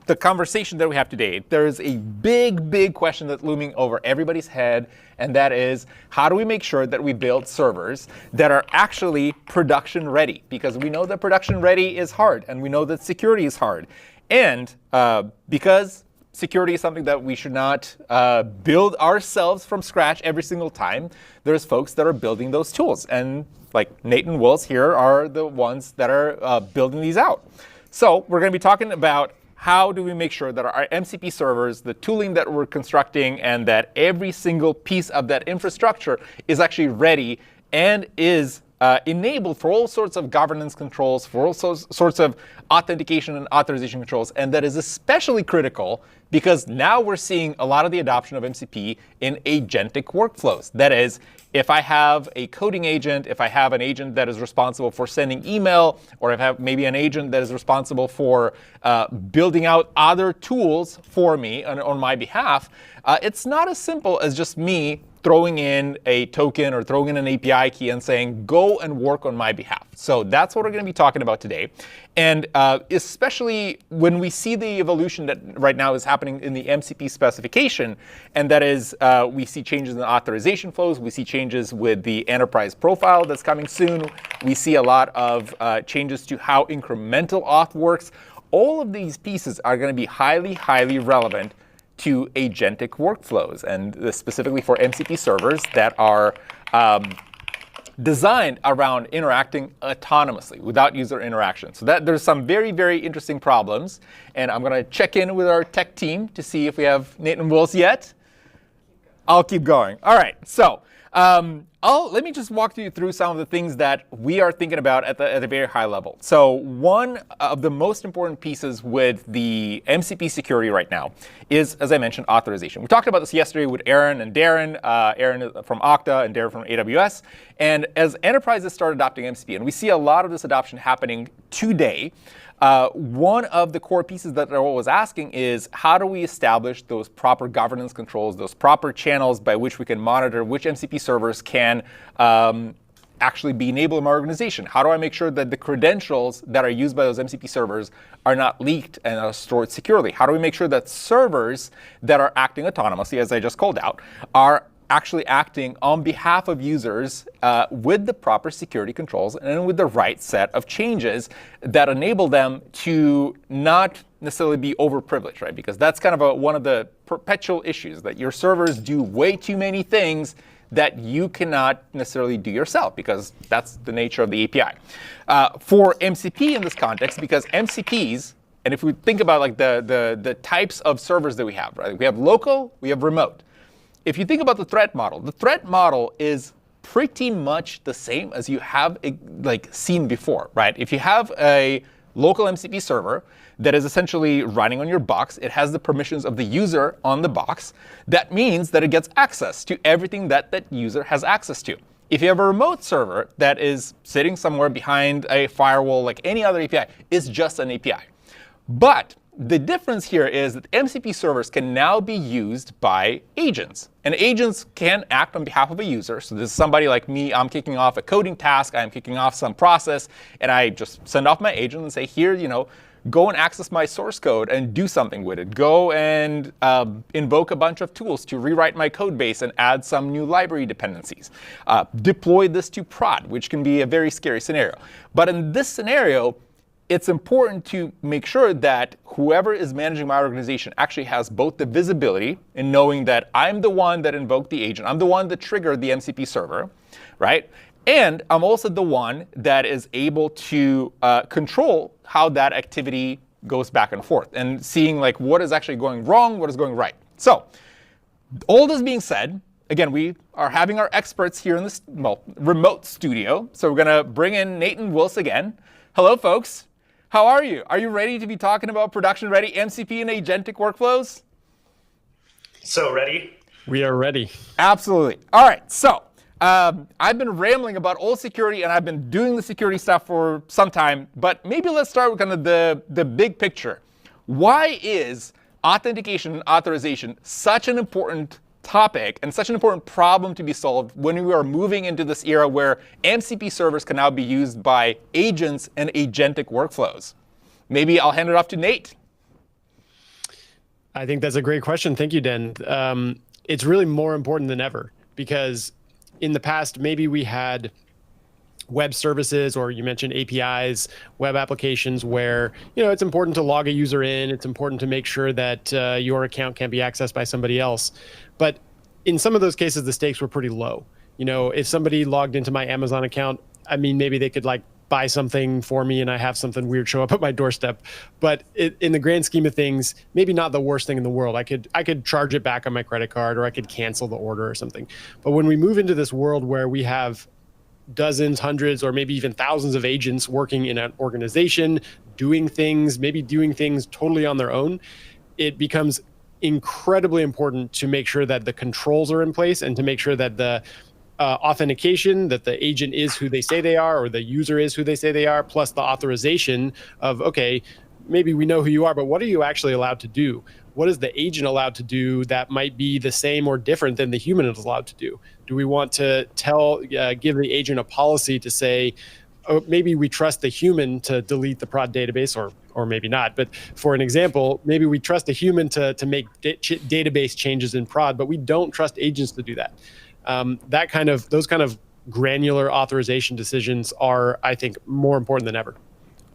the conversation that we have today, there's a big question that's looming over everybody's head, and that is, how do we make sure that we build servers that are actually production ready? Because we know that production ready is hard, and we know that security is hard. And because security is something that we should not build ourselves from scratch every single time, there's folks that are building those tools. And like Nate and Wills here are the ones that are building these out. So we're going to be talking about how do we make sure that our MCP servers, the tooling that we're constructing, and that every single piece of that infrastructure is actually ready and is enabled for all sorts of governance controls, for all sorts of authentication and authorization controls. And that is especially critical because now we're seeing a lot of the adoption of MCP in agentic workflows. That is, if I have a coding agent, if I have an agent that is responsible for sending email, or if I have maybe an agent that is responsible for building out other tools for me on my behalf, it's not as simple as just me throwing in a token or throwing in an API key and saying, go and work on my behalf. So that's what we're going to be talking about today. And especially when we see the evolution that right now is happening in the MCP specification, and that is we see changes in the authorization flows, we see changes with the enterprise profile that's coming soon, we see a lot of changes to how incremental auth works. All of these pieces are going to be highly relevant to agentic workflows, and specifically for MCP servers that are designed around interacting autonomously without user interaction. So that there's some very interesting problems, and I'm going to check in with our tech team to see if we have Nate and Wills yet. I'll keep going. All right, so let me just walk you through some of the things that we are thinking about at the very high level. So one of the most important pieces with the MCP security right now is, as I mentioned, authorization. We talked about this yesterday with Aaron and Darren, Aaron from Okta and Darren from AWS. And as enterprises start adopting MCP, and we see a lot of this adoption happening today, one of the core pieces that they're always asking is, how do we establish those proper governance controls, those proper channels by which we can monitor which MCP servers can actually be enabled in my organization? How do I make sure that the credentials that are used by those MCP servers are not leaked and are stored securely? How do we make sure that servers that are acting autonomously, as I just called out, are actually acting on behalf of users with the proper security controls and with the right set of changes that enable them to not necessarily be overprivileged, right? Because that's kind of one of the perpetual issues, that your servers do way too many things that you cannot necessarily do yourself, because that's the nature of the API. For MCP in this context, because MCPs, and if we think about like the types of servers that we have, right? We have local, we have remote. If you think about the threat model is pretty much the same as you have like seen before, right? If you have a local MCP server that is essentially running on your box, it has the permissions of the user on the box. That means that it gets access to everything that that user has access to. If you have a remote server that is sitting somewhere behind a firewall like any other API, it's just an API. But the difference here is that MCP servers can now be used by agents. And agents can act on behalf of a user. So this is somebody like me. I'm kicking off a coding task. I'm kicking off some process. And I just send off my agent and say, here, go and access my source code and do something with it. Go and invoke a bunch of tools to rewrite my code base and add some new library dependencies. Deploy this to prod, which can be a very scary scenario. But in this scenario, it's important to make sure that whoever is managing my organization actually has both the visibility in knowing that I'm the one that invoked the agent, I'm the one that triggered the MCP server, right? And I'm also the one that is able to control how that activity goes back and forth, and seeing like what is actually going wrong, what is going right. So all this being said, again, we are having our experts here in this remote studio. So we're going to bring in Nate and Wills again. Hello, folks. How are you? Are you ready to be talking about production-ready MCP and agentic workflows? So ready? We are ready. Absolutely. All right. So I've been rambling about old security, and I've been doing the security stuff for some time. But maybe let's start with kind of the big picture. Why is authentication and authorization such an important topic and such an important problem to be solved when we are moving into this era where MCP servers can now be used by agents and agentic workflows? Maybe I'll hand it off to Nate. I think that's a great question. Thank you, Den. It's really more important than ever because in the past, maybe we had web services, or you mentioned APIs, web applications where, it's important to log a user in. It's important to make sure that your account can't be accessed by somebody else. But in some of those cases, the stakes were pretty low. If somebody logged into my Amazon account, maybe they could buy something for me and I have something weird show up at my doorstep. But in the grand scheme of things, maybe not the worst thing in the world. I could charge it back on my credit card, or I could cancel the order or something. But when we move into this world where we have dozens, hundreds, or maybe even thousands of agents working in an organization, doing things totally on their own, it becomes incredibly important to make sure that the controls are in place and to make sure that the authentication, that the agent is who they say they are, or the user is who they say they are, plus the authorization of, okay, maybe we know who you are, but what are you actually allowed to do? What is the agent allowed to do that might be the same or different than the human is allowed to do? Do we want to give the agent a policy to say, oh, maybe we trust the human to delete the prod database, or maybe not. But for an example, maybe we trust a human to make database changes in prod, but we don't trust agents to do that. Those kind of granular authorization decisions are, I think, more important than ever.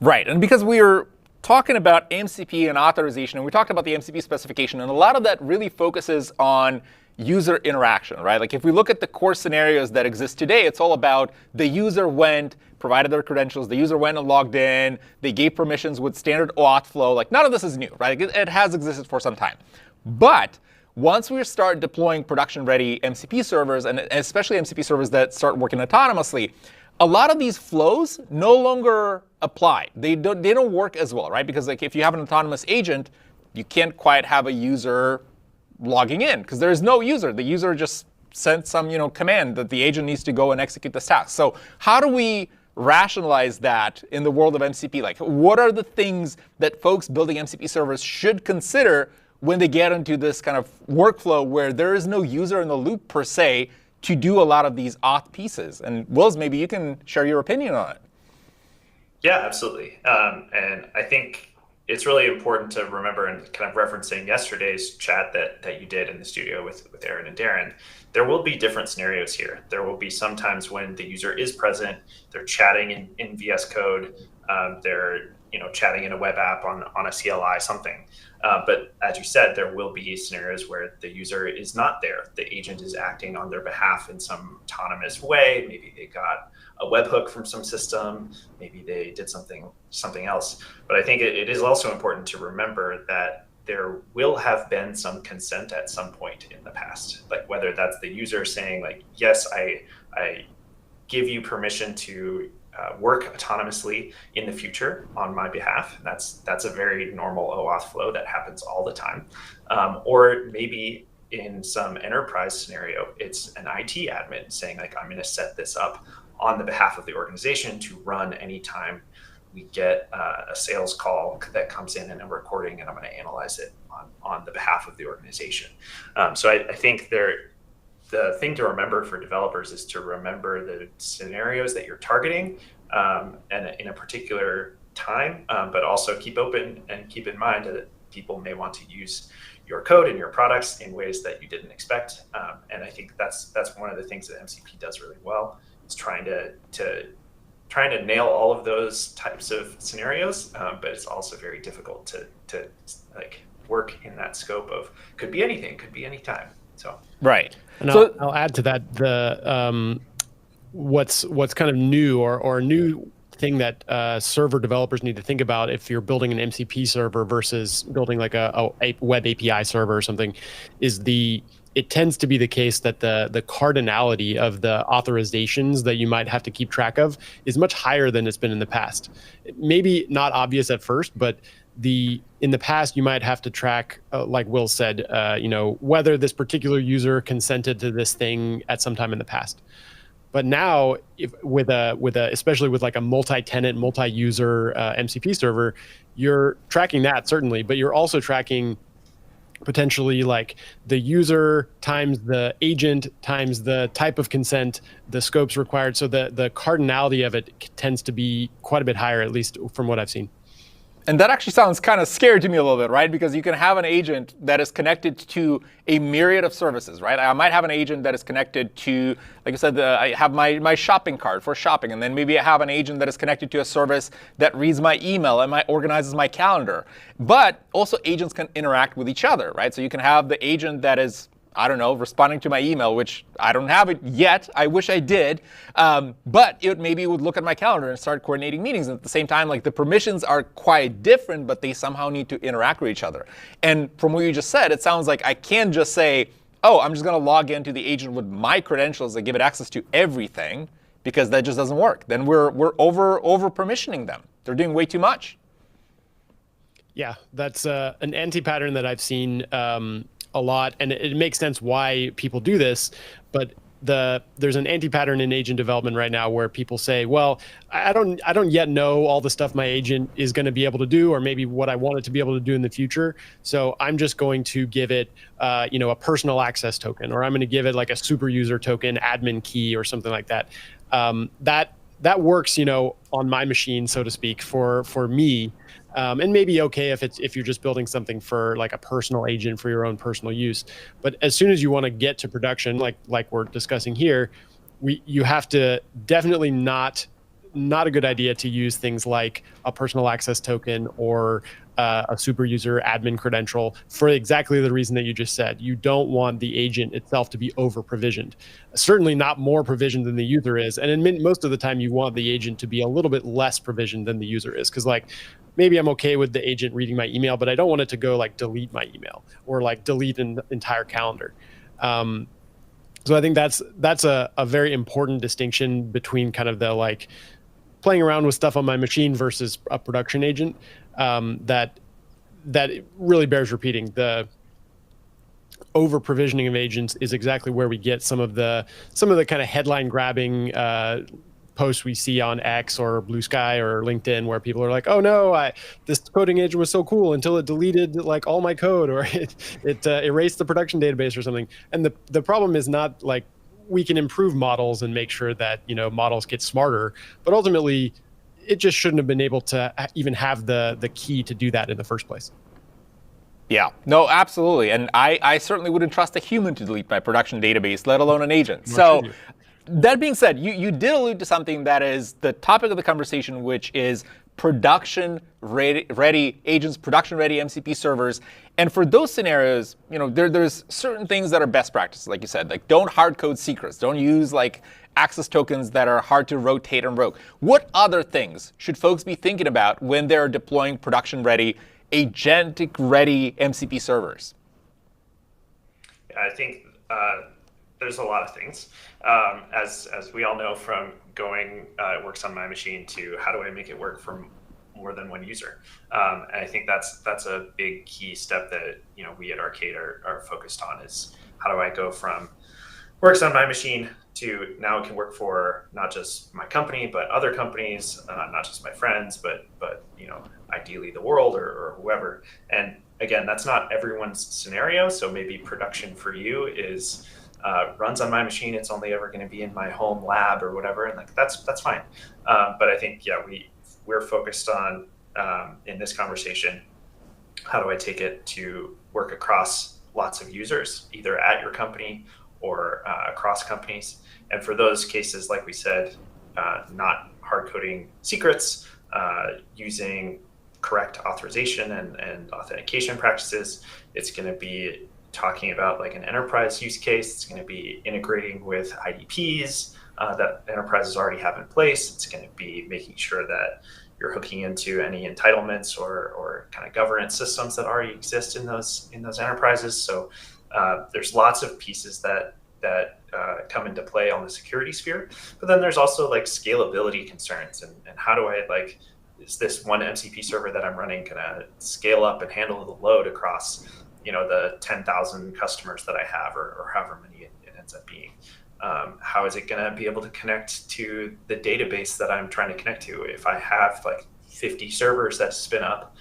Right, and because we are talking about MCP and authorization, and we talked about the MCP specification, and a lot of that really focuses on user interaction, right? Like if we look at the core scenarios that exist today, it's all about the user went, provided their credentials, the user went and logged in, they gave permissions with standard auth flow. Like none of this is new, right? It has existed for some time. But once we start deploying production-ready MCP servers, and especially MCP servers that start working autonomously, a lot of these flows no longer apply. They don't work as well, right? Because if you have an autonomous agent, you can't quite have a user logging in because there is no user. The user just sent some command that the agent needs to go and execute this task. So how do we rationalize that in the world of MCP? Like, what are the things that folks building MCP servers should consider when they get into this kind of workflow where there is no user in the loop per se to do a lot of these auth pieces? And Wills, maybe you can share your opinion on it. Yeah, absolutely. And I think it's really important to remember, and kind of referencing yesterday's chat that you did in the studio with Aaron and Darren, there will be different scenarios here. There will be sometimes when the user is present, they're chatting in VS Code, they're chatting in a web app on a CLI, something. But as you said, there will be scenarios where the user is not there. The agent is acting on their behalf in some autonomous way. Maybe they got a webhook from some system. Maybe they did something else. But I think it is also important to remember that there will have been some consent at some point in the past, like whether that's the user saying like, yes, I give you permission to work autonomously in the future on my behalf. That's a very normal OAuth flow that happens all the time. Or maybe in some enterprise scenario, it's an IT admin saying like, I'm going to set this up on the behalf of the organization to run anytime we get a sales call that comes in and a recording, and I'm going to analyze it on the behalf of the organization. So I think the thing to remember for developers is to remember the scenarios that you're targeting and in a particular time, but also keep open and keep in mind that people may want to use your code and your products in ways that you didn't expect. And I think that's one of the things that MCP does really well. It's trying to nail all of those types of scenarios, but it's also very difficult to like work in that scope of could be anything, could be any time. So right. And I'll add to that the what's kind of new or a new thing that server developers need to think about if you're building an MCP server versus building like a web API server or something is the it tends to be the case that the cardinality of the authorizations that you might have to keep track of is much higher than it's been in the past. Maybe not obvious at first, but in the past you might have to track, like Will said, whether this particular user consented to this thing at some time in the past. But now, especially with like a multi-tenant, multi-user MCP server, you're tracking that certainly, but you're also tracking potentially like the user times the agent times the type of consent, the scopes required. So the cardinality of it tends to be quite a bit higher, at least from what I've seen. And that actually sounds kind of scary to me a little bit, right? Because you can have an agent that is connected to a myriad of services, right? I might have an agent that is connected to, like I said, I have my shopping cart for shopping, and then maybe I have an agent that is connected to a service that reads my email and organizes my calendar. But also agents can interact with each other, right? So you can have the agent that is, I don't know, responding to my email, which I don't have it yet. I wish I did. But maybe it would look at my calendar and start coordinating meetings. And at the same time, like the permissions are quite different, but they somehow need to interact with each other. And from what you just said, it sounds like I can't just say, oh, I'm just going to log into the agent with my credentials and give it access to everything, because that just doesn't work. Then we're over permissioning them. They're doing way too much. Yeah, that's an anti-pattern that I've seen a lot, and it makes sense why people do this, but there's an anti-pattern in agent development right now where people say, well, I don't yet know all the stuff my agent is going to be able to do, or maybe what I want it to be able to do in the future. So I'm just going to give it a personal access token, or I'm going to give it like a super user token, admin key, or something like that. That works, on my machine, so to speak, for me. And maybe okay if you're just building something for like a personal agent for your own personal use. But as soon as you want to get to production, like we're discussing here, you have to definitely not a good idea to use things like a personal access token or a super user admin credential for exactly the reason that you just said. You don't want the agent itself to be over provisioned. Certainly not more provisioned than the user is. And most of the time you want the agent to be a little bit less provisioned than the user is. Because like, maybe I'm okay with the agent reading my email, but I don't want it to go like delete my email or like delete an entire calendar. So I think that's a very important distinction between kind of the like playing around with stuff on my machine versus a production agent that really bears repeating. The over provisioning of agents is exactly where we get some of the kind of headline grabbing posts we see on X or Blue Sky or LinkedIn where people are like, oh no, this coding agent was so cool until it deleted like all my code, or it erased the production database or something. And the problem is not like we can improve models and make sure that models get smarter, but ultimately it just shouldn't have been able to even have the key to do that in the first place. Yeah, no, absolutely. And I certainly wouldn't trust a human to delete my production database, let alone an agent. So that being said, you did allude to something that is the topic of the conversation, which is production-ready agents, production-ready MCP servers. And for those scenarios, there's certain things that are best practices, like you said. Like, don't hard code secrets. Don't use like access tokens that are hard to rotate and rogue. What other things should folks be thinking about when they're deploying production-ready, agentic-ready MCP servers? I think there's a lot of things. As we all know from going, it works on my machine, to how do I make it work for more than one user? And I think that's a big key step that we at Arcade are focused on, is how do I go from works on my machine to now it can work for not just my company, but other companies, not just my friends, but ideally the world or whoever. And again, that's not everyone's scenario. So maybe production for you is runs on my machine. It's only ever going to be in my home lab or whatever, and like that's fine. But I think we're focused on in this conversation, how do I take it to work across lots of users, either at your company or across companies. And for those cases, like we said, not hard coding secrets, using correct authorization and authentication practices. It's going to be talking about like an enterprise use case. It's going to be integrating with IDPs that enterprises already have in place. It's going to be making sure that you're hooking into any entitlements or kind of governance systems that already exist in those enterprises. So There's lots of pieces that come into play on the security sphere, but then there's also like scalability concerns and how do I like, is this one MCP server that I'm running gonna scale up and handle the load across, the 10,000 customers that I have or however many it ends up being? How is it gonna be able to connect to the database that I'm trying to connect to? If I have like 50 servers that spin up,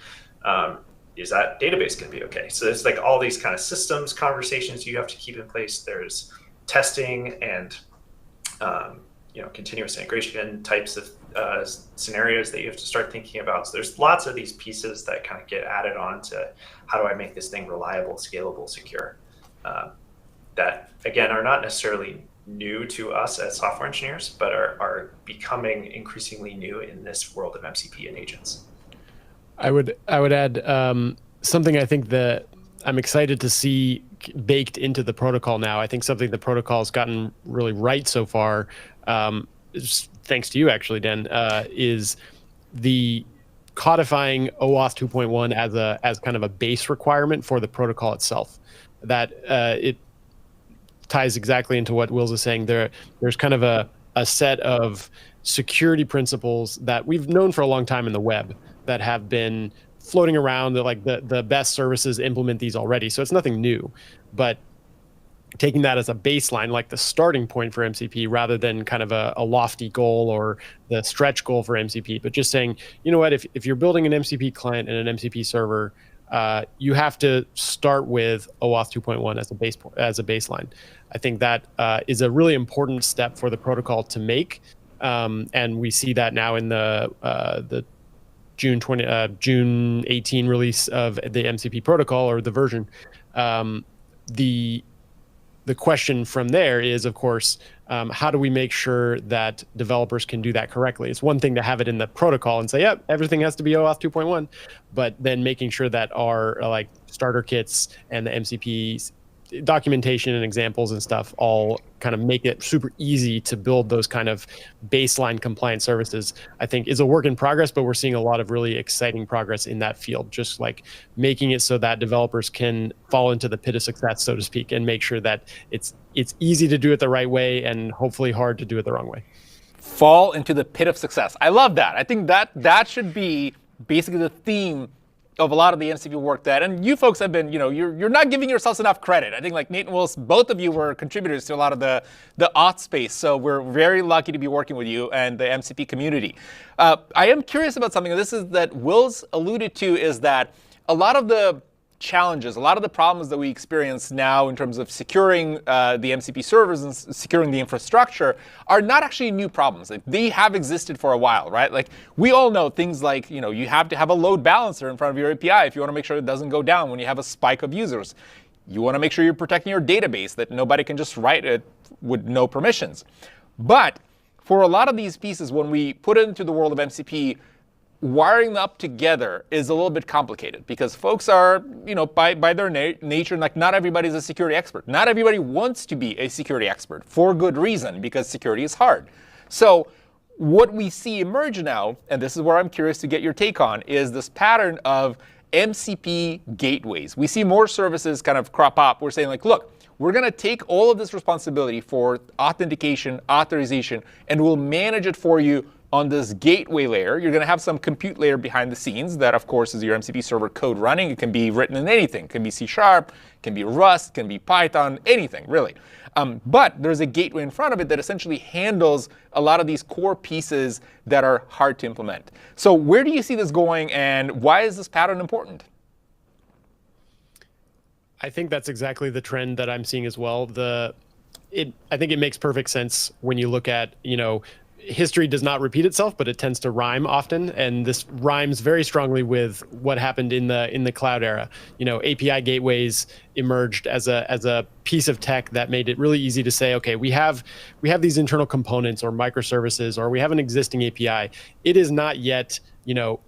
is that database gonna be okay? So there's like all these kind of systems conversations you have to keep in place. There's testing and continuous integration types of scenarios that you have to start thinking about. So there's lots of these pieces that kind of get added on to how do I make this thing reliable, scalable, secure, that again are not necessarily new to us as software engineers, but are becoming increasingly new in this world of MCP and agents. I would add something I think that I'm excited to see baked into the protocol now. I think something the protocol has gotten really right so far, thanks to you actually, Dan, is the codifying OAuth 2.1 as kind of a base requirement for the protocol itself. That it ties exactly into what Wills is saying. There's kind of a set of security principles that we've known for a long time in the web that have been floating around. That like the best services implement these already, so it's nothing new. But taking that as a baseline, like the starting point for MCP, rather than kind of a lofty goal or the stretch goal for MCP, but just saying, you know what, if you're building an MCP client and an MCP server, you have to start with OAuth 2.1 as a baseline. I think that is a really important step for the protocol to make, and we see that now in the June 18 release of the MCP protocol, or the version. The question from there is, of course, how do we make sure that developers can do that correctly? It's one thing to have it in the protocol and say, yep, everything has to be OAuth 2.1, but then making sure that our like starter kits and the MCP documentation and examples and stuff all kind of make it super easy to build those kind of baseline compliant services, I think is a work in progress, but we're seeing a lot of really exciting progress in that field, just like making it so that developers can fall into the pit of success, so to speak, and make sure that it's easy to do it the right way and hopefully hard to do it the wrong way. Fall into the pit of success. I love that. I think that should be basically the theme of a lot of the MCP work and you folks have been, you're not giving yourselves enough credit. I think like Nate and Wills, both of you were contributors to a lot of the auth space. So we're very lucky to be working with you and the MCP community. I am curious about something, and this is that Wills alluded to, is that a lot of the challenges, a lot of the problems that we experience now in terms of securing the MCP servers and securing the infrastructure are not actually new problems. Like, they have existed for a while, right? Like, we all know things like, you have to have a load balancer in front of your API if you want to make sure it doesn't go down when you have a spike of users. You want to make sure you're protecting your database, that nobody can just write it with no permissions. But for a lot of these pieces, when we put it into the world of MCP, wiring them up together is a little bit complicated because folks are, by their nature, like not everybody's a security expert. Not everybody wants to be a security expert for good reason, because security is hard. So what we see emerge now, and this is where I'm curious to get your take on, is this pattern of MCP gateways. We see more services kind of crop up. We're saying like, look, we're going to take all of this responsibility for authentication, authorization, and we'll manage it for you on this gateway layer. You're going to have some compute layer behind the scenes that, of course, is your MCP server code running. It can be written in anything. It can be C#, it can be Rust, it can be Python, anything, really. But there's a gateway in front of it that essentially handles a lot of these core pieces that are hard to implement. So where do you see this going, and why is this pattern important? I think that's exactly the trend that I'm seeing as well. I think it makes perfect sense when you look at, history does not repeat itself, but it tends to rhyme often, and this rhymes very strongly with what happened in the cloud era. API gateways emerged as a piece of tech that made it really easy to say, okay, we have these internal components or microservices, or we have an existing API. It is not yet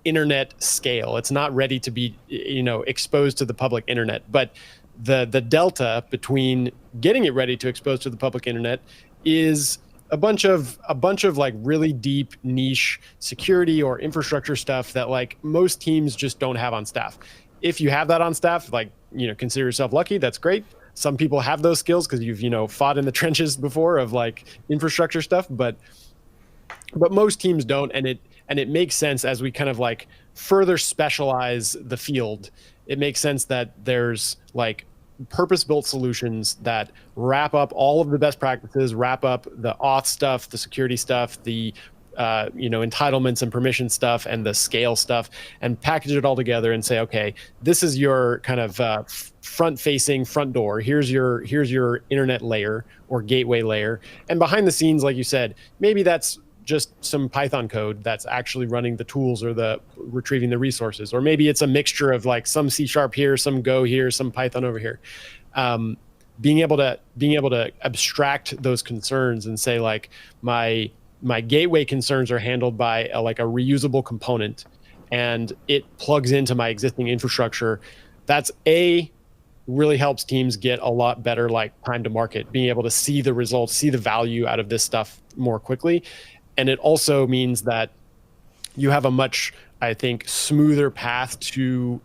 internet scale. It's not ready to be exposed to the public internet. But the delta between getting it ready to expose to the public internet is a bunch of like really deep niche security or infrastructure stuff that like most teams just don't have on staff. If you have that on staff, like, consider yourself lucky, that's great. Some people have those skills because you've fought in the trenches before of like infrastructure stuff, but most teams don't, and it makes sense as we kind of like further specialize the field. It makes sense that there's like purpose-built solutions that wrap up all of the best practices, wrap up the auth stuff, the security stuff, the entitlements and permission stuff, and the scale stuff, and package it all together and say, okay, this is your kind of front-facing front door. Here's your internet layer or gateway layer, and behind the scenes, like you said, maybe that's just some Python code that's actually running the tools or the retrieving the resources, or maybe it's a mixture of like some C# here, some Go here, some Python over here. Being able to abstract those concerns and say like my gateway concerns are handled by a reusable component, and it plugs into my existing infrastructure. That's really helps teams get a lot better like time to market, being able to see the results, see the value out of this stuff more quickly. And it also means that you have a much, I think, smoother path to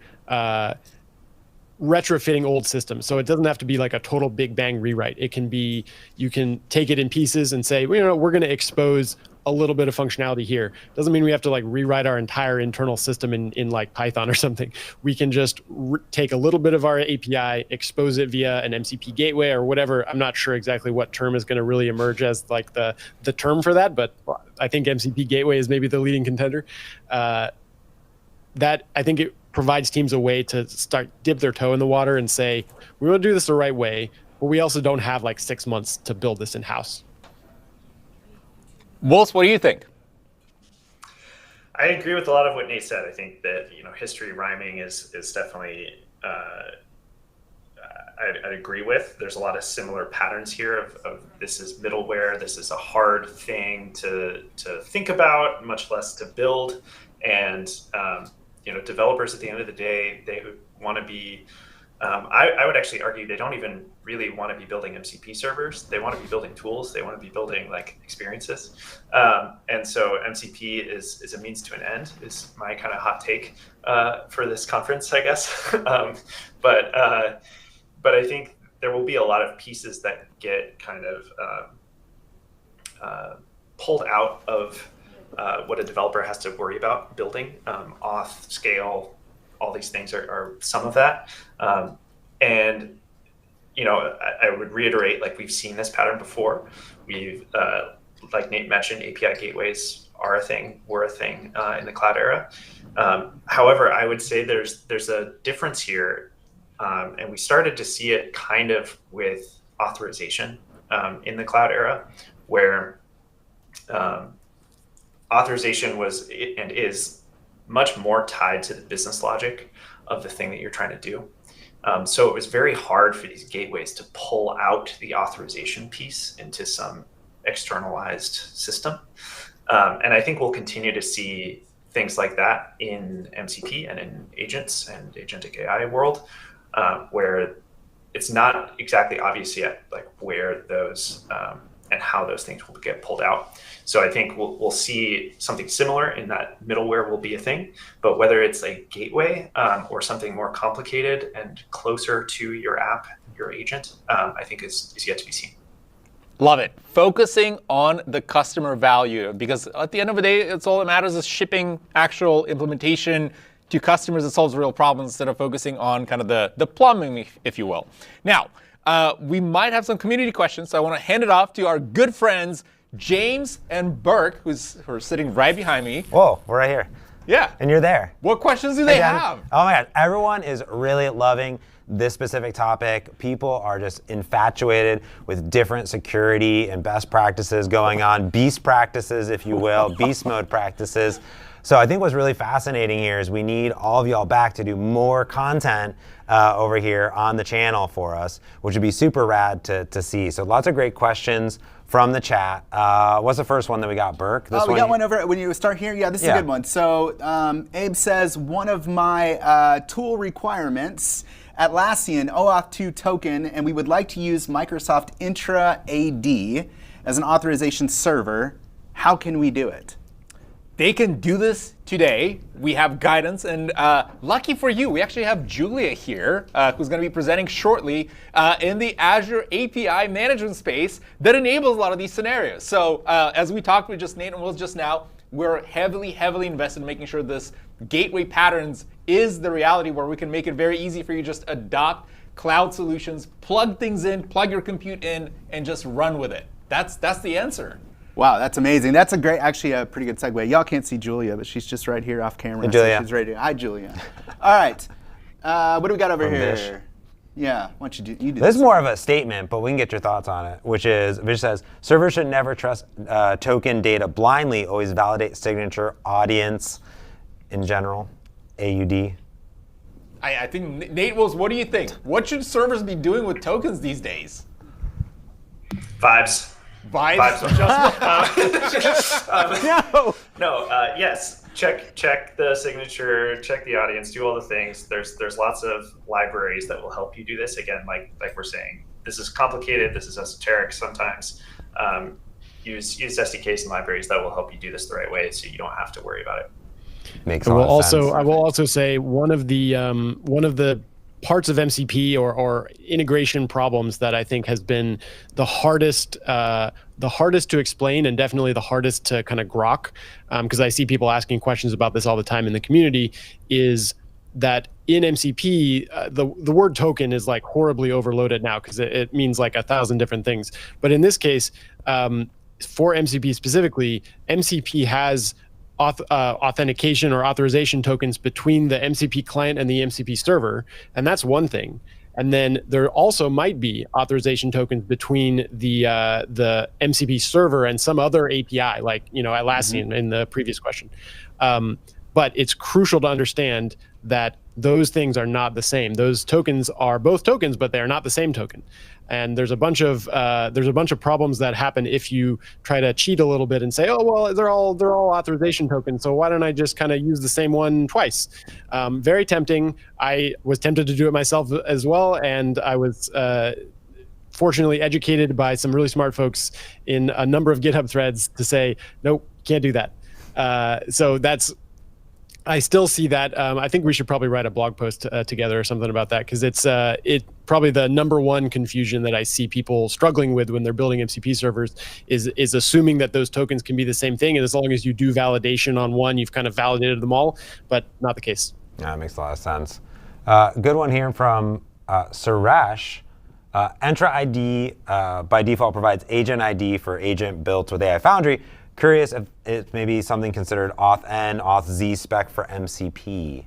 retrofitting old systems. So it doesn't have to be like a total big bang rewrite. It can be, you can take it in pieces and say, we're going to expose a little bit of functionality here. Doesn't mean we have to like rewrite our entire internal system in like Python or something. We can just take a little bit of our API, expose it via an MCP gateway or whatever. I'm not sure exactly what term is going to really emerge as like the term for that, but I think MCP gateway is maybe the leading contender. That I think it provides teams a way to start dip their toe in the water and say, we want to do this the right way, but we also don't have like 6 months to build this in-house. Wolf, what do you think? I agree with a lot of what Nate said. I think that history rhyming is definitely I'd agree with. There's a lot of similar patterns here of this is middleware. This is a hard thing to think about, much less to build. And developers at the end of the day, they want to be. I would actually argue they don't even really want to be building MCP servers. They want to be building tools. They want to be building like experiences. And so MCP is a means to an end, is my kind of hot take for this conference, I guess. But I think there will be a lot of pieces that get kind of pulled out of what a developer has to worry about building. Auth, scale, all these things are some of that. And I would reiterate, like we've seen this pattern before. We've, like Nate mentioned, API gateways are a thing, were a thing in the cloud era. However, I would say there's a difference here, and we started to see it kind of with authorization in the cloud era, where authorization was and is much more tied to the business logic of the thing that you're trying to do. So it was very hard for these gateways to pull out the authorization piece into some externalized system. And I think we'll continue to see things like that in MCP and in agents and agentic AI world, where it's not exactly obvious yet, like where those and how those things will get pulled out. So I think we'll see something similar in that middleware will be a thing, but whether it's a gateway or something more complicated and closer to your app, your agent, I think is yet to be seen. Love it. Focusing on the customer value, because at the end of the day, it's all that matters is shipping actual implementation to customers that solves real problems instead of focusing on kind of the plumbing, if you will. Now, we might have some community questions, so I want to hand it off to our good friends, James and Burke, who are sitting right behind me. Whoa, we're right here. Yeah. And you're there. What questions do they have? Oh my God, everyone is really loving this specific topic. People are just infatuated with different security and best practices going on, beast practices, if you will, beast mode practices. So I think what's really fascinating here is we need all of y'all back to do more content over here on the channel for us, which would be super rad to see. So lots of great questions from the chat. What's the first one that we got, Burke? We got one over, when you start here, yeah, this is a good one. So Abe says, one of my tool requirements, Atlassian OAuth 2 token, and we would like to use Microsoft Intra AD as an authorization server. How can we do it? they can do this today. We have guidance, and lucky for you, we actually have Julia here, who's going to be presenting shortly in the Azure API management space that enables a lot of these scenarios. So as we talked with just Nate and Will just now, we're heavily invested in making sure this gateway patterns is the reality where we can make it very easy for you to just adopt cloud solutions, plug things in, plug your compute in, and just run with it. That's the answer. Wow, that's amazing. That's actually a pretty good segue. Y'all can't see Julia, but she's just right here off camera. Hey, Julia. So she's ready. Hi, Julia. All right. What do we got over here? Vish. Yeah, why don't you do This is more of a statement, but we can get your thoughts on it, which is, Vish says, servers should never trust token data blindly, always validate signature, audience, in general, AUD. I think, Nate Wills, what do you think? What should servers be doing with tokens these days? Vibes. Vibes? Yes. Check the signature, check the audience, do all the things. There's lots of libraries that will help you do this. Again, like we're saying, this is complicated, this is esoteric sometimes. Use SDKs and libraries that will help you do this the right way so you don't have to worry about it. Makes a lot of sense. I will also say one of the parts of MCP or integration problems that I think has been the hardest to explain and definitely the hardest to kind of grok, because I see people asking questions about this all the time in the community, is that in MCP, the word token is like horribly overloaded now because it means like 1,000 different things. But in this case, for MCP specifically, MCP has authentication or authorization tokens between the MCP client and the MCP server, and that's one thing. And then there also might be authorization tokens between the MCP server and some other API, like Atlassian in the previous question. But it's crucial to understand that those things are not the same. Those tokens are both tokens, but they are not the same token. And there's a bunch of problems that happen if you try to cheat a little bit and say, oh well, they're all authorization tokens, so why don't I just kind of use the same one twice? Very tempting. I was tempted to do it myself as well, and I was fortunately educated by some really smart folks in a number of GitHub threads to say, nope, can't do that. So I still see that. I think we should probably write a blog post together or something about that, because it's probably the number one confusion that I see people struggling with when they're building MCP servers is assuming that those tokens can be the same thing, and as long as you do validation on one, you've kind of validated them all, but not the case. Yeah, that makes a lot of sense. Good one here from Suresh. Entra ID by default provides agent ID for agent built with AI Foundry. Curious if it's maybe something considered auth-N, auth-Z spec for MCP.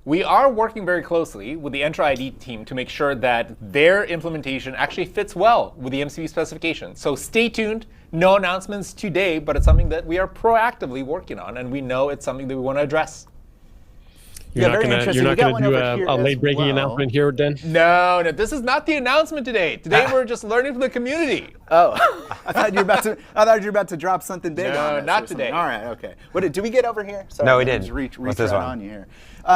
We are working very closely with the Entra ID team to make sure that their implementation actually fits well with the MCP specification. So stay tuned. No announcements today, but it's something that we are proactively working on, and we know it's something that we want to address. You're not going to do a late-breaking announcement here, Den? No, this is not the announcement today. Today we're just learning from the community. Oh, I thought you were about to drop something big on us. No, not today. All right, okay. Did we get over here? Sorry, no, we didn't. Just reach What's this right one? On you here.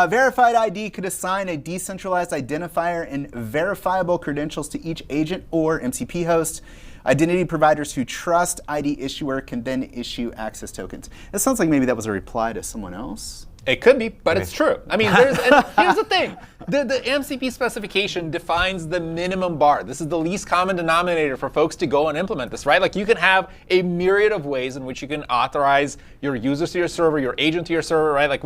Verified ID could assign a decentralized identifier and verifiable credentials to each agent or MCP host. Identity providers who trust ID issuer can then issue access tokens. It sounds like maybe that was a reply to someone else. It could be, but it's true. I mean, here's the thing. The MCP specification defines the minimum bar. This is the least common denominator for folks to go and implement this, right? Like you can have a myriad of ways in which you can authorize your users to your server, your agent to your server, right? Like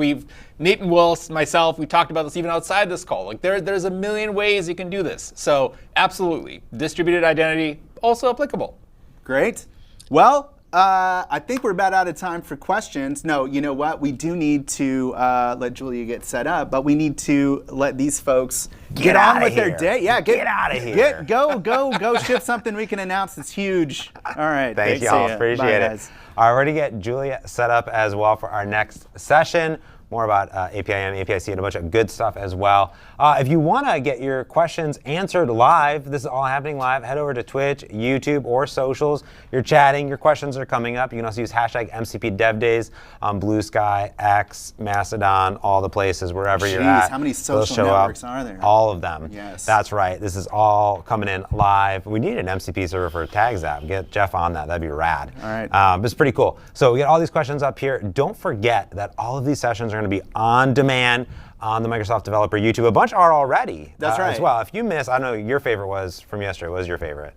Nate and Will, myself, we talked about this even outside this call. Like there's a million ways you can do this. So absolutely, distributed identity, also applicable. Great. Well, I think we're about out of time for questions. No, you know what? We do need to let Julia get set up, but we need to let these folks get on with their day. Yeah, get out of here. Go ship something we can announce that's huge. All right. Thanks y'all. Appreciate it. Guys. All right, we're going to get Julia set up as well for our next session. more about APIM, APIC, and a bunch of good stuff as well. If you want to get your questions answered live, this is all happening live, head over to Twitch, YouTube, or socials. You're chatting, your questions are coming up. You can also use hashtag MCP Dev Days on Blue Sky, X, Mastodon, all the places, wherever you're at. How many Those social show networks up, are there? all of them. Yes. That's right. This is all coming in live. We need an MCP server for Tags app. Get Jeff on that. That'd be rad. All right. But it's pretty cool. So we get all these questions up here. Don't forget that all of these sessions are going to be on demand on the Microsoft Developer YouTube. A bunch are already. That's right. As well. If you missed, I know your favorite was from yesterday. What was your favorite?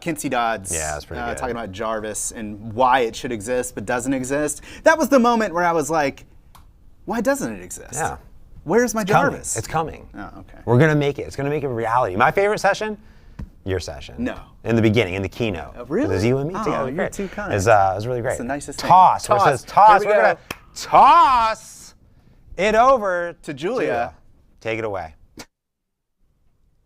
Kinsey Dodds. Yeah, that's pretty good. Talking about Jarvis and why it should exist but doesn't exist. That was the moment where I was like, why doesn't it exist? Yeah. Where's my Jarvis? It's coming. Oh, okay. We're going to make it. It's going to make it a reality. My favorite session? Your session. No. In the beginning, in the keynote. Oh, really? It was you and me Oh, together. you're Great. too kind. It was really great. It's the nicest thing. Toss. Where it says toss. Here we We're going go. to toss it over To Julia. Take it away.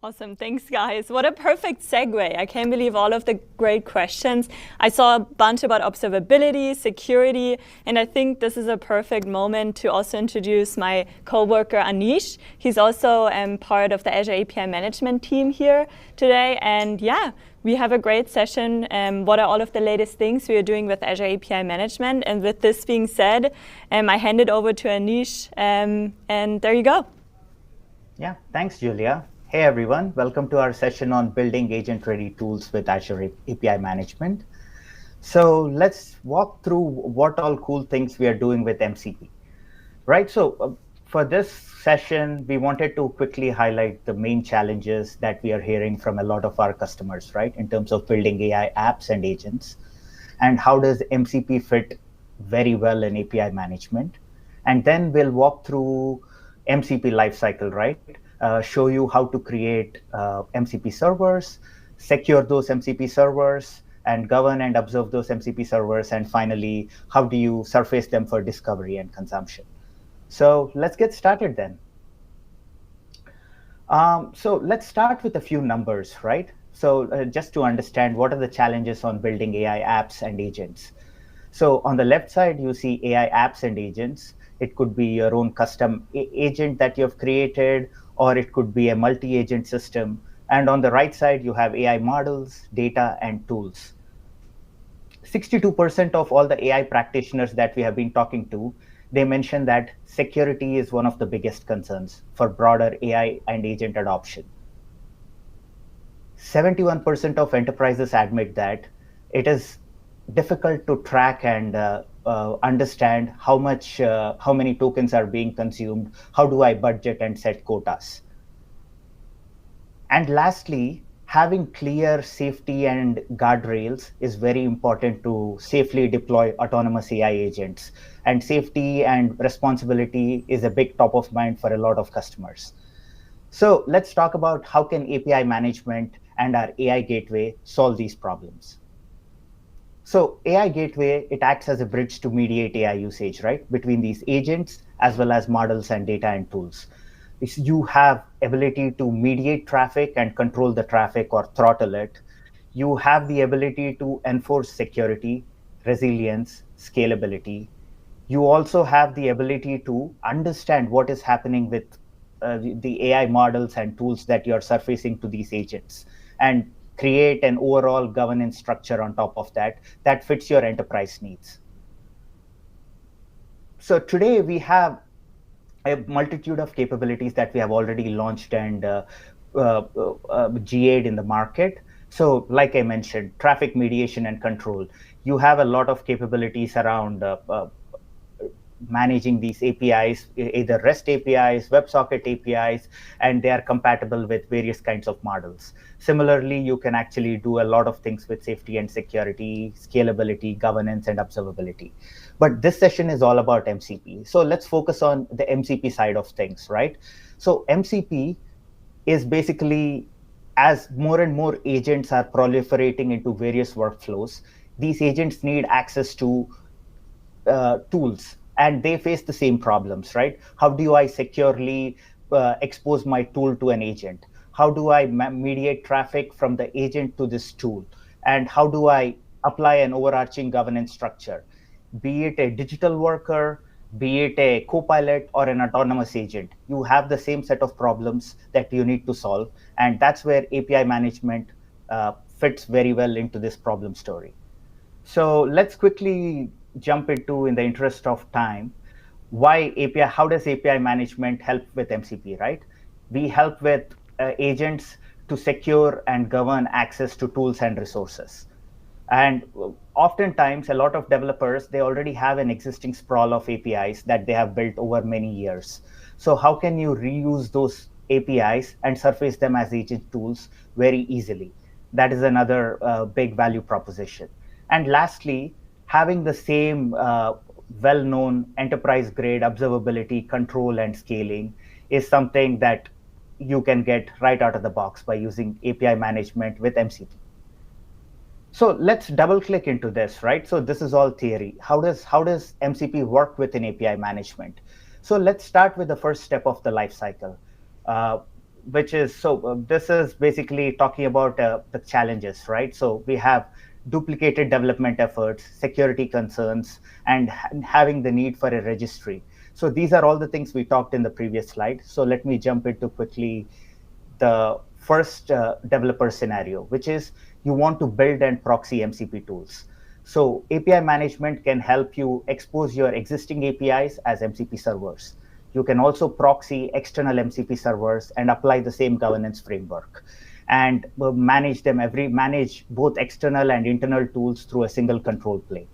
Awesome, thanks guys. What a perfect segue. I can't believe all of the great questions. I saw a bunch about observability, security, and I think this is a perfect moment to also introduce my coworker Anish. He's also part of the Azure API management team here today. And yeah, we have a great session. What are all of the latest things we are doing with Azure API management? And with this being said, I hand it over to Anish, and there you go. Yeah, thanks, Julia. Hey everyone, welcome to our session on building agent-ready tools with Azure API management. So let's walk through what all cool things we are doing with MCP. Right, so for this session, we wanted to quickly highlight the main challenges that we are hearing from a lot of our customers, right, in terms of building AI apps and agents. And how does MCP fit very well in API management? And then we'll walk through MCP lifecycle, right? Show you how to create MCP servers, secure those MCP servers, and govern and observe those MCP servers. And finally, how do you surface them for discovery and consumption? So let's get started then. So let's start with a few numbers, right? So just to understand what are the challenges on building AI apps and agents. So on the left side, you see AI apps and agents. It could be your own custom agent that you've created, or it could be a multi-agent system. And on the right side, you have AI models, data, and tools. 62% of all the AI practitioners that we have been talking to, they mention that security is one of the biggest concerns for broader AI and agent adoption. 71% of enterprises admit that it is difficult to track and understand how many tokens are being consumed, how do I budget and set quotas. And lastly, having clear safety and guardrails is very important to safely deploy autonomous AI agents. And safety and responsibility is a big top of mind for a lot of customers. So let's talk about how can API management and our AI gateway solve these problems. So AI Gateway, it acts as a bridge to mediate AI usage, right, between these agents as well as models and data and tools. You have ability to mediate traffic and control the traffic or throttle it. You have the ability to enforce security, resilience, scalability. You also have the ability to understand what is happening with the AI models and tools that you're surfacing to these agents, and create an overall governance structure on top of that that fits your enterprise needs. So today we have a multitude of capabilities that we have already launched and GA'd in the market. So like I mentioned, traffic mediation and control. You have a lot of capabilities around managing these APIs, either REST APIs, WebSocket APIs, and they are compatible with various kinds of models. Similarly, you can actually do a lot of things with safety and security, scalability, governance, and observability. But this session is all about MCP. So let's focus on the MCP side of things, right? So MCP is basically, as more and more agents are proliferating into various workflows, these agents need access to tools, and they face the same problems, right? How do I securely expose my tool to an agent? How do I mediate traffic from the agent to this tool? And how do I apply an overarching governance structure? Be it a digital worker, be it a co-pilot or an autonomous agent. You have the same set of problems that you need to solve, and that's where API management fits very well into this problem story. So let's quickly jump into, in the interest of time, why API, how does API management help with MCP, right? We help with agents to secure and govern access to tools and resources. And oftentimes, a lot of developers, they already have an existing sprawl of APIs that they have built over many years. So how can you reuse those APIs and surface them as agent tools very easily? That is another big value proposition. And lastly, having the same well-known enterprise-grade observability, control, and scaling is something that you can get right out of the box by using API management with MCP. So let's double click into this, right? So this is all theory. How does MCP work within API management? So let's start with the first step of the life cycle, which is, this is basically talking about the challenges, right? So we have duplicated development efforts, security concerns, and having the need for a registry. So these are all the things we talked in the previous slide. So let me jump into quickly the first developer scenario, which is you want to build and proxy MCP tools. So API management can help you expose your existing APIs as MCP servers. You can also proxy external MCP servers and apply the same governance framework, and manage both external and internal tools through a single control plane.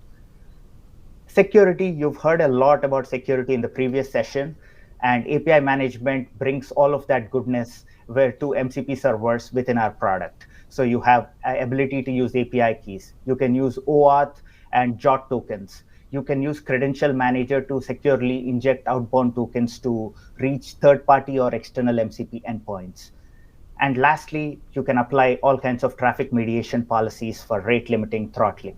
Security, you've heard a lot about security in the previous session, and API management brings all of that goodness to MCP servers within our product. So you have ability to use API keys. You can use OAuth and JOT tokens. You can use Credential Manager to securely inject outbound tokens to reach third-party or external MCP endpoints. And lastly, you can apply all kinds of traffic mediation policies for rate-limiting throttling.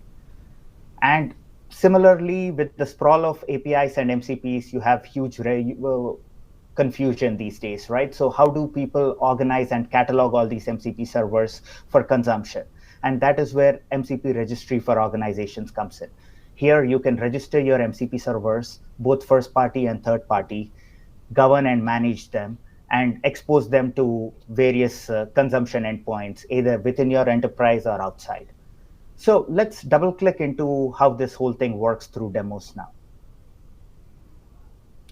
And similarly, with the sprawl of APIs and MCPs, you have huge confusion these days, right? So how do people organize and catalog all these MCP servers for consumption? And that is where MCP Registry for Organizations comes in. Here, you can register your MCP servers, both first-party and third-party, govern and manage them, and expose them to various consumption endpoints, either within your enterprise or outside. So let's double-click into how this whole thing works through demos now.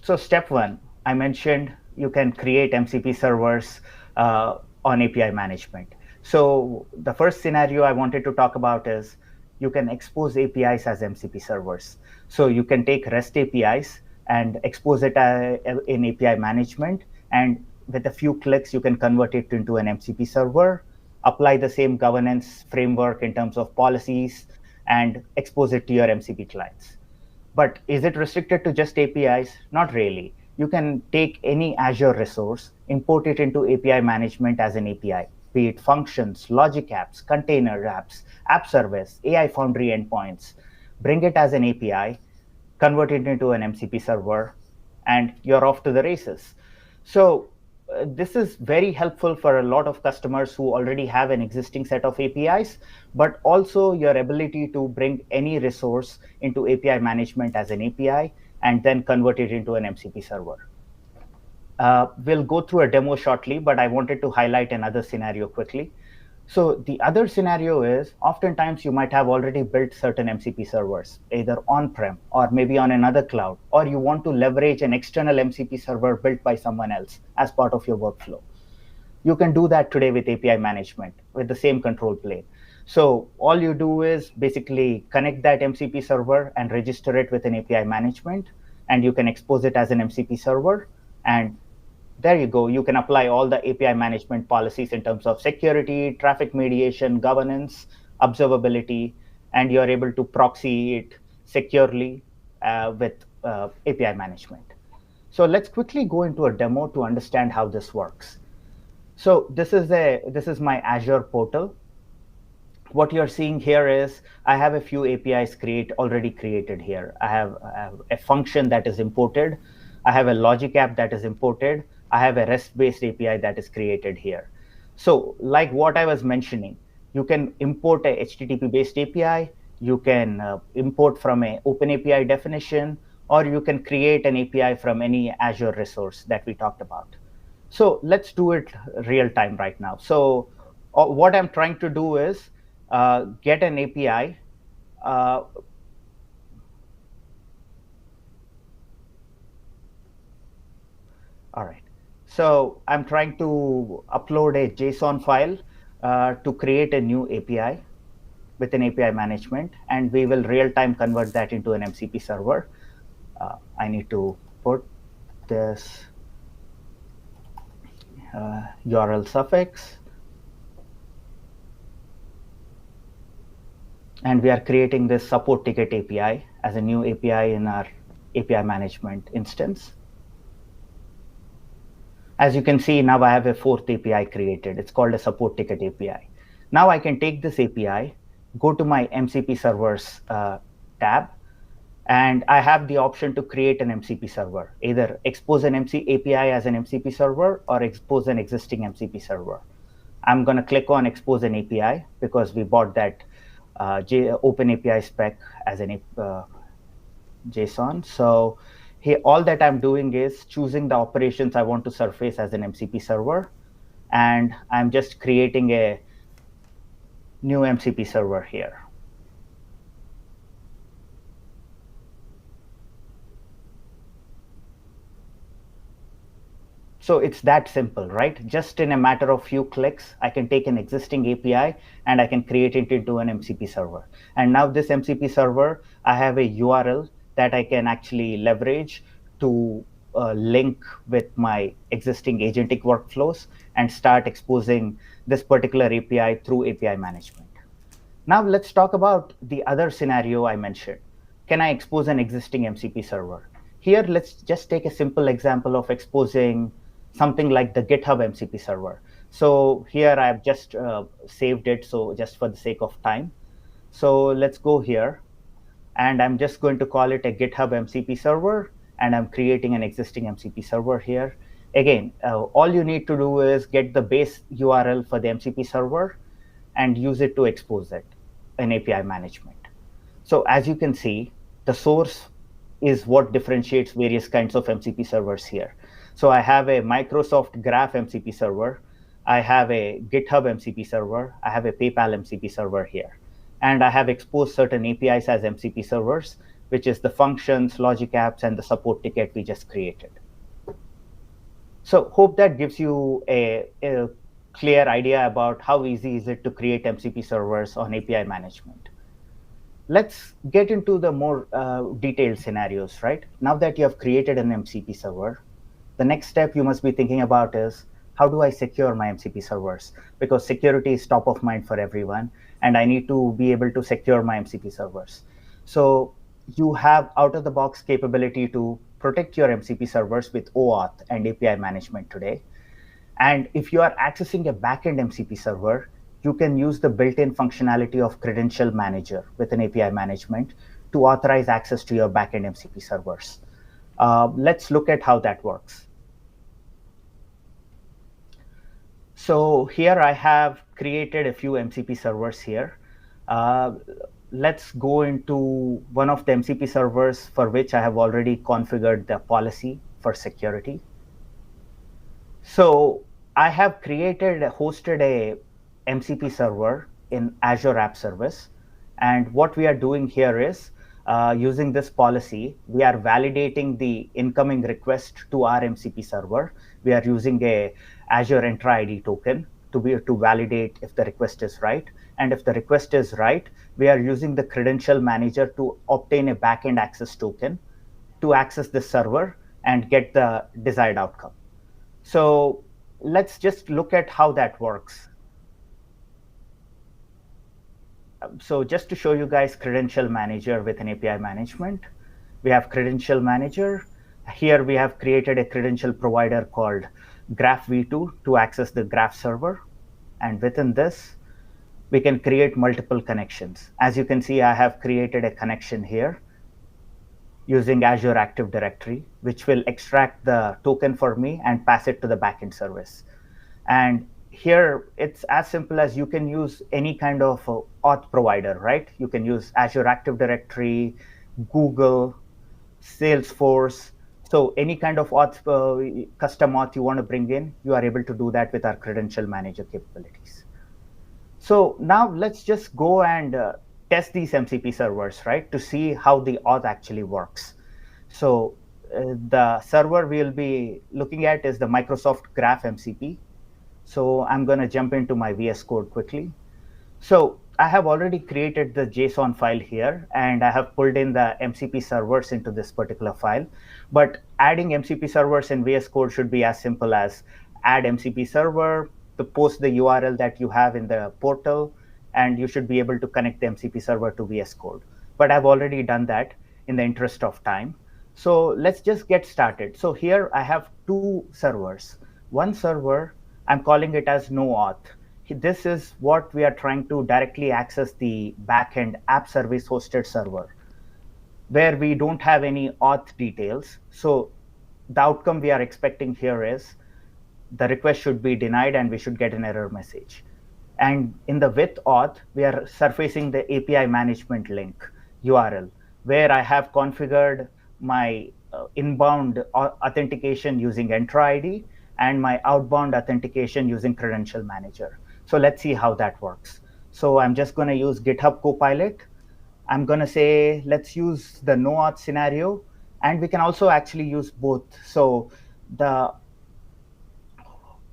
So step one, I mentioned you can create MCP servers on API management. So the first scenario I wanted to talk about is you can expose APIs as MCP servers. So you can take REST APIs and expose it in API management, and with a few clicks, you can convert it into an MCP server, apply the same governance framework in terms of policies, and expose it to your MCP clients. But is it restricted to just APIs? Not really. You can take any Azure resource, import it into API management as an API, be it functions, logic apps, container apps, app service, AI Foundry endpoints, bring it as an API, convert it into an MCP server, and you're off to the races. So this is very helpful for a lot of customers who already have an existing set of APIs, but also your ability to bring any resource into API management as an API and then convert it into an MCP server. We'll go through a demo shortly, but I wanted to highlight another scenario quickly. So the other scenario is oftentimes you might have already built certain MCP servers, either on-prem or maybe on another cloud, or you want to leverage an external MCP server built by someone else as part of your workflow. You can do that today with API management with the same control plane. So all you do is basically connect that MCP server and register it with an API management, and you can expose it as an MCP server. And there you go. You can apply all the API management policies in terms of security, traffic mediation, governance, observability, and you're able to proxy it securely with API management. So let's quickly go into a demo to understand how this works. So this is my Azure portal. What you're seeing here is I have a few APIs already created here. I have a function that is imported. I have a logic app that is imported. I have a REST-based API that is created here. So like what I was mentioning, you can import a HTTP-based API. You can import from an OpenAPI definition, or you can create an API from any Azure resource that we talked about. So let's do it real time right now. So what I'm trying to do is get an API. All right. So I'm trying to upload a JSON file to create a new API with an API management, and we will real-time convert that into an MCP server. I need to put this URL suffix. And we are creating this support ticket API as a new API in our API management instance. As you can see, now I have a fourth API created. It's called a support ticket API. Now I can take this API, go to my MCP servers tab, and I have the option to create an MCP server, either expose an API as an MCP server or expose an existing MCP server. I'm going to click on expose an API because we bought that Open API spec as an JSON. So here, all that I'm doing is choosing the operations I want to surface as an MCP server, and I'm just creating a new MCP server here. So it's that simple, right? Just in a matter of few clicks, I can take an existing API and I can create it into an MCP server. And now this MCP server, I have a URL that I can actually leverage to link with my existing agentic workflows and start exposing this particular API through API management. Now let's talk about the other scenario I mentioned. Can I expose an existing MCP server? Here, let's just take a simple example of exposing something like the GitHub MCP server. So here I've just saved it, so just for the sake of time. So let's go here, and I'm just going to call it a GitHub MCP server, and I'm creating an existing MCP server here. Again, all you need to do is get the base URL for the MCP server and use it to expose it in API management. So as you can see, the source is what differentiates various kinds of MCP servers here. So I have a Microsoft Graph MCP server, I have a GitHub MCP server, I have a PayPal MCP server here. And I have exposed certain APIs as MCP servers, which is the functions, logic apps, and the support ticket we just created. So hope that gives you a clear idea about how easy is it to create MCP servers on API management. Let's get into the more detailed scenarios, right? Now that you have created an MCP server, the next step you must be thinking about is, how do I secure my MCP servers? Because security is top of mind for everyone, and I need to be able to secure my MCP servers. So you have out-of-the-box capability to protect your MCP servers with OAuth and API management today. And if you are accessing a backend MCP server, you can use the built-in functionality of Credential Manager with an API management to authorize access to your backend MCP servers. Let's look at how that works. So here I have created a few MCP servers here. Let's go into one of the MCP servers for which I have already configured the policy for security. So I have hosted a MCP server in Azure App Service. And what we are doing here is, using this policy, we are validating the incoming request to our MCP server. We are using a Azure Entra ID token to validate if the request is right. And if the request is right, we are using the Credential Manager to obtain a backend access token to access the server and get the desired outcome. So let's just look at how that works. So just to show you guys Credential Manager with an API management, we have Credential Manager. Here we have created a credential provider called Graph V2 to access the Graph server. And within this, we can create multiple connections. As you can see, I have created a connection here using Azure Active Directory, which will extract the token for me and pass it to the backend service. And here, it's as simple as you can use any kind of auth provider, right? You can use Azure Active Directory, Google, Salesforce. So any kind of auth, custom auth you want to bring in, you are able to do that with our credential manager capabilities. So now let's just go and test these MCP servers, right, to see how the auth actually works. So the server we'll be looking at is the Microsoft Graph MCP. So I'm going to jump into my VS Code quickly. So I have already created the JSON file here, and I have pulled in the MCP servers into this particular file. But adding MCP servers in VS Code should be as simple as add MCP server, to post the URL that you have in the portal, and you should be able to connect the MCP server to VS Code. But I've already done that in the interest of time. So let's just get started. So here I have two servers. One server, I'm calling it as no auth. This is what we are trying to directly access the backend app service hosted server, where we don't have any auth details. So the outcome we are expecting here is the request should be denied and we should get an error message. And in the with auth, we are surfacing the API management link URL, where I have configured my inbound authentication using Enter ID and my outbound authentication using Credential Manager. So let's see how that works. So I'm just going to use GitHub Copilot. I'm going to say, let's use the no auth scenario. And we can also actually use both. So the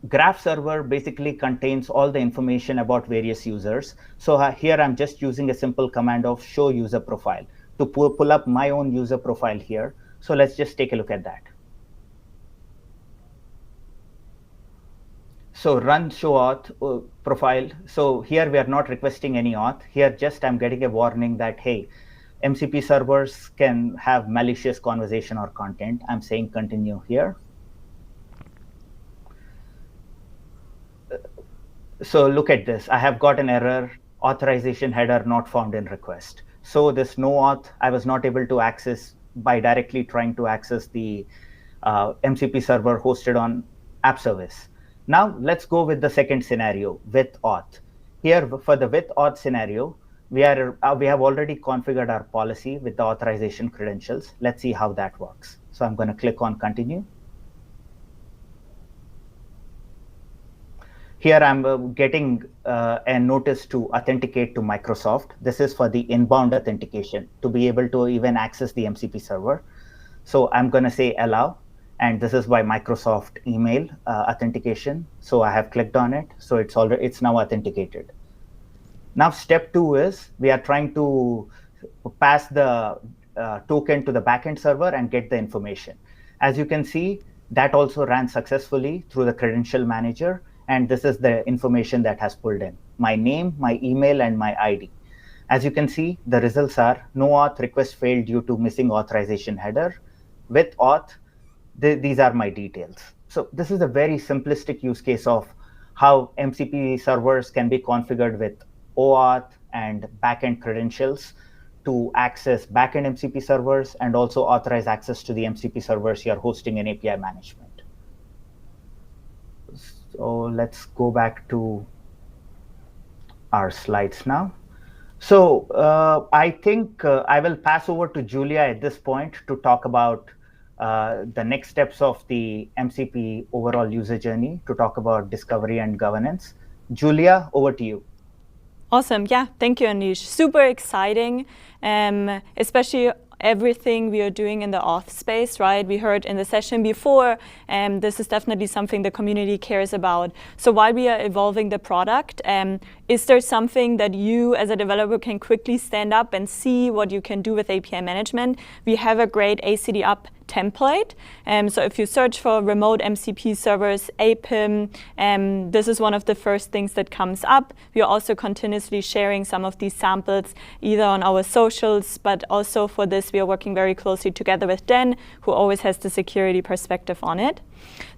Graph server basically contains all the information about various users. So here I'm just using a simple command of show user profile to pull up my own user profile here. So let's just take a look at that. So run show auth profile. So here we are not requesting any auth. Here just I'm getting a warning that, hey, MCP servers can have malicious conversation or content. I'm saying continue here. So look at this. I have got an error, authorization header not found in request. So this no auth, I was not able to access by directly trying to access the MCP server hosted on app service. Now let's go with the second scenario, with auth. Here for the with auth scenario, we have already configured our policy with the authorization credentials. Let's see how that works. So I'm going to click on continue. Here I'm getting a notice to authenticate to Microsoft. This is for the inbound authentication to be able to even access the MCP server. So I'm going to say allow, and this is by Microsoft email authentication. So I have clicked on it. So it's now authenticated. Now step 2 is we are trying to pass the token to the backend server and get the information. As you can see, that also ran successfully through the credential manager. And this is the information that has pulled in: my name, my email, and my ID. As you can see, the results are no auth request failed due to missing authorization header. With auth, these are my details. So this is a very simplistic use case of how MCP servers can be configured with OAuth and backend credentials to access backend MCP servers and also authorize access to the MCP servers you're hosting in API management. So let's go back to our slides now. So I think I will pass over to Julia at this point to talk about the next steps of the MCP overall user journey, to talk about discovery and governance. Julia, over to you. Awesome. Yeah, thank you, Anish. Super exciting, especially everything we are doing in the auth space, right? We heard in the session before, this is definitely something the community cares about. So while we are evolving the product, is there something that you as a developer can quickly stand up and see what you can do with API management? We have a great ACD up template. So if you search for remote MCP servers, APIM, this is one of the first things that comes up. We are also continuously sharing some of these samples either on our socials, but also for this we are working very closely together with Dan, who always has the security perspective on it.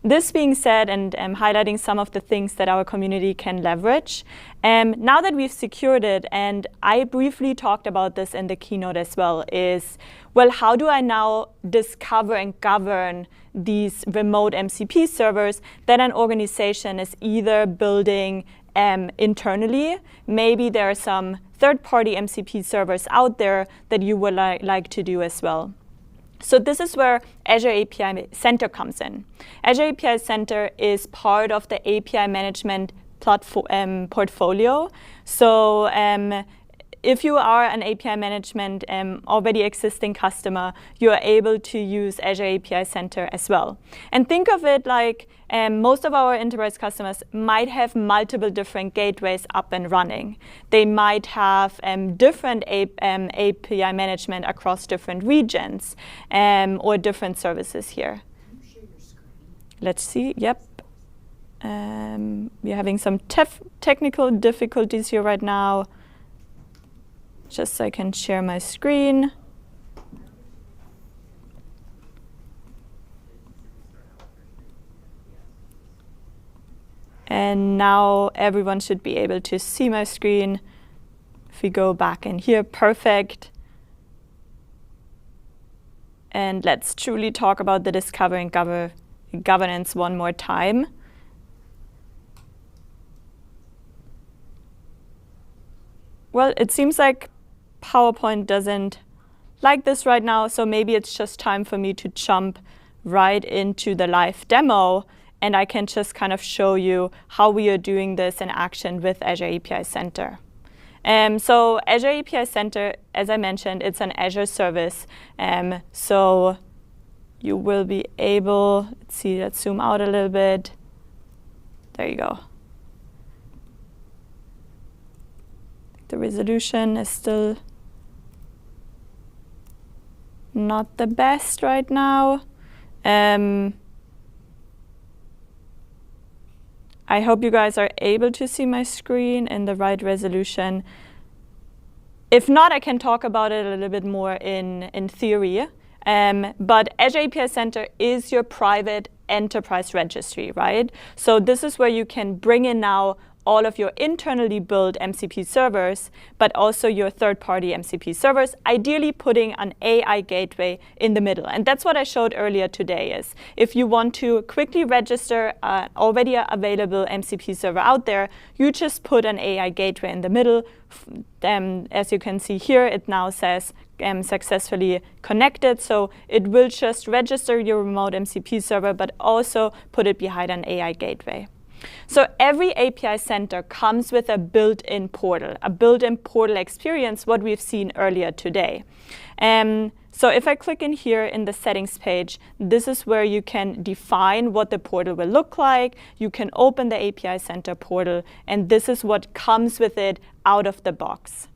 This being said, and highlighting some of the things that our community can leverage, now that we've secured it, and I briefly talked about this in the keynote as well, is, well, how do I now discover and govern these remote MCP servers that an organization is either building internally? Maybe there are some third-party MCP servers out there that you would like to do as well. So this is where Azure API Center comes in. Azure API Center is part of the API management platform portfolio. So if you are an API management already existing customer, you are able to use Azure API Center as well. And think of it like most of our enterprise customers might have multiple different gateways up and running. They might have different API management across different regions or different services here. Can you share your screen? Let's see. Yep. We're having some technical difficulties here right now. Just so I can share my screen. And now everyone should be able to see my screen. If we go back in here, perfect. And let's truly talk about the discovery and governance one more time. Well, it seems like PowerPoint doesn't like this right now, so maybe it's just time for me to jump right into the live demo, and I can just kind of show you how we are doing this in action with Azure API Center. So Azure API Center, as I mentioned, it's an Azure service. So you will be able, let's see, let's zoom out a little bit. There you go. The resolution is still not the best right now. I hope you guys are able to see my screen in the right resolution. If not, I can talk about it a little bit more in theory. But Azure API Center is your private enterprise registry, right? So this is where you can bring in now all of your internally built MCP servers, but also your third-party MCP servers, ideally putting an AI gateway in the middle. And that's what I showed earlier today is if you want to quickly register an already available MCP server out there, you just put an AI gateway in the middle. As you can see here, it now says successfully connected. So it will just register your remote MCP server, but also put it behind an AI gateway. So every API Center comes with a built-in portal experience, what we've seen earlier today. So if I click in here in the settings page, this is where you can define what the portal will look like. You can open the API Center portal, and this is what comes with it out of the box.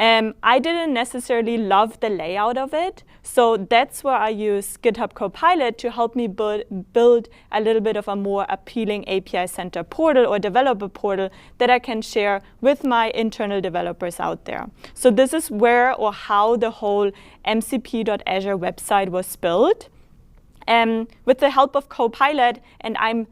I didn't necessarily love the layout of it, so that's where I use GitHub Copilot to help me build a little bit of a more appealing API Center portal or developer portal that I can share with my internal developers out there. So this is where or how the whole mcp.azure website was built. With the help of Copilot, and I'm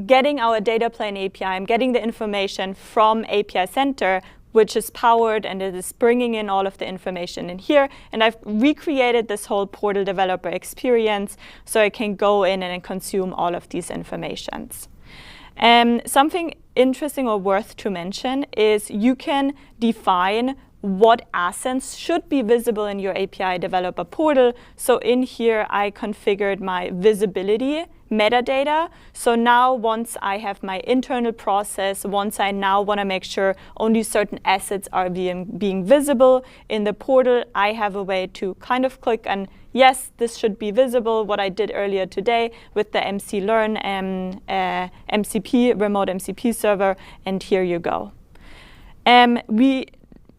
getting our data plane API, I'm getting the information from API Center, which is powered, and it is bringing in all of the information in here. And I've recreated this whole portal developer experience so I can go in and consume all of these informations. Something interesting or worth to mention is you can define what assets should be visible in your API developer portal. So in here, I configured my visibility metadata. So now once I have my internal process, once I now want to make sure only certain assets are being visible in the portal, I have a way to kind of click and yes, this should be visible, what I did earlier today with the MC-Learn MCP, remote MCP server, and here you go.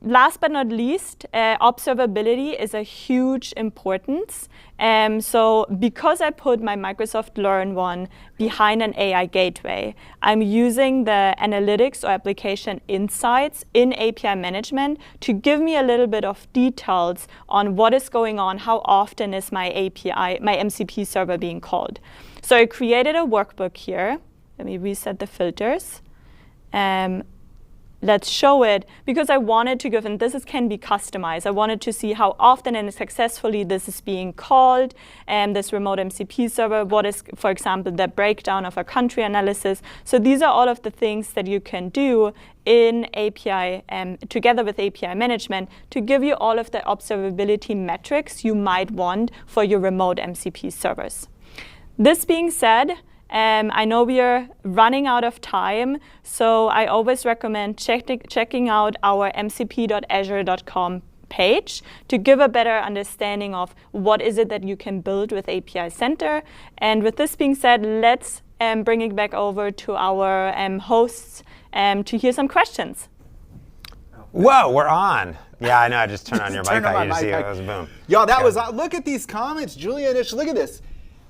Last but not least, observability is a huge importance. So because I put my Microsoft Learn one behind an AI gateway, I'm using the analytics or application insights in API management to give me a little bit of details on what is going on, how often is my API, my MCP server being called. So I created a workbook here. Let me reset the filters. let's show it, because I wanted to give, and can be customized. I wanted to see how often and successfully this is being called, and this remote MCP server, what is, for example, the breakdown of a country analysis. So these are all of the things that you can do in API, together with API management, to give you all of the observability metrics you might want for your remote MCP servers. This being said, I know we are running out of time, so I always recommend checking out our mcp.azure.com page to give a better understanding of what is it that you can build with API Center. And with this being said, let's bring it back over to our hosts to hear some questions. Whoa, we're on. Yeah, I know. I just turned on your mic. You see it was boom. Y'all, that was, look at these comments. Julia and Ish, look at this.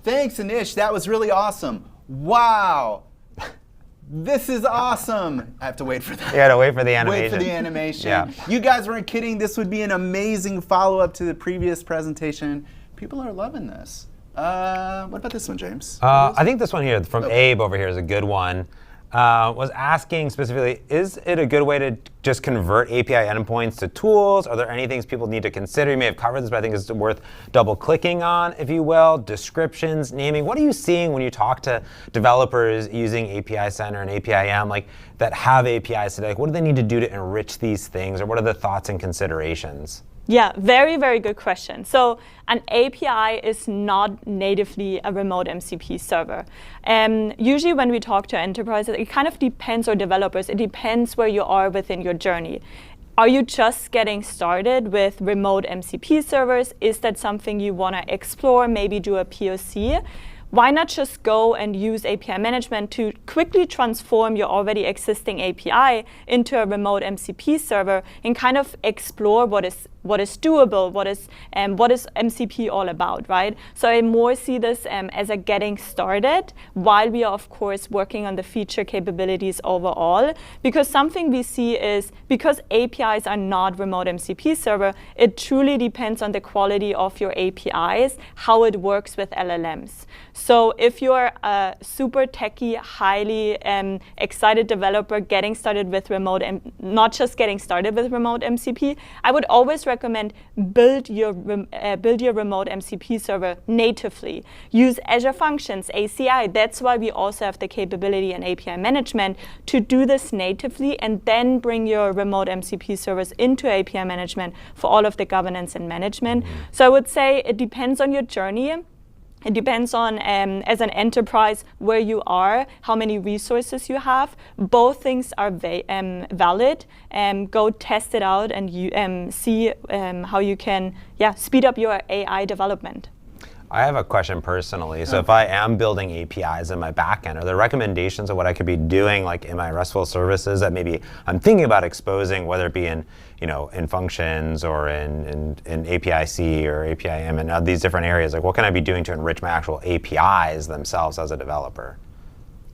Thanks, Anish. That was really awesome. Wow. This is awesome. I have to wait for that. You gotta wait for the animation. Wait for the animation. Yeah. You guys weren't kidding. This would be an amazing follow-up to the previous presentation. People are loving this. What about this one, James? I think this one here from Abe over here is a good one. Was asking specifically, is it a good way to just convert API endpoints to tools? Are there any things people need to consider? You may have covered this, but I think it's worth double clicking on, if you will. Descriptions, naming. What are you seeing when you talk to developers using API Center and APIM, like that have APIs today? Like, what do they need to do to enrich these things, or what are the thoughts and considerations? Yeah, very, very good question. So an API is not natively a remote MCP server. Usually when we talk to enterprises, it kind of depends, or developers, it depends where you are within your journey. Are you just getting started with remote MCP servers? Is that something you want to explore, maybe do a POC? Why not just go and use API management to quickly transform your already existing API into a remote MCP server and kind of explore what is doable, what is MCP all about, right? So I more see this as a getting started, while we are of course working on the feature capabilities overall. Because something we see is, because APIs are not remote MCP server, it truly depends on the quality of your APIs, how it works with LLMs. So if you're a super techie, highly excited developer getting started with not just getting started with remote MCP, I would always recommend build your remote MCP server natively. Use Azure Functions, ACI. That's why we also have the capability in API management to do this natively, and then bring your remote MCP servers into API management for all of the governance and management. So I would say it depends on your journey. It depends on, as an enterprise, where you are, how many resources you have. Both things are valid. Go test it out and see how you can speed up your AI development. I have a question personally. So if I am building APIs in my backend, are there recommendations of what I could be doing, like in my RESTful services, that maybe I'm thinking about exposing, whether it be in functions or in API-C or API-M and these different areas? Like, what can I be doing to enrich my actual APIs themselves as a developer?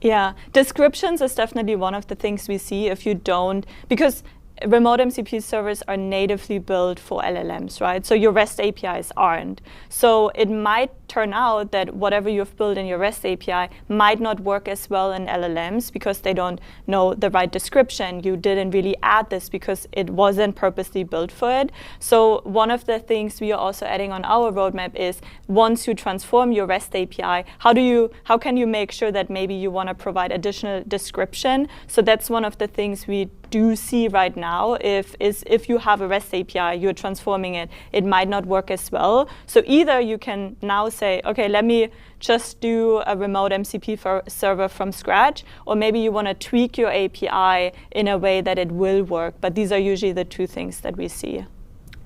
Yeah, descriptions is definitely one of the things we see if you don't, because remote MCP servers are natively built for LLMs, right? So your REST APIs aren't. So it might turn out that whatever you've built in your REST API might not work as well in LLMs because they don't know the right description. You didn't really add this because it wasn't purposely built for it. So one of the things we are also adding on our roadmap is, once you transform your REST API, how can you make sure that maybe you want to provide additional description? So that's one of the things we do see right now. If you have a REST API, you're transforming it, it might not work as well. So either you can now say, okay, let me just do a remote MCP server from scratch, or maybe you want to tweak your API in a way that it will work. But these are usually the two things that we see.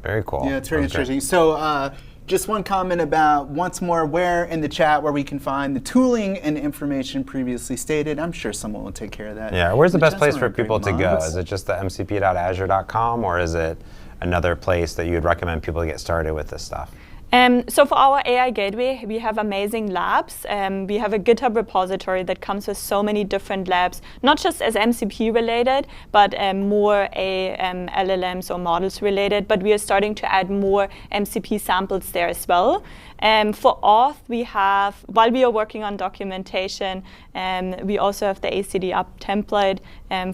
Very cool. Yeah, it's very interesting. So just one comment about, once more, where in the chat where we can find the tooling and information previously stated. I'm sure someone will take care of that. Yeah, where's the best place for people to go? Is it just the mcp.azure.com, or is it another place that you would recommend people to get started with this stuff? So for our AI gateway, we have amazing labs. We have a GitHub repository that comes with so many different labs, not just as MCP related, but more LLMs or models related. But we are starting to add more MCP samples there as well. For auth, we have, while we are working on documentation, we also have the ACD up template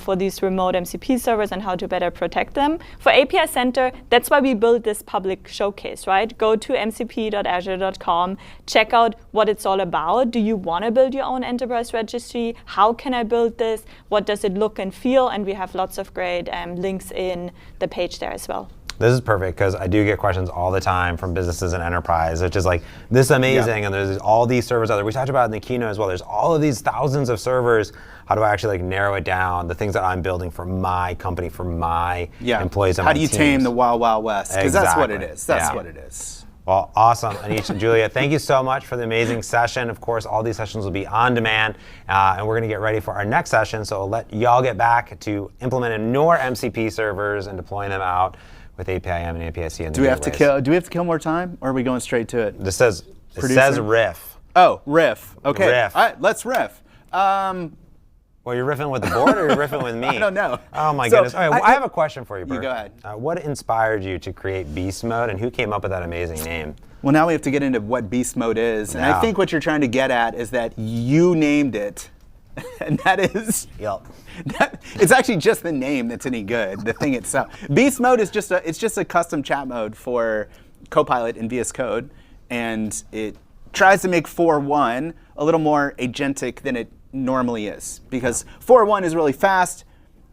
for these remote MCP servers and how to better protect them. For API Center, that's why we built this public showcase, right? Go to mcp.azure.com, check out what it's all about. Do you want to build your own enterprise registry? How can I build this? What does it look and feel? And we have lots of great links in the page there as well. This is perfect because I do get questions all the time from businesses and enterprise, which is like, this is amazing, and there's all these servers out there. We talked about it in the keynote as well. There's all of these thousands of servers. How do I actually like narrow it down, the things that I'm building for my company, for my employees and my teams? How do you tame the wild, wild west? Because that's what it Exactly. is. That's what it is. Well, awesome. Anish and Julia, thank you so much for the amazing session. Of course, all these sessions will be on demand, and we're going to get ready for our next session. So I'll let y'all get back to implementing more MCP servers and deploying them out with APIM and APIC. And Do we have to kill more time, or are we going straight to it? This says riff. Oh, riff. Okay. Riff. All right, let's riff. Well, you're riffing with the board, or you're riffing with me? I don't know. Oh my goodness. All right, I have a question for you, Bert. You go ahead. What inspired you to create Beast Mode, and who came up with that amazing name? Well, now we have to get into what Beast Mode is, and I think what you're trying to get at is that you named it, and that is. Yep. It's actually just the name that's any good. The thing itself. Beast Mode is just a custom chat mode for Copilot in VS Code, and it tries to make 4.1 a little more agentic than it normally is, because 4.1 is really fast,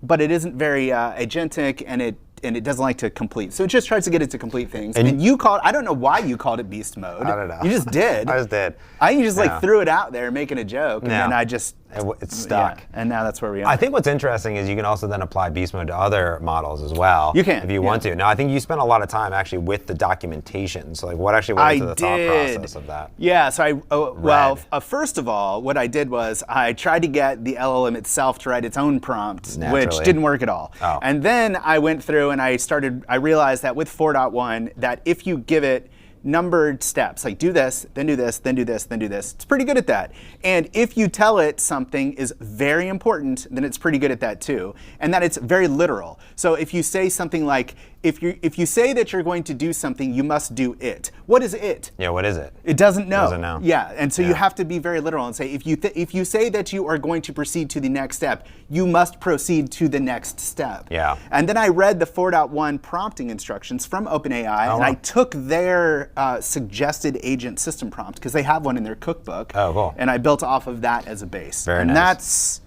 but it isn't very agentic, and it doesn't like to complete. So it just tries to get it to complete things. And you called, I don't know why you called it Beast Mode. I don't know. You just did. I just did. I just like threw it out there making a joke, and then I just it's stuck. Yeah, and now that's where we are. I think what's interesting is you can also then apply Beast Mode to other models as well. You can, if you want to. Now, I think you spent a lot of time actually with the documentation. So, like, what actually went into the thought process of that? Yeah. So first of all, what I did was I tried to get the LLM itself to write its own prompt, which didn't work at all. Oh. And then I went through and I realized that with 4.1 that if you give it numbered steps, like do this, then do this, then do this, then do this, it's pretty good at that. And if you tell it something is very important, then it's pretty good at that too. And that it's very literal. So if you say something like, if you say that you're going to do something, you must do it. What is it? Yeah, what is it? It doesn't know. It doesn't know. Yeah, and so you have to be very literal and say, if you say that you are going to proceed to the next step, you must proceed to the next step. Yeah. And then I read the 4.1 prompting instructions from OpenAI, and I took their suggested agent system prompt, because they have one in their cookbook. Oh, cool. And I built off of that as a base. Very and nice. That's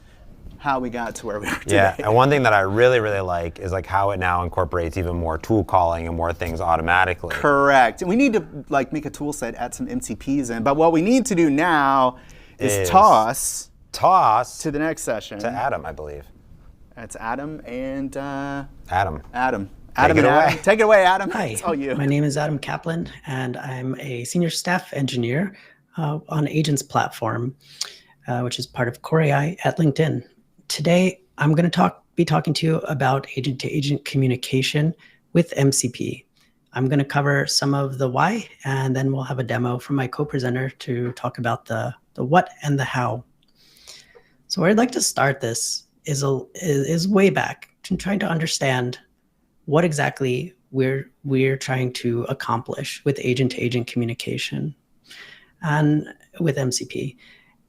how we got to where we are today. Yeah, and one thing that I really, really like is like how it now incorporates even more tool calling and more things automatically. Correct. And we need to like make a tool set, add some MCPs in. But what we need to do now is toss to the next session. To Adam, I believe. That's Adam and Adam. Take it away. Take it away, Adam. Hi, It's all you. My name is Adam Kaplan, and I'm a senior staff engineer on Agents platform, which is part of Core AI at LinkedIn. Today, I'm going to be talking to you about agent-to-agent communication with MCP. I'm going to cover some of the why, and then we'll have a demo from my co-presenter to talk about the what and the how. So where I'd like to start this is way back to trying to understand what exactly we're trying to accomplish with agent-to-agent communication and with MCP.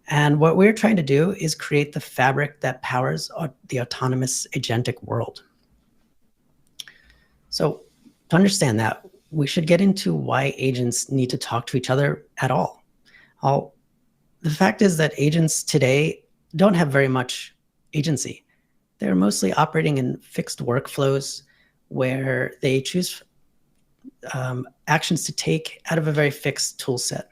And what we're trying to do is create the fabric that powers the autonomous agentic world. So to understand that, we should get into why agents need to talk to each other at all. The fact is that agents today don't have very much agency. They're mostly operating in fixed workflows where they choose actions to take out of a very fixed tool set.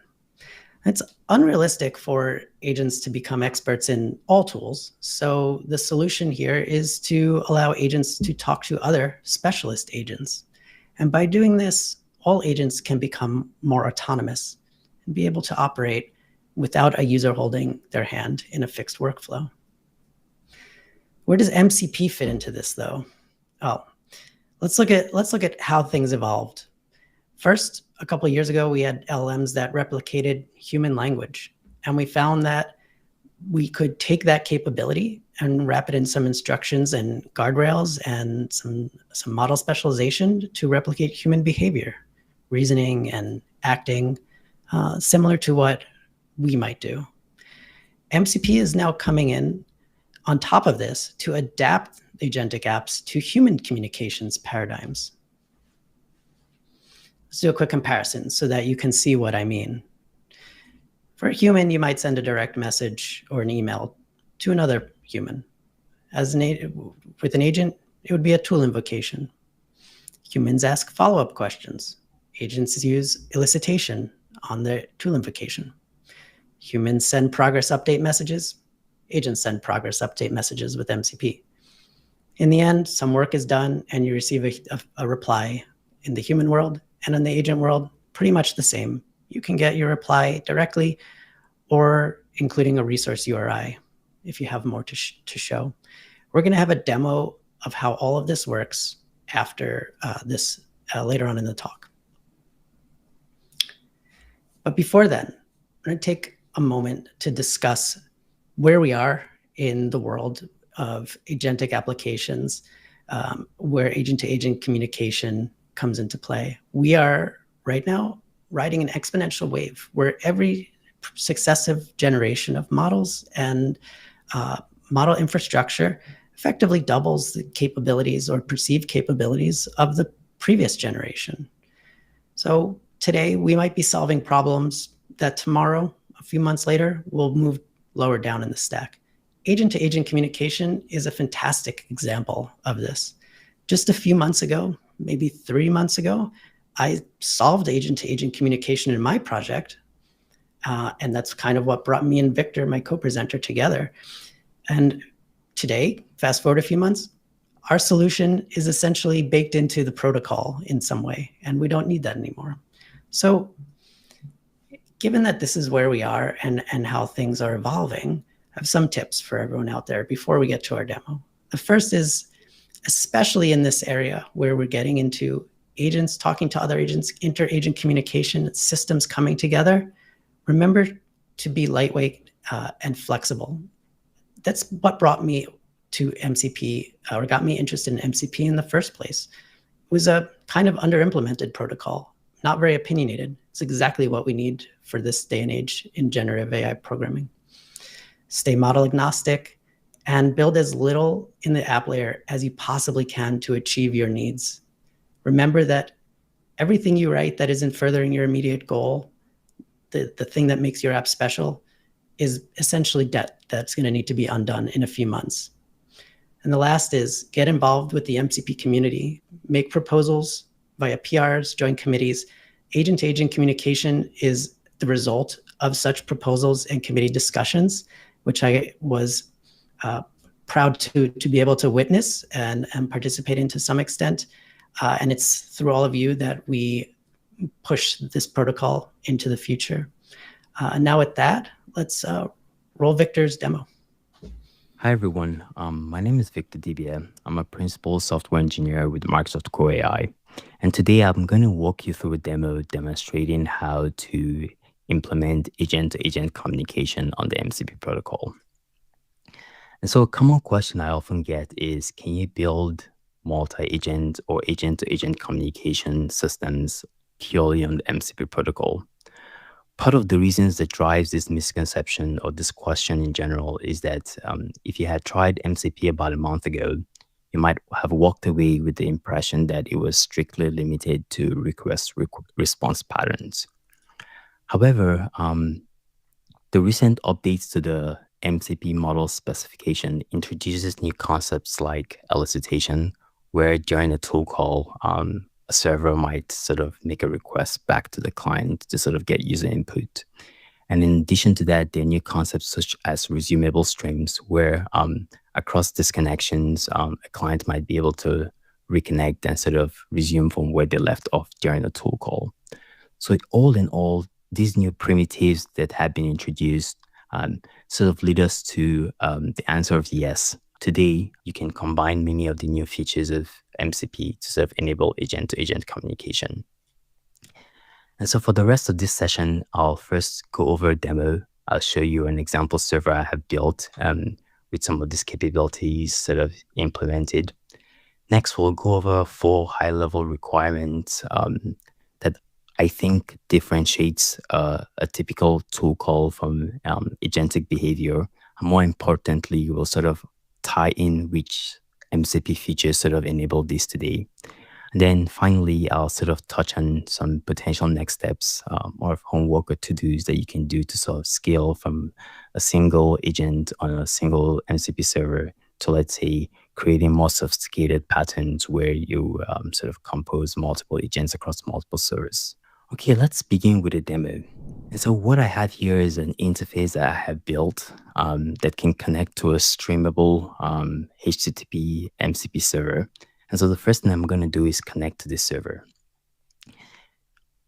It's unrealistic for agents to become experts in all tools. So the solution here is to allow agents to talk to other specialist agents. And by doing this, all agents can become more autonomous and be able to operate without a user holding their hand in a fixed workflow. Where does MCP fit into this, though? Oh, let's look at how things evolved. First, a couple of years ago, we had LLMs that replicated human language. And we found that we could take that capability and wrap it in some instructions and guardrails and some model specialization to replicate human behavior, reasoning and acting, similar to what we might do. MCP is now coming in on top of this to adapt agentic apps to human communications paradigms. Let's do a quick comparison so that you can see what I mean. For a human, you might send a direct message or an email to another human. With an agent, it would be a tool invocation. Humans ask follow-up questions. Agents use elicitation on their tool invocation. Humans send progress update messages. Agents send progress update messages with MCP. In the end, some work is done and you receive a reply in the human world, and in the agent world, pretty much the same. You can get your reply directly or including a resource URI if you have more to show. We're going to have a demo of how all of this works after this later on in the talk. But before then, I'm going to take a moment to discuss where we are in the world of agentic applications, where agent-to-agent communication comes into play. We are right now riding an exponential wave where every successive generation of models and model infrastructure effectively doubles the capabilities or perceived capabilities of the previous generation. So today we might be solving problems that tomorrow, a few months later, will move lower down in the stack. Agent-to-agent communication is a fantastic example of this. Just a few months ago, maybe 3 months ago, I solved agent-to-agent communication in my project. And that's kind of what brought me and Victor, my co-presenter, together. And today, fast forward a few months, our solution is essentially baked into the protocol in some way, and we don't need that anymore. So given that this is where we are and how things are evolving, I have some tips for everyone out there before we get to our demo. The first is, especially in this area where we're getting into agents talking to other agents, inter-agent communication, systems coming together, remember to be lightweight and flexible. That's what brought me to MCP, or got me interested in MCP in the first place. It was a kind of under-implemented protocol, not very opinionated. It's exactly what we need for this day and age in generative AI programming. Stay model agnostic and build as little in the app layer as you possibly can to achieve your needs. Remember that everything you write that isn't furthering your immediate goal, the thing that makes your app special, is essentially debt that's going to need to be undone in a few months. And the last is get involved with the MCP community, make proposals via PRs, join committees. Agent-to-agent communication is the result of such proposals and committee discussions, which I was proud to be able to witness and participate in to some extent. And it's through all of you that we push this protocol into the future. And now with that, let's roll Victor's demo. Hi, everyone. My name is Victor Dibia. I'm a principal software engineer with Microsoft Core AI. And today I'm going to walk you through a demo demonstrating how to implement agent-to-agent communication on the MCP protocol. And so a common question I often get is, can you build multi-agent or agent-to-agent communication systems purely on the MCP protocol? Part of the reasons that drives this misconception or this question in general is that if you had tried MCP about a month ago, you might have walked away with the impression that it was strictly limited to request-response patterns. However, the recent updates to the MCP model specification introduces new concepts like elicitation, where during a tool call, a server might sort of make a request back to the client to sort of get user input. And in addition to that, there are new concepts such as resumable streams, where across disconnections, a client might be able to reconnect and sort of resume from where they left off during a tool call. So all in all, these new primitives that have been introduced sort of lead us to the answer of yes. Today, you can combine many of the new features of MCP to sort of enable agent-to-agent communication. And so for the rest of this session, I'll first go over a demo. I'll show you an example server I have built with some of these capabilities sort of implemented. Next, we'll go over 4 high-level requirements that I think differentiates a typical tool call from agentic behavior. And more importantly, we'll sort of tie in which MCP features sort of enable this today. And then finally, I'll sort of touch on some potential next steps or homework or to-dos that you can do to sort of scale from a single agent on a single MCP server to, let's say, creating more sophisticated patterns where you sort of compose multiple agents across multiple servers. Okay, let's begin with a demo. And so what I have here is an interface that I have built that can connect to a streamable HTTP MCP server. And so the first thing I'm going to do is connect to this server.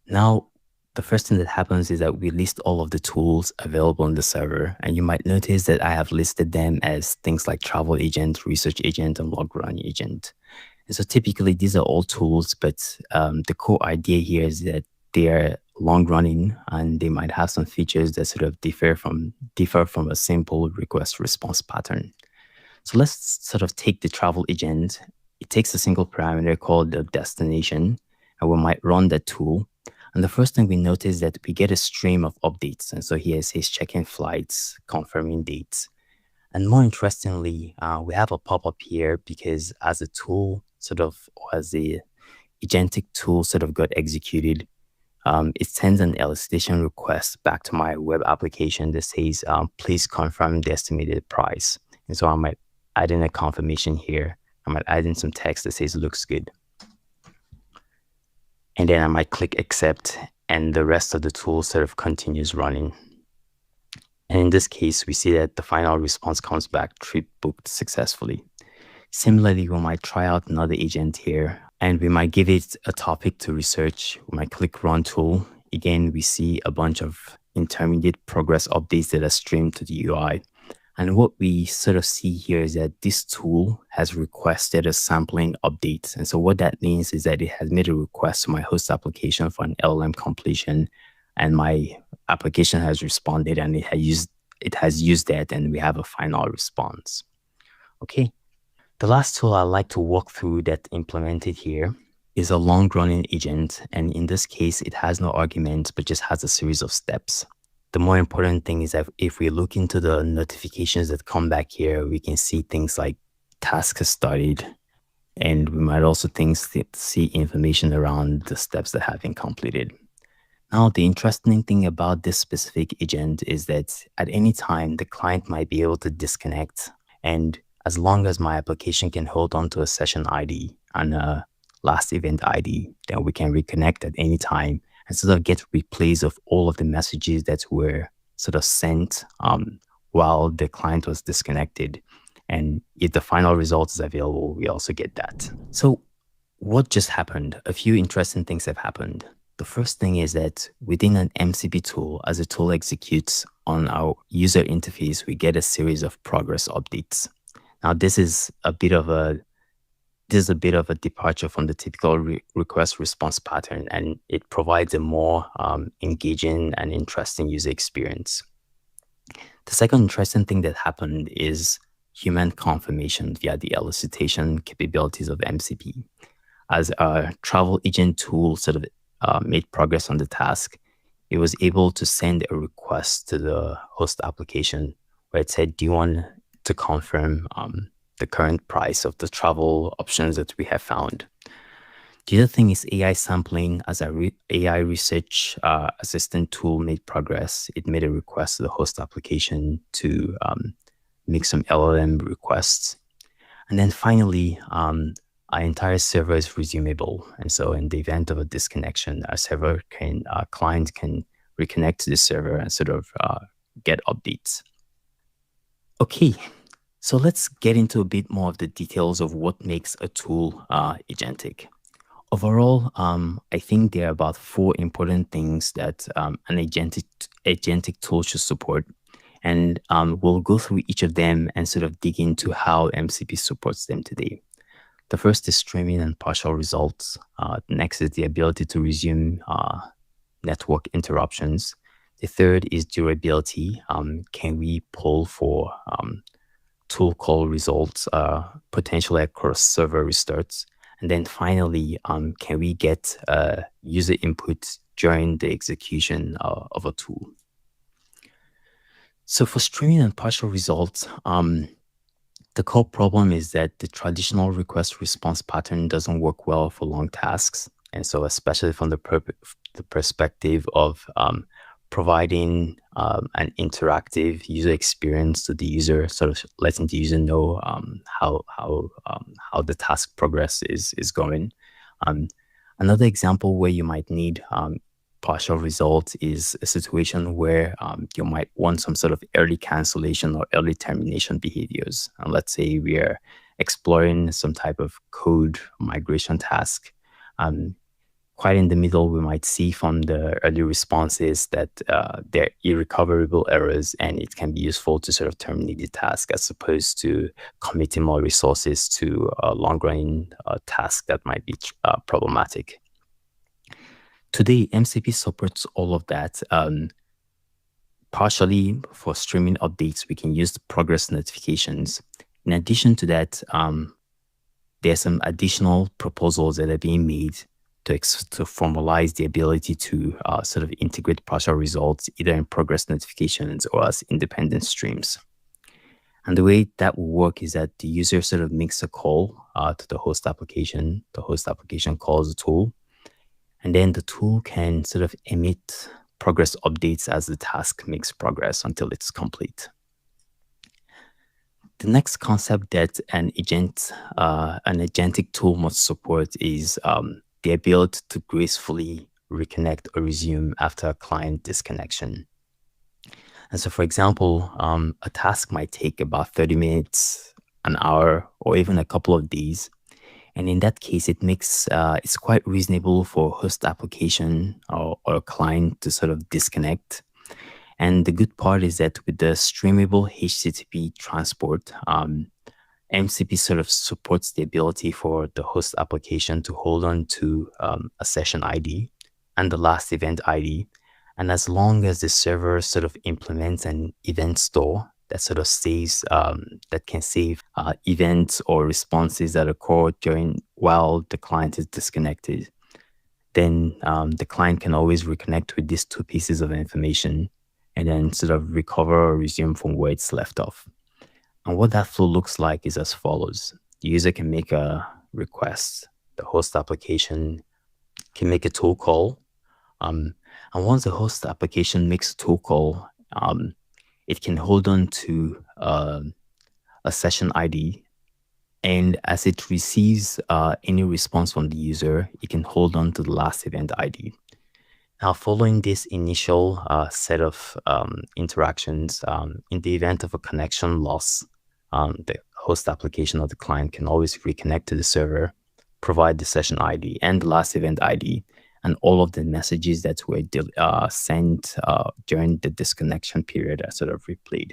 Now, the first thing that happens is that we list all of the tools available on the server. And you might notice that I have listed them as things like travel agent, research agent, and log run agent. And so typically these are all tools, but the core idea here is that they are long running and they might have some features that sort of differ from a simple request response pattern. So let's sort of take the travel agent. It takes a single parameter called the destination, and we might run that tool. And the first thing we notice is that we get a stream of updates. And so here it says checking flights, confirming dates. And more interestingly, we have a pop-up here because as a tool sort of, or as the agentic tool sort of got executed, it sends an elicitation request back to my web application that says, please confirm the estimated price. And so I might add in a confirmation here. I might add in some text that says looks good. And then I might click accept, and the rest of the tool sort of continues running. And in this case, we see that the final response comes back, trip booked successfully. Similarly, we might try out another agent here, and we might give it a topic to research. We might click run tool. Again, we see a bunch of intermediate progress updates that are streamed to the UI. And what we sort of see here is that this tool has requested a sampling update. And so what that means is that it has made a request to my host application for an LLM completion, and my application has responded, and it has used that, and we have a final response. Okay. The last tool I like to walk through that implemented here is a long-running agent. And in this case, it has no arguments, but just has a series of steps. The more important thing is that if we look into the notifications that come back here, we can see things like task has started, and we might also see information around the steps that have been completed. Now, the interesting thing about this specific agent is that at any time, the client might be able to disconnect. And as long as my application can hold on to a session ID and a last event ID, then we can reconnect at any time and sort of get replays of all of the messages that were sort of sent while the client was disconnected. And if the final result is available, we also get that. So what just happened? A few interesting things have happened. The first thing is that within an MCP tool, as a tool executes on our user interface, we get a series of progress updates. Now, this is a bit of a departure from the typical request response pattern, and it provides a more engaging and interesting user experience. The second interesting thing that happened is human confirmation via the elicitation capabilities of MCP. As our travel agent tool sort of made progress on the task, it was able to send a request to the host application where it said, do you want to confirm the current price of the travel options that we have found? The other thing is AI sampling. As our AI research assistant tool made progress, it made a request to the host application to make some LLM requests. And then finally, our entire server is resumable. And so in the event of a disconnection, our client can reconnect to the server and sort of get updates. Okay, so let's get into a bit more of the details of what makes a tool agentic. Overall, I think there are about 4 important things that an agentic tool should support. And we'll go through each of them and sort of dig into how MCP supports them today. The first is streaming and partial results. Next is the ability to resume network interruptions. The third is durability. Can we pull for tool call results potentially across server restarts? And then finally, can we get user input during the execution of a tool? So for streaming and partial results, the core problem is that the traditional request response pattern doesn't work well for long tasks. And so especially from the perspective of providing an interactive user experience to the user, sort of letting the user know how the task progress is going. Another example where you might need partial results is a situation where you might want some sort of early cancellation or early termination behaviors. And let's say we are exploring some type of code migration task. Quite in the middle, we might see from the early responses that they're irrecoverable errors, and it can be useful to sort of terminate the task as opposed to committing more resources to a long-running task that might be problematic. Today, MCP supports all of that. Partially for streaming updates, we can use the progress notifications. In addition to that, there are some additional proposals that are being made to formalize the ability to sort of integrate partial results either in progress notifications or as independent streams. And the way that will work is that the user sort of makes a call to the host application. The host application calls the tool. And then the tool can sort of emit progress updates as the task makes progress until it's complete. The next concept that an agentic tool must support is the ability to gracefully reconnect or resume after a client disconnection. And so, for example, a task might take about 30 minutes, an hour, or even a couple of days. And in that case, it's quite reasonable for a host application or a client to sort of disconnect. And the good part is that with the streamable HTTP transport, MCP sort of supports the ability for the host application to hold on to a session ID and the last event ID. And as long as the server sort of implements an event store that sort of saves, that can save events or responses that occur while the client is disconnected, then the client can always reconnect with these two pieces of information and then sort of recover or resume from where it's left off. And what that flow looks like is as follows. The user can make a request. The host application can make a tool call. And once the host application makes a tool call, it can hold on to a session ID. And as it receives any response from the user, it can hold on to the last event ID. Now, following this initial set of interactions, in the event of a connection loss, the host application or the client can always reconnect to the server, provide the session ID and the last event ID, and all of the messages that were sent during the disconnection period are sort of replayed.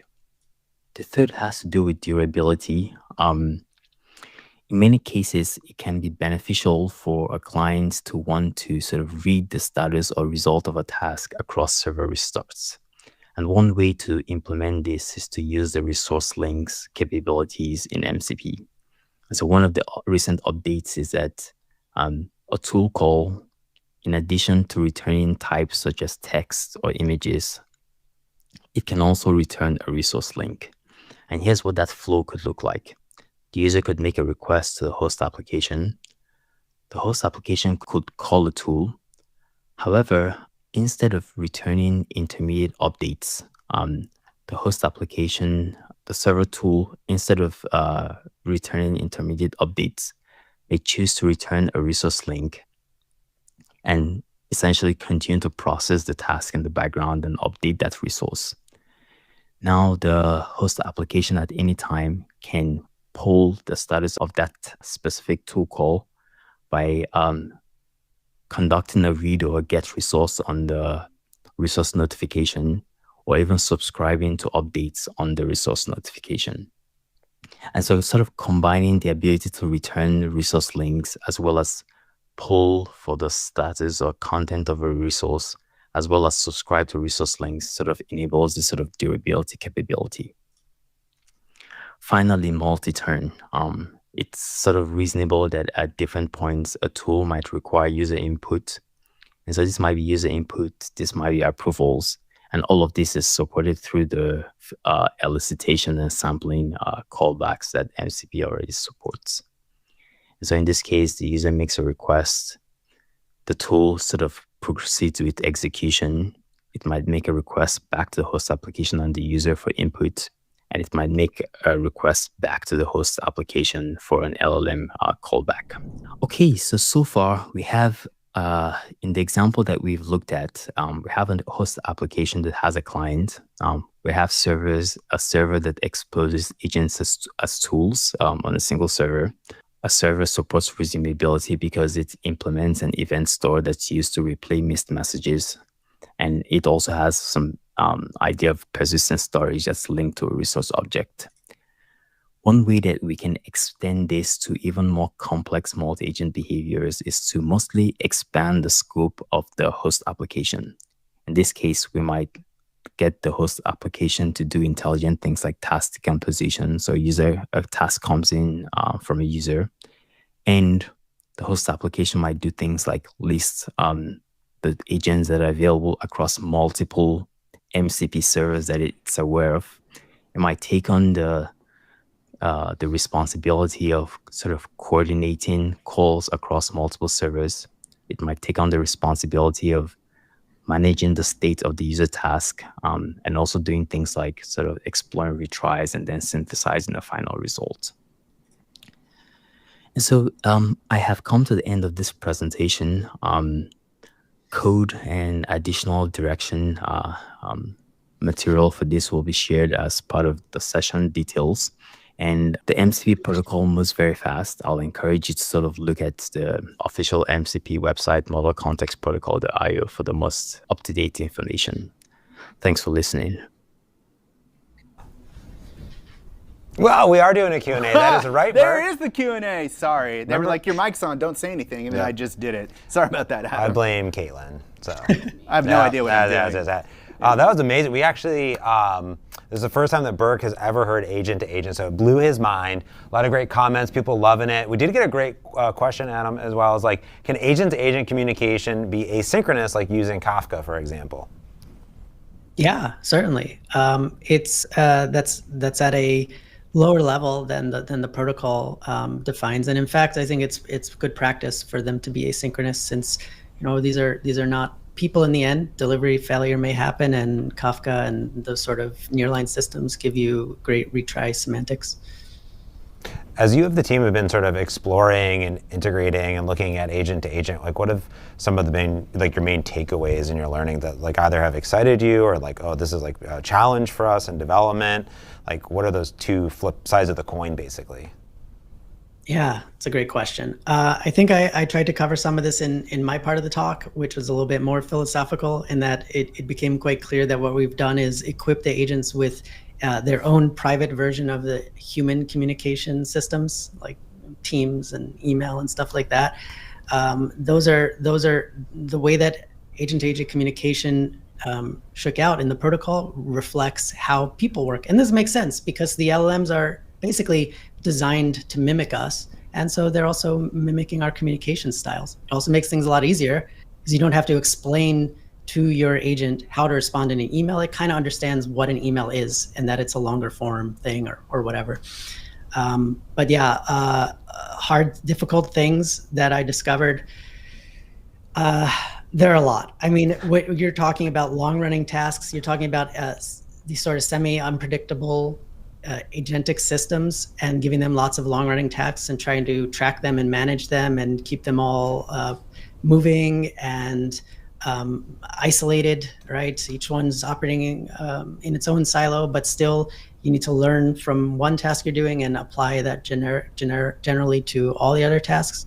The third has to do with durability. In many cases, it can be beneficial for a client to want to sort of read the status or result of a task across server restarts. And one way to implement this is to use the resource links capabilities in MCP. And so one of the recent updates is that a tool call, in addition to returning types such as text or images, it can also return a resource link. And here's what that flow could look like. The user could make a request to the host application. The host application could call a tool. However, instead of returning intermediate updates, the host application, the server tool, instead of returning intermediate updates, may choose to return a resource link and essentially continue to process the task in the background and update that resource. Now, the host application at any time can pull the status of that specific tool call by conducting a read or get resource on the resource notification, or even subscribing to updates on the resource notification. And so sort of combining the ability to return resource links as well as pull for the status or content of a resource as well as subscribe to resource links, sort of enables this sort of durability capability. Finally, multi-turn. It's sort of reasonable that at different points, a tool might require user input. And so this might be user input, this might be approvals, and all of this is supported through the elicitation and sampling callbacks that MCP already supports. And so in this case, the user makes a request, the tool sort of proceeds with execution. It might make a request back to the host application and the user for input, and it might make a request back to the host application for an LLM callback. Okay, so far we have, in the example that we've looked at, we have a host application that has a client. We have servers, a server that exposes agents as tools on a single server. A server supports resumability because it implements an event store that's used to replay missed messages. And it also has some idea of persistent storage that's linked to a resource object. One way that we can extend this to even more complex multi-agent behaviors is to mostly expand the scope of the host application. In this case, we might get the host application to do intelligent things like task decomposition. So a task comes in from a user, and the host application might do things like list the agents that are available across multiple MCP servers that it's aware of. It might take on the responsibility of sort of coordinating calls across multiple servers. It might take on the responsibility of managing the state of the user task, and also doing things like sort of exploring retries and then synthesizing the final result. And so I have come to the end of this presentation. Code and additional direction material for this will be shared as part of the session details. And the MCP protocol moves very fast. I'll encourage you to sort of look at the official MCP website, Model Context Protocol.io, for the most up-to-date information. Thanks for listening. Well, we are doing a Q&A. That is right, There Bert. is the Q&A. Sorry. They were like, your mic's on, don't say anything. And then I just did it. Sorry about that, Adam. I blame Caitlin. So I have no idea what I'm doing. That was amazing. We actually, this is the first time that Burke has ever heard agent to agent, so it blew his mind. A lot of great comments, people loving it. We did get a great question, Adam, as well as like, can agent to agent communication be asynchronous, like using Kafka, for example? Yeah, certainly. It's that's at a lower level than the protocol defines, and in fact, I think it's good practice for them to be asynchronous, since these are not people in the end. Delivery failure may happen, and Kafka and those sort of nearline systems give you great retry semantics. As you have the team have been sort of exploring and integrating and looking at agent to agent, like what have some of the main, like your main takeaways in your learning that like either have excited you or like, oh, this is like a challenge for us in development? Like what are those two flip sides of the coin basically? Yeah, it's a great question. I think I tried to cover some of this in my part of the talk, which was a little bit more philosophical, in that it became quite clear that what we've done is equip the agents with their own private version of the human communication systems, like Teams and email and stuff like that. Those are the way that agent-to-agent communication shook out in the protocol reflects how people work. And this makes sense because the LLMs are basically designed to mimic us. And so they're also mimicking our communication styles. It also makes things a lot easier because you don't have to explain to your agent how to respond in an email. It kind of understands what an email is and that it's a longer form thing or whatever. But yeah, hard, difficult things that I discovered. There are a lot. I mean, you're talking about long running tasks. You're talking about these sort of semi-unpredictable agentic systems and giving them lots of long running tasks and trying to track them and manage them and keep them all moving and isolated, right? Each one's operating in its own silo, but still you need to learn from one task you're doing and apply that generally to all the other tasks.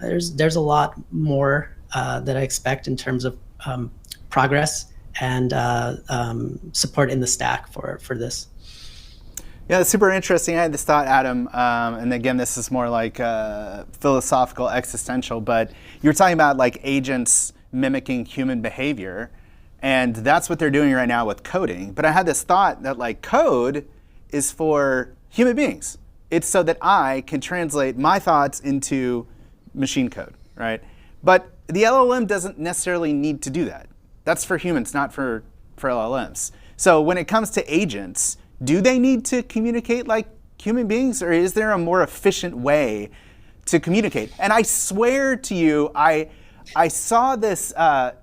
There's a lot more that I expect in terms of progress and support in the stack for this. Yeah, it's super interesting. I had this thought, Adam, and again, this is more like philosophical, existential, but you were talking about like agents mimicking human behavior. And that's what they're doing right now with coding. But I had this thought that like code is for human beings. It's so that I can translate my thoughts into machine code, right? But the LLM doesn't necessarily need to do that. That's for humans, not for LLMs. So when it comes to agents, do they need to communicate like human beings, or is there a more efficient way to communicate? And I swear to you, I saw this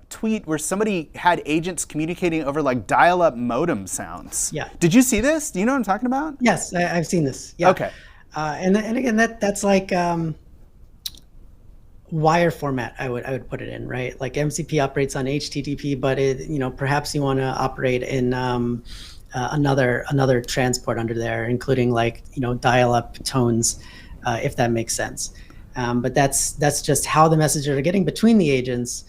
tweet where somebody had agents communicating over like dial-up modem sounds. Yeah. Did you see this? Do you know what I'm talking about? Yes, I've seen this. Yeah. Okay. And again, that's like wire format. I would put it in, right? Like MCP operates on HTTP, but perhaps you want to operate in another transport under there, including like dial-up tones, if that makes sense. But that's just how the messages are getting between the agents.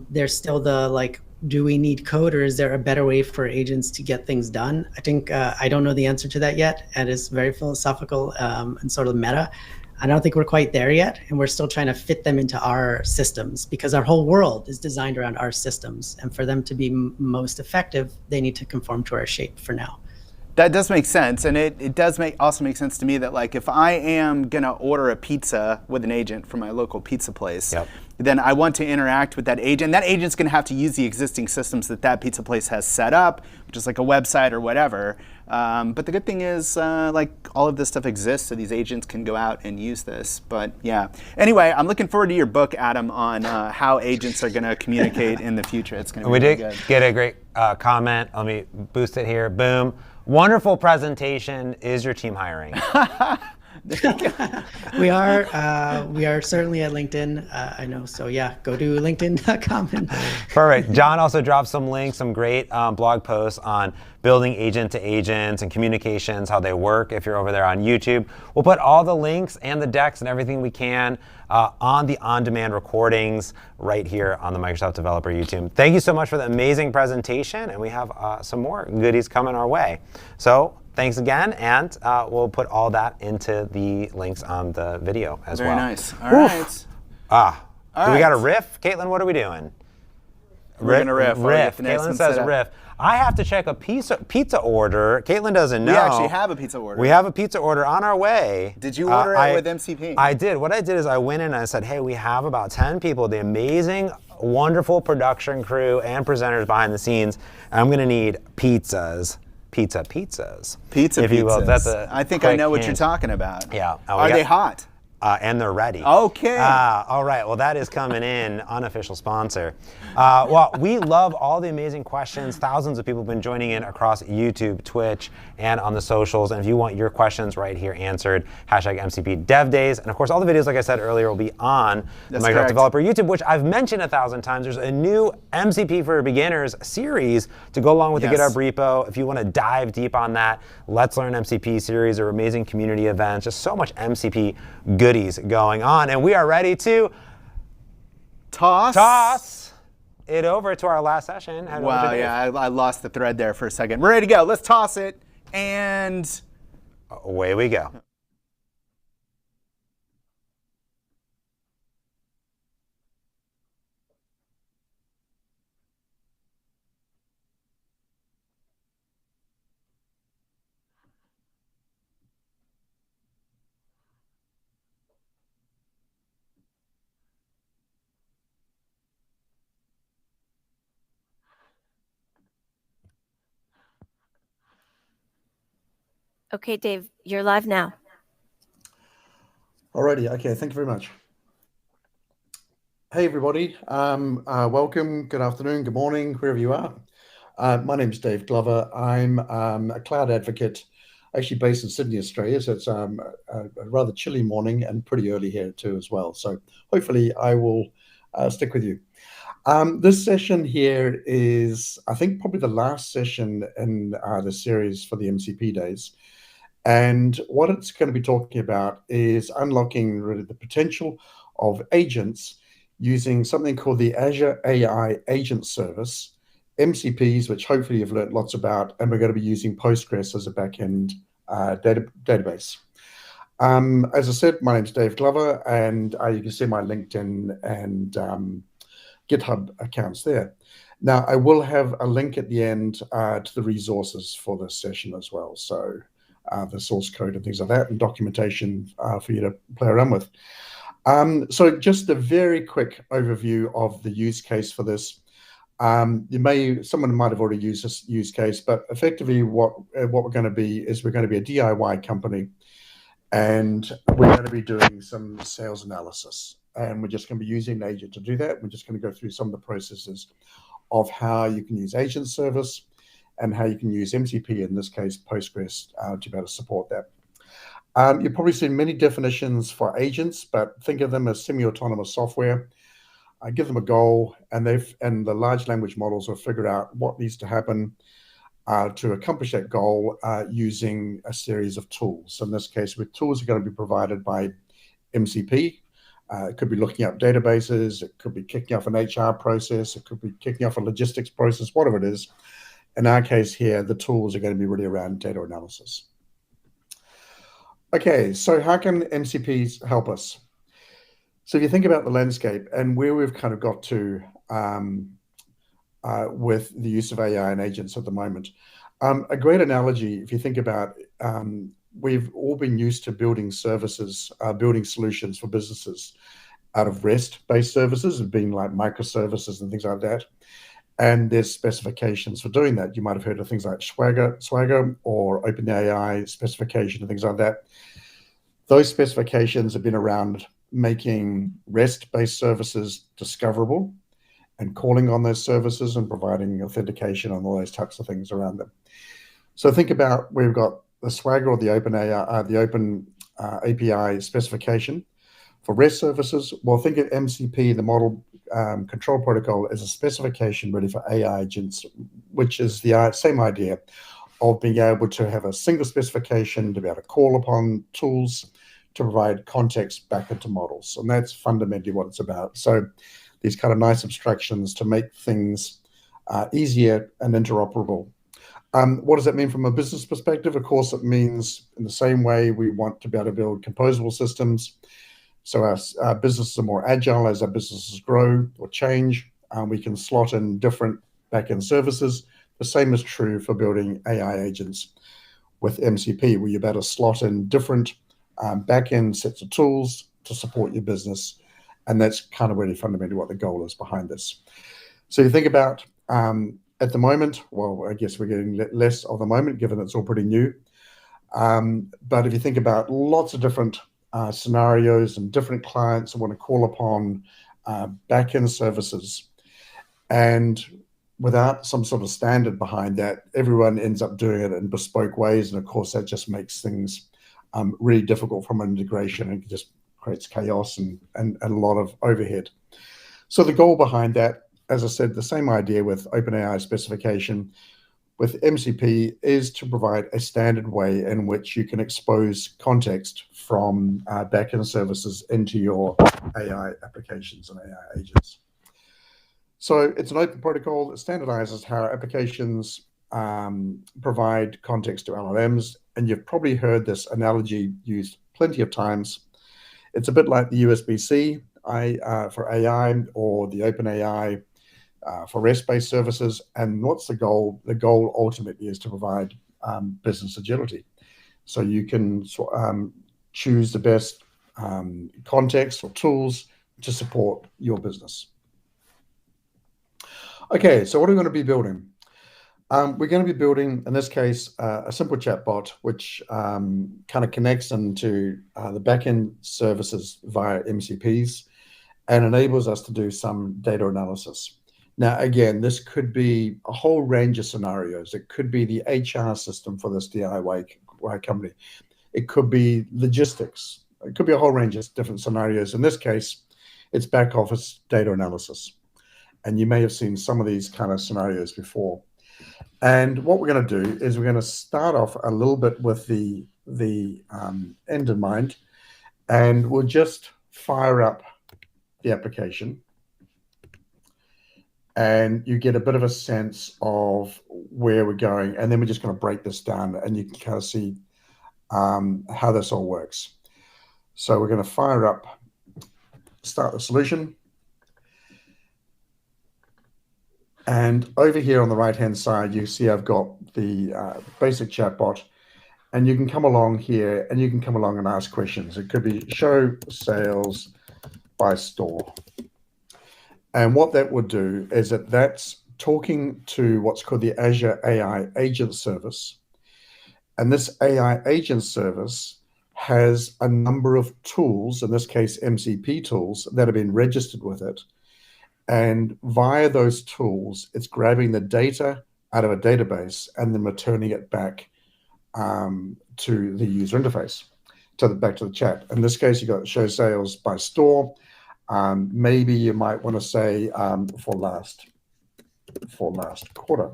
There's still the like, do we need code, or is there a better way for agents to get things done? I think I don't know the answer to that yet, and it's very philosophical and sort of meta. I don't think we're quite there yet, and we're still trying to fit them into our systems, because our whole world is designed around our systems, and for them to be most effective, they need to conform to our shape for now. That does make sense, and it does also make sense to me that like if I am gonna order a pizza with an agent from my local pizza place, then I want to interact with that agent. That agent's gonna have to use the existing systems that pizza place has set up, which is like a website or whatever. But the good thing is like all of this stuff exists, so these agents can go out and use this. But yeah. Anyway, I'm looking forward to your book, Adam, on how agents are gonna communicate in the future. It's gonna be really good. We did get a great comment. Let me boost it here. Boom. Wonderful presentation. Is your team hiring? We are certainly at LinkedIn. I know. So yeah, go to linkedin.com. Perfect. John also dropped some links, some great blog posts on building agent to agents and communications, how they work. If you're over there on YouTube, we'll put all the links and the decks and everything we can on the on-demand recordings right here on the Microsoft Developer YouTube. Thank you so much for the amazing presentation, and we have some more goodies coming our way. So thanks again, and we'll put all that into the links on the video as well. Very nice. All right. Do we got a riff? Caitlin, what are we doing? We're going to riff. Caitlin says riff. I have to check a pizza order. Caitlin doesn't know. We actually have a pizza order. We have a pizza order on our way. Did you order it with MCP? I did. What I did is I went in and I said, hey, we have about 10 people, the amazing, wonderful production crew and presenters behind the scenes. And I'm going to need pizzas. Pizzas. If you will. That's I think I know what you're talking about. Yeah. Are they hot? And they're ready. Okay. All right. Well, that is coming in, unofficial sponsor. Well, we love all the amazing questions. Thousands of people have been joining in across YouTube, Twitch, and on the socials. And if you want your questions right here answered, hashtag MCP Dev Days. And of course, all the videos, like I said earlier, will be on the Microsoft Developer YouTube, which I've mentioned 1,000 times. There's a new MCP for Beginners series to go along with the GitHub repo. If you want to dive deep on that, Let's Learn MCP series or amazing community events, just so much MCP goodies going on. And we are ready to toss it over to our last session. Wow, yeah, I lost the thread there for a second. We're ready to go. Let's toss it, and away we go. Okay, Dave, you're live now. Alrighty, okay, thank you very much. Hey everybody, welcome, good afternoon, good morning, wherever you are. My name is Dave Glover. I'm a cloud advocate, actually based in Sydney, Australia, so it's a rather chilly morning and pretty early here too as well. So hopefully I will stick with you. This session here is, I think, probably the last session in the series for the MCP Days. And what it's going to be talking about is unlocking really the potential of agents using something called the Azure AI Agent Service, MCPs, which hopefully you've learned lots about, and we're going to be using Postgres as a backend database. As I said, my name's Dave Glover, and you can see my LinkedIn and GitHub accounts there. Now, I will have a link at the end to the resources for this session as well. So the source code and things like that, and documentation for you to play around with. So just a very quick overview of the use case for this. Someone might have already used this use case, but effectively what we're going to be is we're going to be a DIY company, and we're going to be doing some sales analysis, and we're just going to be using an agent to do that. We're just going to go through some of the processes of how you can use agent service and how you can use MCP, in this case Postgres, to be able to support that. You've probably seen many definitions for agents, but think of them as semi-autonomous software. I give them a goal, and the large language models will figure out what needs to happen to accomplish that goal using a series of tools. In this case, with tools are going to be provided by MCP. It could be looking up databases, it could be kicking off an HR process, it could be kicking off a logistics process, whatever it is. In our case here, the tools are going to be really around data analysis. Okay, so how can MCPs help us? So if you think about the landscape and where we've kind of got to with the use of AI and agents at the moment, a great analogy, if you think about, we've all been used to building services, building solutions for businesses out of REST-based services, being like microservices and things like that. And there's specifications for doing that. You might have heard of things like Swagger or OpenAI specification and things like that. Those specifications have been around making REST-based services discoverable and calling on those services and providing authentication and all those types of things around them. So think about, we've got the Swagger or the OpenAI, the Open API specification for REST services. Well, think of MCP, the model control protocol, as a specification ready for AI agents, which is the same idea of being able to have a single specification to be able to call upon tools to provide context back into models. And that's fundamentally what it's about. So these kind of nice abstractions to make things easier and interoperable. What does that mean from a business perspective? Of course, it means in the same way we want to be able to build composable systems. So our businesses are more agile as our businesses grow or change. We can slot in different backend services. The same is true for building AI agents with MCP, where you're able to slot in different backend sets of tools to support your business. And that's kind of really fundamentally what the goal is behind this. So you think about at the moment, well, I guess we're getting less of the moment given it's all pretty new. But if you think about lots of different scenarios and different clients that want to call upon backend services, and without some sort of standard behind that, everyone ends up doing it in bespoke ways. And of course, that just makes things really difficult from an integration and just creates chaos and a lot of overhead. So the goal behind that, as I said, the same idea with OpenAI specification with MCP is to provide a standard way in which you can expose context from backend services into your AI applications and AI agents. So it's an open protocol that standardizes how applications provide context to LLMs. And you've probably heard this analogy used plenty of times. It's a bit like the USB-C for AI or the OpenAI for REST-based services. And what's the goal? The goal ultimately is to provide business agility. So you can choose the best context or tools to support your business. Okay, so what are we going to be building? We're going to be building, in this case, a simple chatbot, which kind of connects into the backend services via MCPs and enables us to do some data analysis. Now, again, this could be a whole range of scenarios. It could be the HR system for this DIY company. It could be logistics. It could be a whole range of different scenarios. In this case, it's back office data analysis. And you may have seen some of these kind of scenarios before. And what we're going to do is we're going to start off a little bit with the end in mind, and we'll just fire up the application. And you get a bit of a sense of where we're going. And then we're just going to break this down and you can kind of see how this all works. So we're going to fire up, start the solution. And over here on the right-hand side, you see I've got the basic chatbot. And you can come along here and you can come along and ask questions. It could be show sales by store. And what that would do is that that's talking to what's called the Azure AI agent service. And this AI agent service has a number of tools, in this case, MCP tools, that have been registered with it. And via those tools, it's grabbing the data out of a database and then returning it back to the user interface, back to the chat. In this case, you got show sales by store. Maybe you might want to say for last quarter.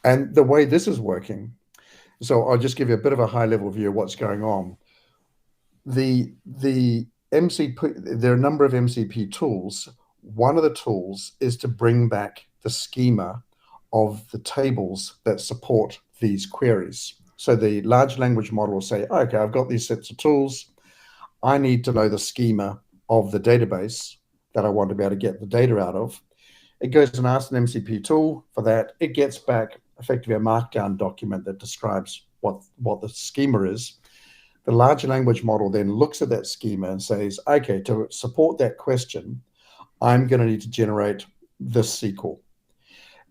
And the way this is working, so I'll just give you a bit of a high-level view of what's going on. The MCP, there are a number of MCP tools. One of the tools is to bring back the schema of the tables that support these queries. So the large language model will say, okay, I've got these sets of tools. I need to know the schema of the database that I want to be able to get the data out of. It goes and asks an MCP tool for that. It gets back effectively a markdown document that describes what the schema is. The large language model then looks at that schema and says, okay, to support that question, I'm going to need to generate this SQL.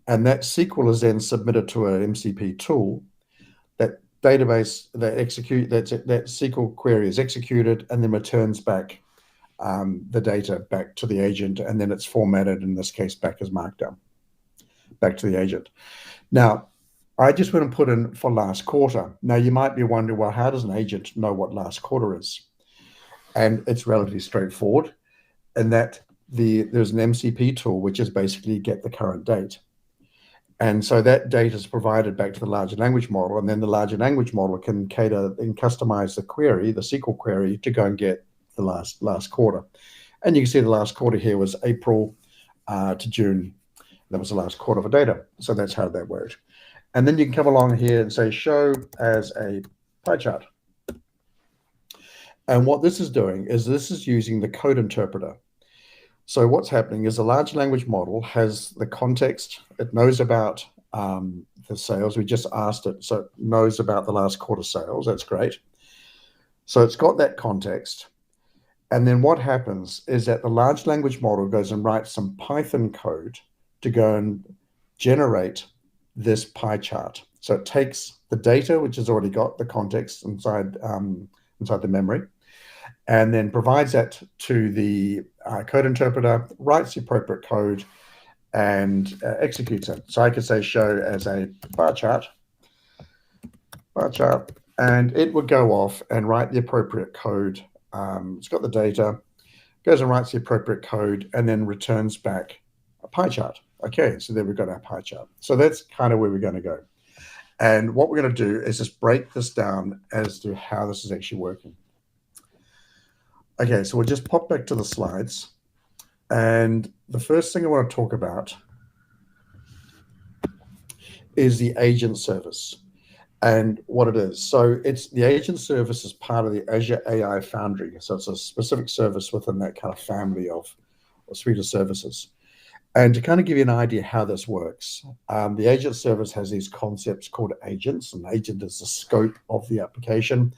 And that SQL is then submitted to an MCP tool. That database that SQL query is executed and then returns back the data back to the agent, and then it's formatted, in this case, back as Markdown, back to the agent. Now, I just went and put in for last quarter. Now, you might be wondering, well, how does an agent know what last quarter is? And it's relatively straightforward, in that there's an MCP tool, which is basically get the current date. And so that data is provided back to the large language model, and then the large language model can cater and customize the query, the SQL query, to go and get the last quarter. And you can see the last quarter here was April to June. That was the last quarter of data. So that's how that worked. And then you can come along here and say show as a pie chart. And what this is doing is this is using the code interpreter. So what's happening is the large language model has the context. It knows about the sales. We just asked it, so it knows about the last quarter sales. That's great. So it's got that context. And then what happens is that the large language model goes and writes some Python code to go and generate this pie chart. So it takes the data, which has already got the context inside the memory, and then provides that to the code interpreter, writes the appropriate code, and executes it. So I could say show as a bar chart, and it would go off and write the appropriate code. It's got the data, goes and writes the appropriate code, and then returns back a pie chart. Okay, so there we've got our pie chart. So that's kind of where we're going to go. And what we're going to do is just break this down as to how this is actually working. Okay, so we'll just pop back to the slides. And the first thing I want to talk about is the agent service and what it is. So it's the agent service is part of the Azure AI Foundry. So it's a specific service within that kind of family of suite of services. And to kind of give you an idea how this works, the agent service has these concepts called agents. An agent is the scope of the application.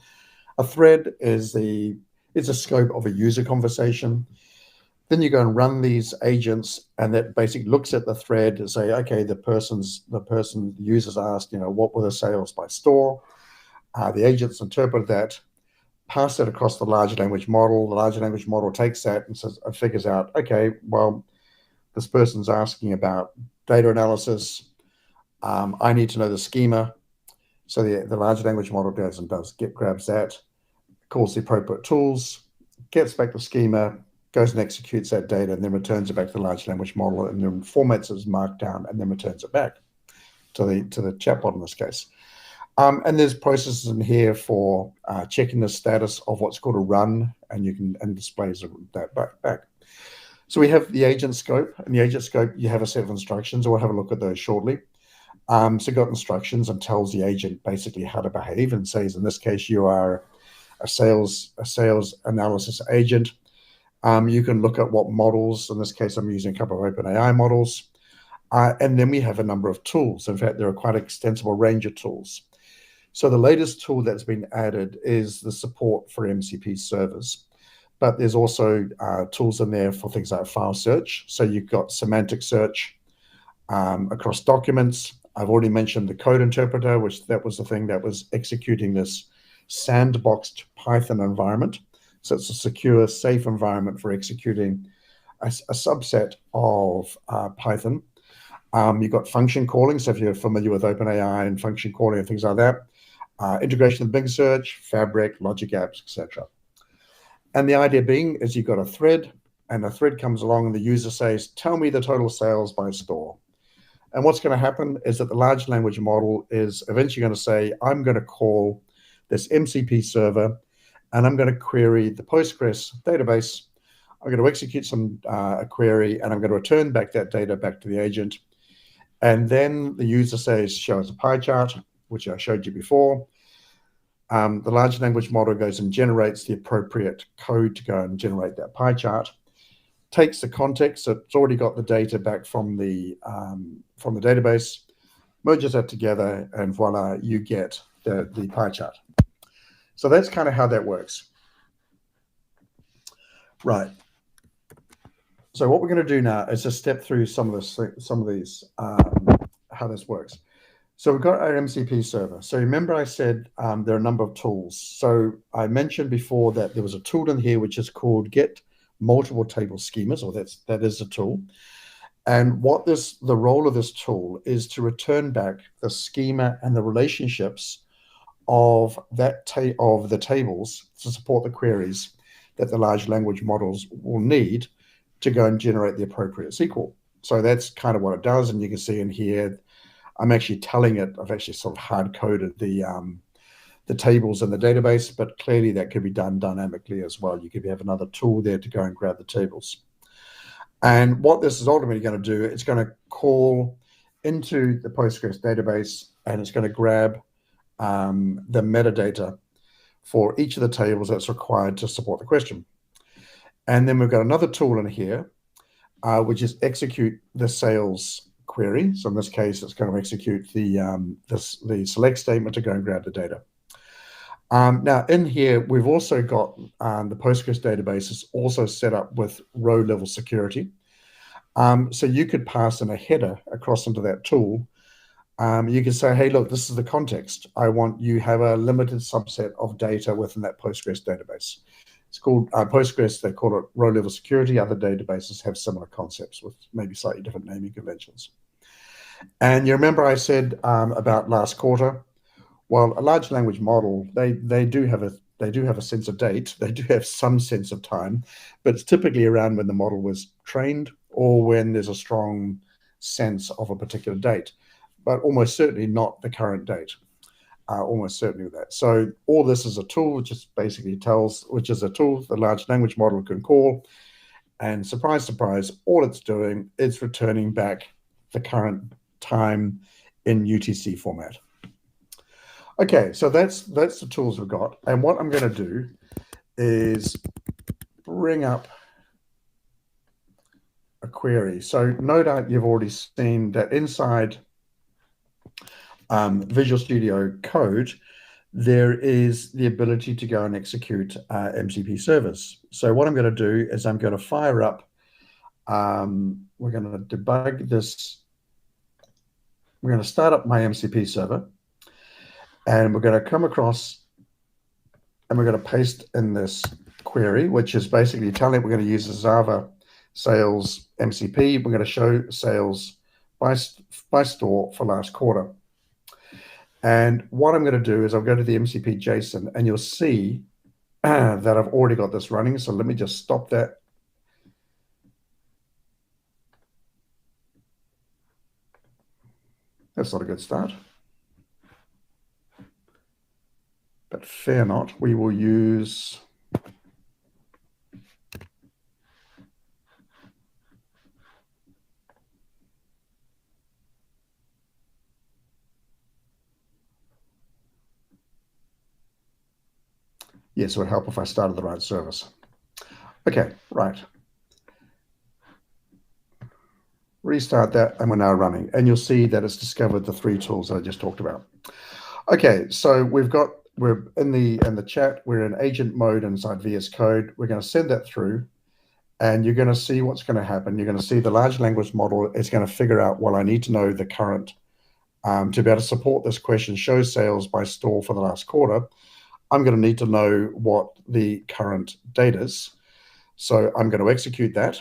A thread is a scope of a user conversation. Then you go and run these agents, and that basically looks at the thread and say, okay, the users asked, what were the sales by store? The agents interpret that, pass that across the large language model. The large language model takes that and figures out, okay, well, this person's asking about data analysis. I need to know the schema. So the large language model goes and grabs that, calls the appropriate tools, gets back the schema, goes and executes that data, and then returns it back to the large language model, and then formats it as Markdown, and then returns it back to the chatbot in this case. And there's processes in here for checking the status of what's called a run, and displays that back. So we have the agent scope. In the agent scope, you have a set of instructions. We'll have a look at those shortly. So got instructions and tells the agent basically how to behave, and says, in this case, you are a sales analysis agent. You can look at what models. In this case, I'm using a couple of OpenAI models. And then we have a number of tools. In fact, there are quite an extensive range of tools. So the latest tool that's been added is the support for MCP servers. But there's also tools in there for things like file search. So you've got semantic search across documents. I've already mentioned the code interpreter, which that was the thing that was executing this sandboxed Python environment. So it's a secure, safe environment for executing a subset of Python. You've got function calling. So if you're familiar with OpenAI and function calling and things like that, integration with Bing Search, Fabric, Logic Apps, etc. And the idea being is you've got a thread, and a thread comes along and the user says, tell me the total sales by store. And what's going to happen is that the large language model is eventually going to say, I'm going to call this MCP server, and I'm going to query the Postgres database. I'm going to execute a query, and I'm going to return back that data back to the agent. And then the user says, show us a pie chart, which I showed you before. The large language model goes and generates the appropriate code to go and generate that pie chart, takes the context, so it's already got the data back from the database, merges that together, and voila, you get the pie chart. So that's kind of how that works. Right. So what we're going to do now is just step through some of these, how this works. So we've got our MCP server. So remember I said there are a number of tools. So I mentioned before that there was a tool in here which is called Get Multiple Table Schemas, or that is a tool. And what the role of this tool is to return back the schema and the relationships of the tables to support the queries that the large language models will need to go and generate the appropriate SQL. So that's kind of what it does. And you can see in here, I'm actually telling it, I've actually sort of hard-coded the tables in the database, but clearly that could be done dynamically as well. You could have another tool there to go and grab the tables. And what this is ultimately going to do, it's going to call into the Postgres database, and it's going to grab the metadata for each of the tables that's required to support the question. And then we've got another tool in here, which is execute the sales query. So in this case, it's going to execute the select statement to go and grab the data. Now in here, we've also got the Postgres database is also set up with row level security. So you could pass in a header across into that tool. You can say, hey, look, this is the context. I want you have a limited subset of data within that Postgres database. It's called Postgres, they call it row level security. Other databases have similar concepts with maybe slightly different naming conventions. And you remember I said about last quarter, well, a large language model, they do have a sense of date. They do have some sense of time, but it's typically around when the model was trained or when there's a strong sense of a particular date, but almost certainly not the current date. Almost certainly with that. So all this is a tool which is basically which is a tool the large language model can call, and surprise, surprise, all it's doing is returning back the current time in UTC format. Okay, so that's the tools we've got. And what I'm going to do is bring up a query. So no doubt you've already seen that inside Visual Studio Code, there is the ability to go and execute MCP servers. So what I'm going to do is I'm going to fire up, we're going to debug this. We're going to start up my MCP server, and we're going to come across, and we're going to paste in this query, which is basically telling it we're going to use the Java sales MCP. We're going to show sales by store for last quarter. And what I'm going to do is I'll go to the MCP JSON, and you'll see that I've already got this running. So let me just stop that. That's not a good start. But fear not, we will use yes, it would help if I started the right service. Okay, right. Restart that, and we're now running. And you'll see that it's discovered the 3 tools I just talked about. Okay, so we're in the chat, we're in agent mode inside VS Code. We're going to send that through, and you're going to see what's going to happen. You're going to see the large language model is going to figure out, well, I need to know the current, to be able to support this question, show sales by store for the last quarter. I'm going to need to know what the current date is. So I'm going to execute that,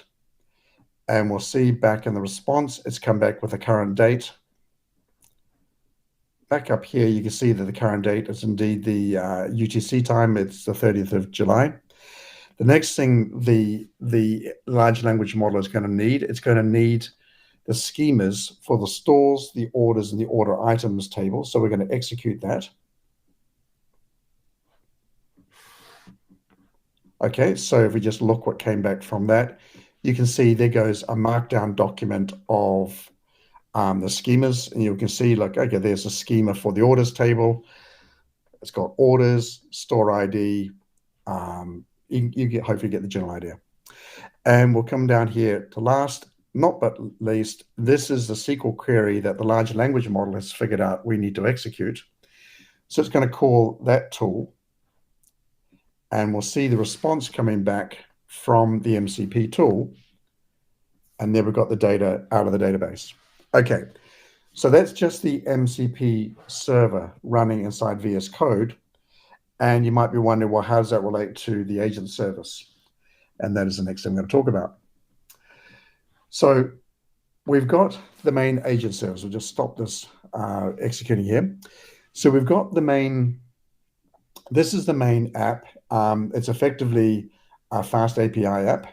and we'll see back in the response, it's come back with the current date. Back up here, you can see that the current date is indeed the UTC time. It's the 30th of July. The next thing the large language model is going to need, it's going to need the schemas for the stores, the orders, and the order items table. So we're going to execute that. Okay, so if we just look what came back from that, you can see there goes a markdown document of the schemas, and you can see, like, okay, there's a schema for the orders table. It's got orders, store ID. You hopefully get the general idea. And we'll come down here to last, not but least, this is the SQL query that the large language model has figured out we need to execute. So it's going to call that tool, and we'll see the response coming back from the MCP tool, and then we've got the data out of the database. Okay, so that's just the MCP server running inside VS Code, and you might be wondering, well, how does that relate to the agent service? And that is the next thing I'm going to talk about. So we've got the main agent service. We'll just stop this executing here. So we've got the main, this is the main app. It's effectively a fast API app,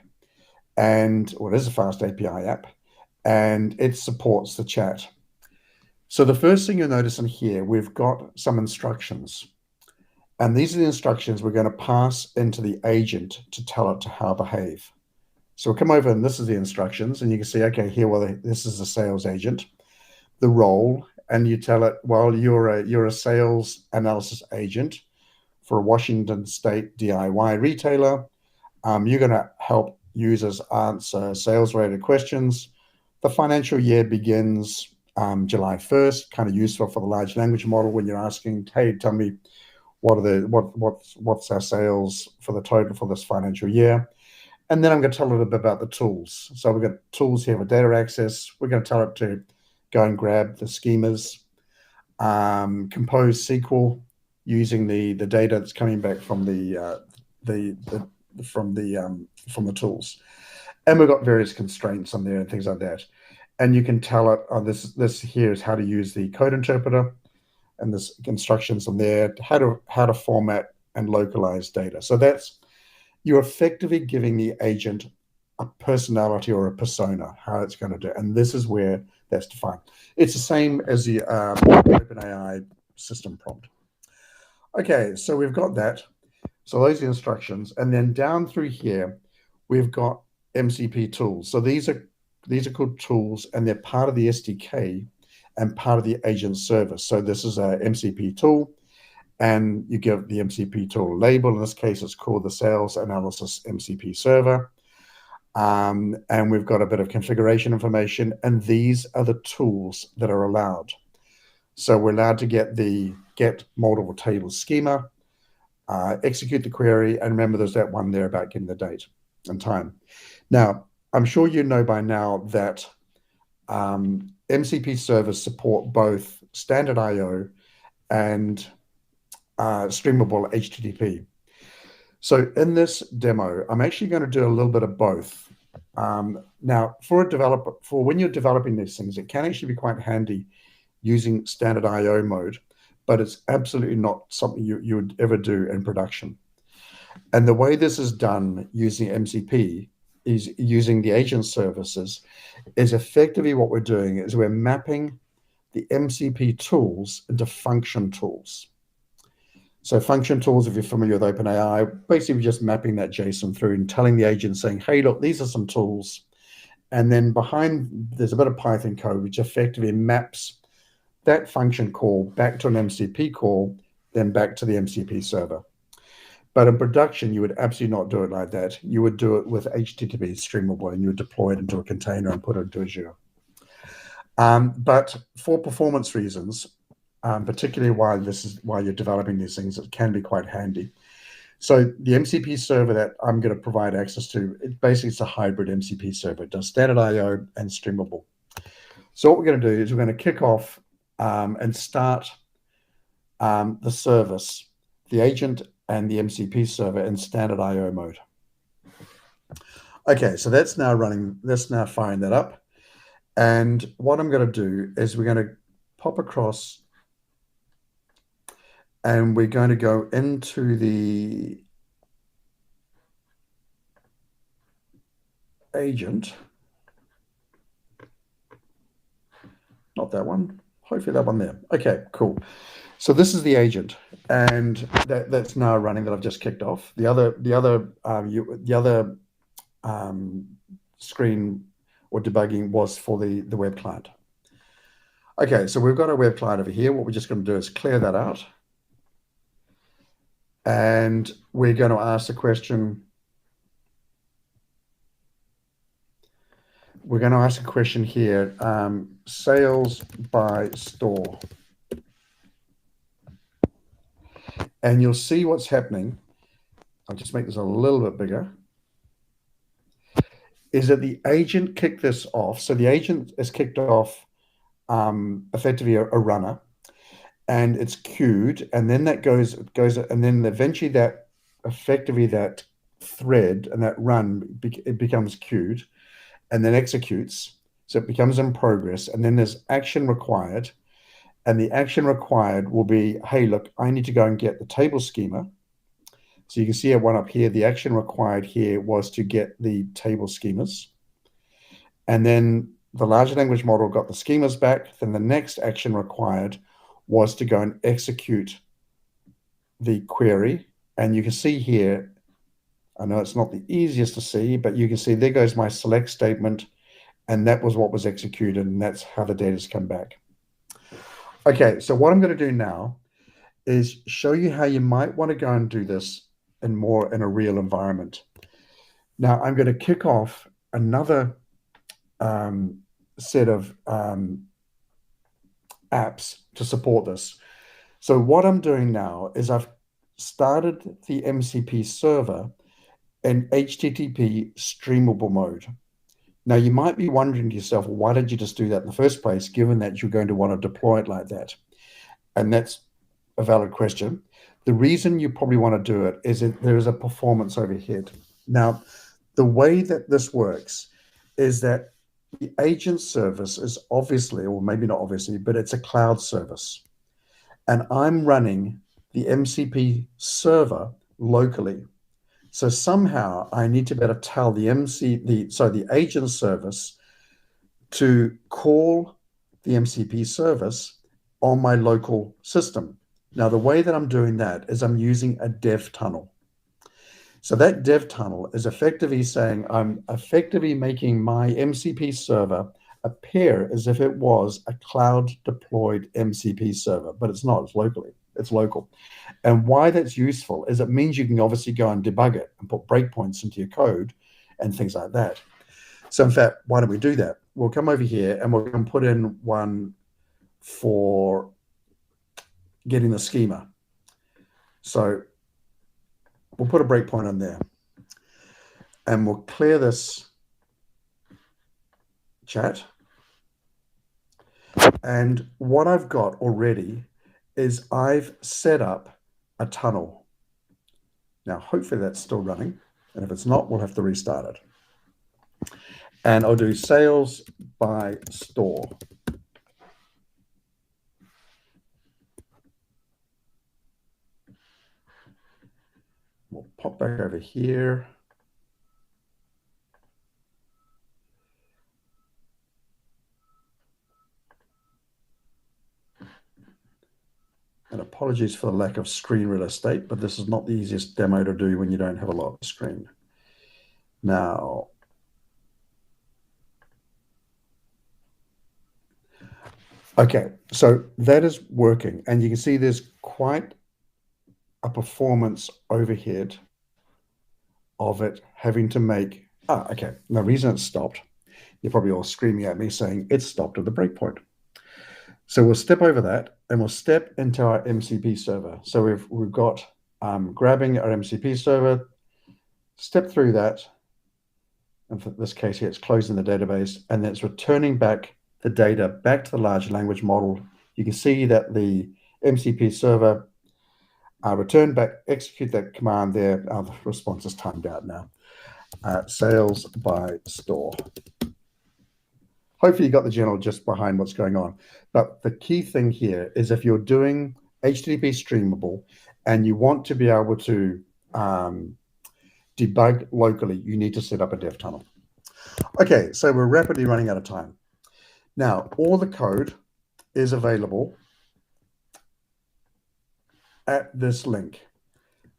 or it is a fast API app, and it supports the chat. So the first thing you'll notice in here, we've got some instructions. And these are the instructions we're going to pass into the agent to tell it to how to behave. So we'll come over, and this is the instructions, and you can see, okay, here, well, this is the sales agent, the role, and you tell it, well, you're a sales analysis agent for a Washington State DIY retailer. You're going to help users answer sales-related questions. The financial year begins July 1st, kind of useful for the large language model when you're asking, hey, tell me what's our sales for the total for this financial year. And then I'm going to tell it a bit about the tools. So we've got tools here for data access. We're going to tell it to go and grab the schemas, compose SQL using the data that's coming back from the tools. And we've got various constraints on there and things like that. And you can tell it, this here is how to use the code interpreter, and there's instructions on there, how to format and localize data. So you're effectively giving the agent a personality or a persona, how it's going to do. And this is where that's defined. It's the same as the OpenAI system prompt. Okay, so we've got that. So those are the instructions. And then down through here, we've got MCP tools. So these are called tools, and they're part of the SDK and part of the agent service. So this is a MCP tool, and you give the MCP tool a label. In this case, it's called the Sales Analysis MCP Server. And we've got a bit of configuration information, and these are the tools that are allowed. So we're allowed to get multiple table schema, execute the query, and remember there's that one there about getting the date and time. Now, I'm sure you know by now that MCP servers support both standard I/O and streamable HTTP. So in this demo, I'm actually going to do a little bit of both. Now, for when you're developing these things, it can actually be quite handy using standard I/O mode, but it's absolutely not something you would ever do in production. And the way this is done using MCP is using the agent services, is effectively what we're doing is we're mapping the MCP tools into function tools. So function tools, if you're familiar with OpenAI, basically just mapping that JSON through and telling the agent, saying, hey, look, these are some tools. And then behind, there's a bit of Python code, which effectively maps that function call back to an MCP call, then back to the MCP server. But in production, you would absolutely not do it like that. You would do it with HTTP streamable, and you would deploy it into a container and put it into Azure. But for performance reasons, particularly while you're developing these things, it can be quite handy. So the MCP server that I'm going to provide access to, it's a hybrid MCP server. It does standard I/O and streamable. So what we're going to do is we're going to kick off and start the service, the agent and the MCP server in standard I/O mode. Okay, so that's now running. That's now firing that up. And what I'm going to do is we're going to pop across and we're going to go into the agent. Not that one. Hopefully that one there. Okay, cool. So this is the agent, and that's now running that I've just kicked off. The other screen or debugging was for the web client. Okay, so we've got a web client over here. What we're just going to do is clear that out, and we're going to ask the question. We're going to ask a question here: sales by store. And you'll see what's happening. I'll just make this a little bit bigger. Is that the agent kicked this off? So the agent is kicked off effectively a runner, and it's queued, and then that goes, and then eventually that thread and that run it becomes queued, and then executes. So it becomes in progress, and then there's action required. And the action required will be, hey, look, I need to go and get the table schema. So you can see one up here. The action required here was to get the table schemas. And then the large language model got the schemas back. Then the next action required was to go and execute the query. And you can see here, I know it's not the easiest to see, but you can see there goes my select statement. And that was what was executed. And that's how the data's come back. Okay, so what I'm going to do now is show you how you might want to go and do this in a real environment. Now, I'm going to kick off another set of apps to support this. So what I'm doing now is I've started the MCP server in HTTP streamable mode. Now, you might be wondering to yourself, well, why did you just do that in the first place, given that you're going to want to deploy it like that? And that's a valid question. The reason you probably want to do it is that there is a performance overhead. Now, the way that this works is that the agent service is obviously, or maybe not obviously, but it's a cloud service. And I'm running the MCP server locally. So somehow I need to better tell the agent service to call the MCP service on my local system. Now, the way that I'm doing that is I'm using a dev tunnel. So that dev tunnel is effectively saying I'm effectively making my MCP server appear as if it was a cloud deployed MCP server, but it's not, it's local. And why that's useful is it means you can obviously go and debug it and put breakpoints into your code and things like that. So in fact, why don't we do that? We'll come over here and we're going to put in one for getting the schema. So we'll put a breakpoint in there and we'll clear this chat. And what I've got already is I've set up a tunnel. Now, hopefully that's still running. And if it's not, we'll have to restart it. And I'll do sales by store. We'll pop back over here. And apologies for the lack of screen real estate, but this is not the easiest demo to do when you don't have a lot of screen. Now, okay, so that is working. And you can see there's quite a performance overhead of it having to make, okay, the reason it stopped, you're probably all screaming at me saying it stopped at the breakpoint. So we'll step over that and we'll step into our MCP server. So we've got grabbing our MCP server, step through that, and for this case here, it's closing the database, and then it's returning back the data back to the large language model. You can see that the MCP server return back, execute that command there. The response is timed out now. Sales by store. Hopefully you got the general gist behind what's going on. But the key thing here is if you're doing HTTP streamable and you want to be able to debug locally, you need to set up a dev tunnel. Okay, so we're rapidly running out of time. Now, all the code is available at this link.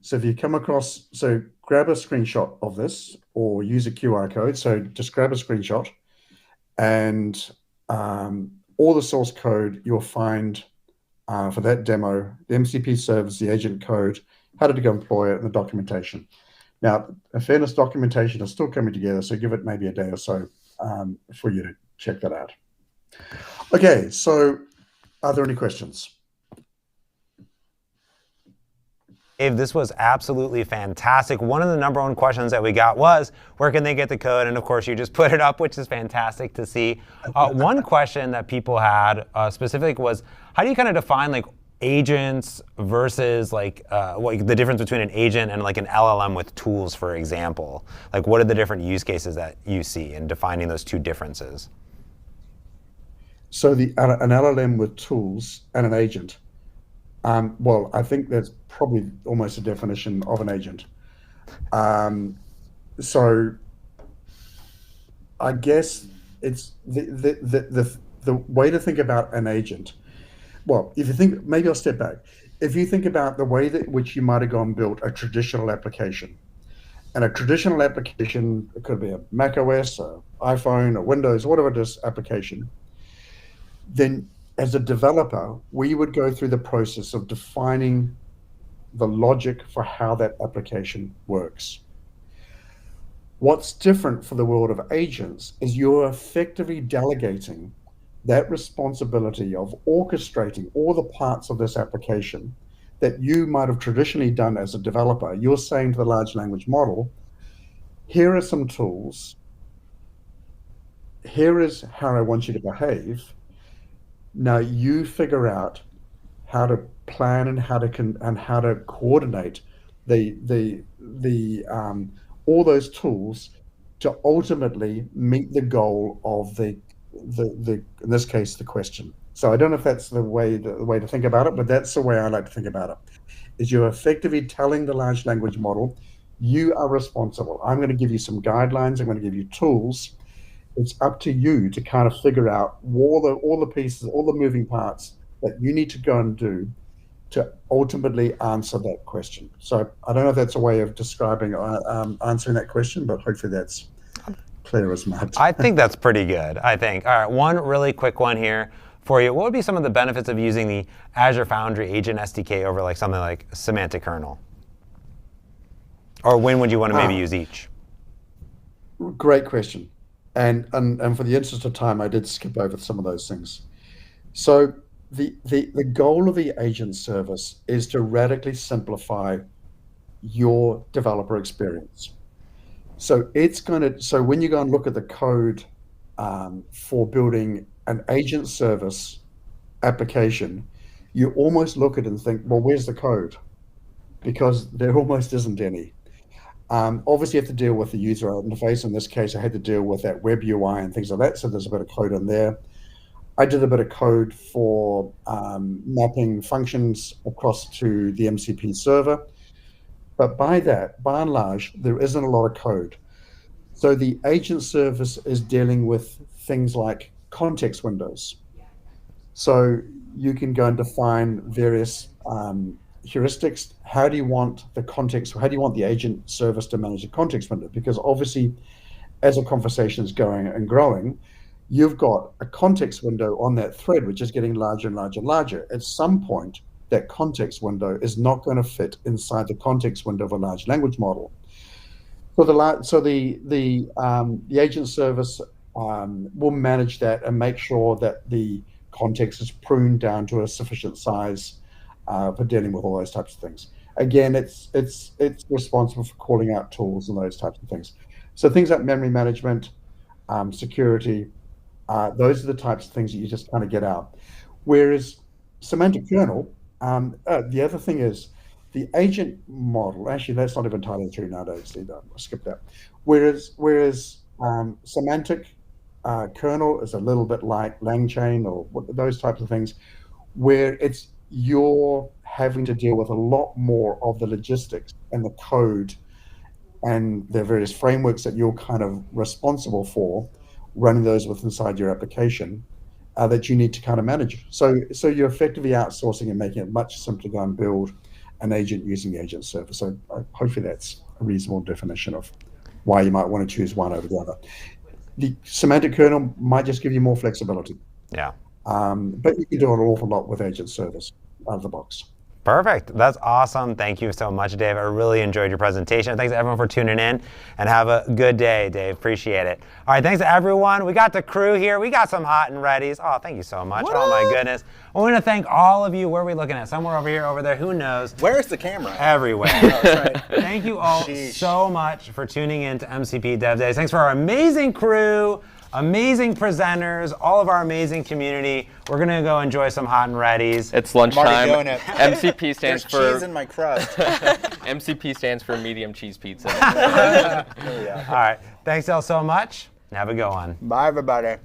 So if you come across, so grab a screenshot of this or use a QR code. So just grab a screenshot and all the source code you'll find for that demo, the MCP servers, the agent code, how to deploy it, and the documentation. Now, in fairness, documentation is still coming together, so give it maybe a day or so for you to check that out. Okay, so are there any questions? Dave, this was absolutely fantastic. One of the #1 questions that we got was, where can they get the code? And of course, you just put it up, which is fantastic to see. One question that people had specific was, how do you kind of define like agents versus like the difference between an agent and like an LLM with tools, for example? Like, what are the different use cases that you see in defining those two differences? So an LLM with tools and an agent. Well, I think that's probably almost a definition of an agent. So I guess it's the way to think about an agent. Well, if you think, maybe I'll step back. If you think about the way that which you might have gone and built a traditional application, and a traditional application, it could be a Mac OS, or iPhone, or Windows, whatever it is application, then as a developer, we would go through the process of defining the logic for how that application works. What's different for the world of agents is you're effectively delegating that responsibility of orchestrating all the parts of this application that you might have traditionally done as a developer. You're saying to the large language model, here are some tools, here is how I want you to behave. Now you figure out how to plan and how to coordinate all those tools to ultimately meet the goal of the in this case the question. So I don't know if that's the way to think about it, but that's the way I like to think about it. Is you're effectively telling the large language model, you are responsible. I'm going to give you some guidelines. I'm going to give you tools. It's up to you to kind of figure out all the pieces, all the moving parts that you need to go and do to ultimately answer that question. So I don't know if that's a way of describing answering that question, but hopefully that's clear as mud. I think that's pretty good, I think. All right, one really quick one here for you. What would be some of the benefits of using the Azure Foundry Agent SDK over like something like Semantic Kernel? Or when would you want to maybe use each? Great question. And for the interest of time, I did skip over some of those things. So the goal of the agent service is to radically simplify your developer experience. So so when you go and look at the code for building an agent service application, you almost look at it and think, well, where's the code? Because there almost isn't any. Obviously, you have to deal with the user interface. In this case, I had to deal with that web UI and things like that. So there's a bit of code in there. I did a bit of code for mapping functions across to the MCP server. But by and large, there isn't a lot of code. So the agent service is dealing with things like context windows. So you can go and define various heuristics. How do you want the context? How do you want the agent service to manage the context window? Because obviously, as a conversation is going and growing, you've got a context window on that thread, which is getting larger and larger and larger. At some point, that context window is not going to fit inside the context window of a large language model. So the agent service will manage that and make sure that the context is pruned down to a sufficient size for dealing with all those types of things. Again, it's responsible for calling out tools and those types of things. So things like memory management, security, those are the types of things that you just kind of get out. Whereas semantic kernel, the other thing is the agent model. Actually, that's not even entirely true nowadays. I'll skip that. Whereas semantic kernel is a little bit like LangChain or those types of things, where you're having to deal with a lot more of the logistics and the code and the various frameworks that you're kind of responsible for, running those inside your application that you need to kind of manage. So you're effectively outsourcing and making it much simpler to go and build an agent using the agent server. So hopefully that's a reasonable definition of why you might want to choose one over the other. The semantic kernel might just give you more flexibility. Yeah. But you can do an awful lot with agent service out of the box. Perfect. That's awesome. Thank you so much, Dave. I really enjoyed your presentation. Thanks everyone for tuning in, and have a good day, Dave. Appreciate it. All right, thanks to everyone. We got the crew here. We got some hot and readies. Oh, thank you so much. Oh my goodness. I want to thank all of you. Where are we looking at? Somewhere over here, over there. Who knows? Where's the camera? Everywhere. Oh, that's right. Thank you all so much for tuning in to MCP Dev Days. Thanks for our amazing crew, amazing presenters, all of our amazing community. We're going to go enjoy some hot and readies. It's lunchtime. I'm already doing it. MCP stands There's for cheese in my crust. MCP stands for medium cheese pizza. All right. Thanks all so much. Have a good one. Bye, everybody.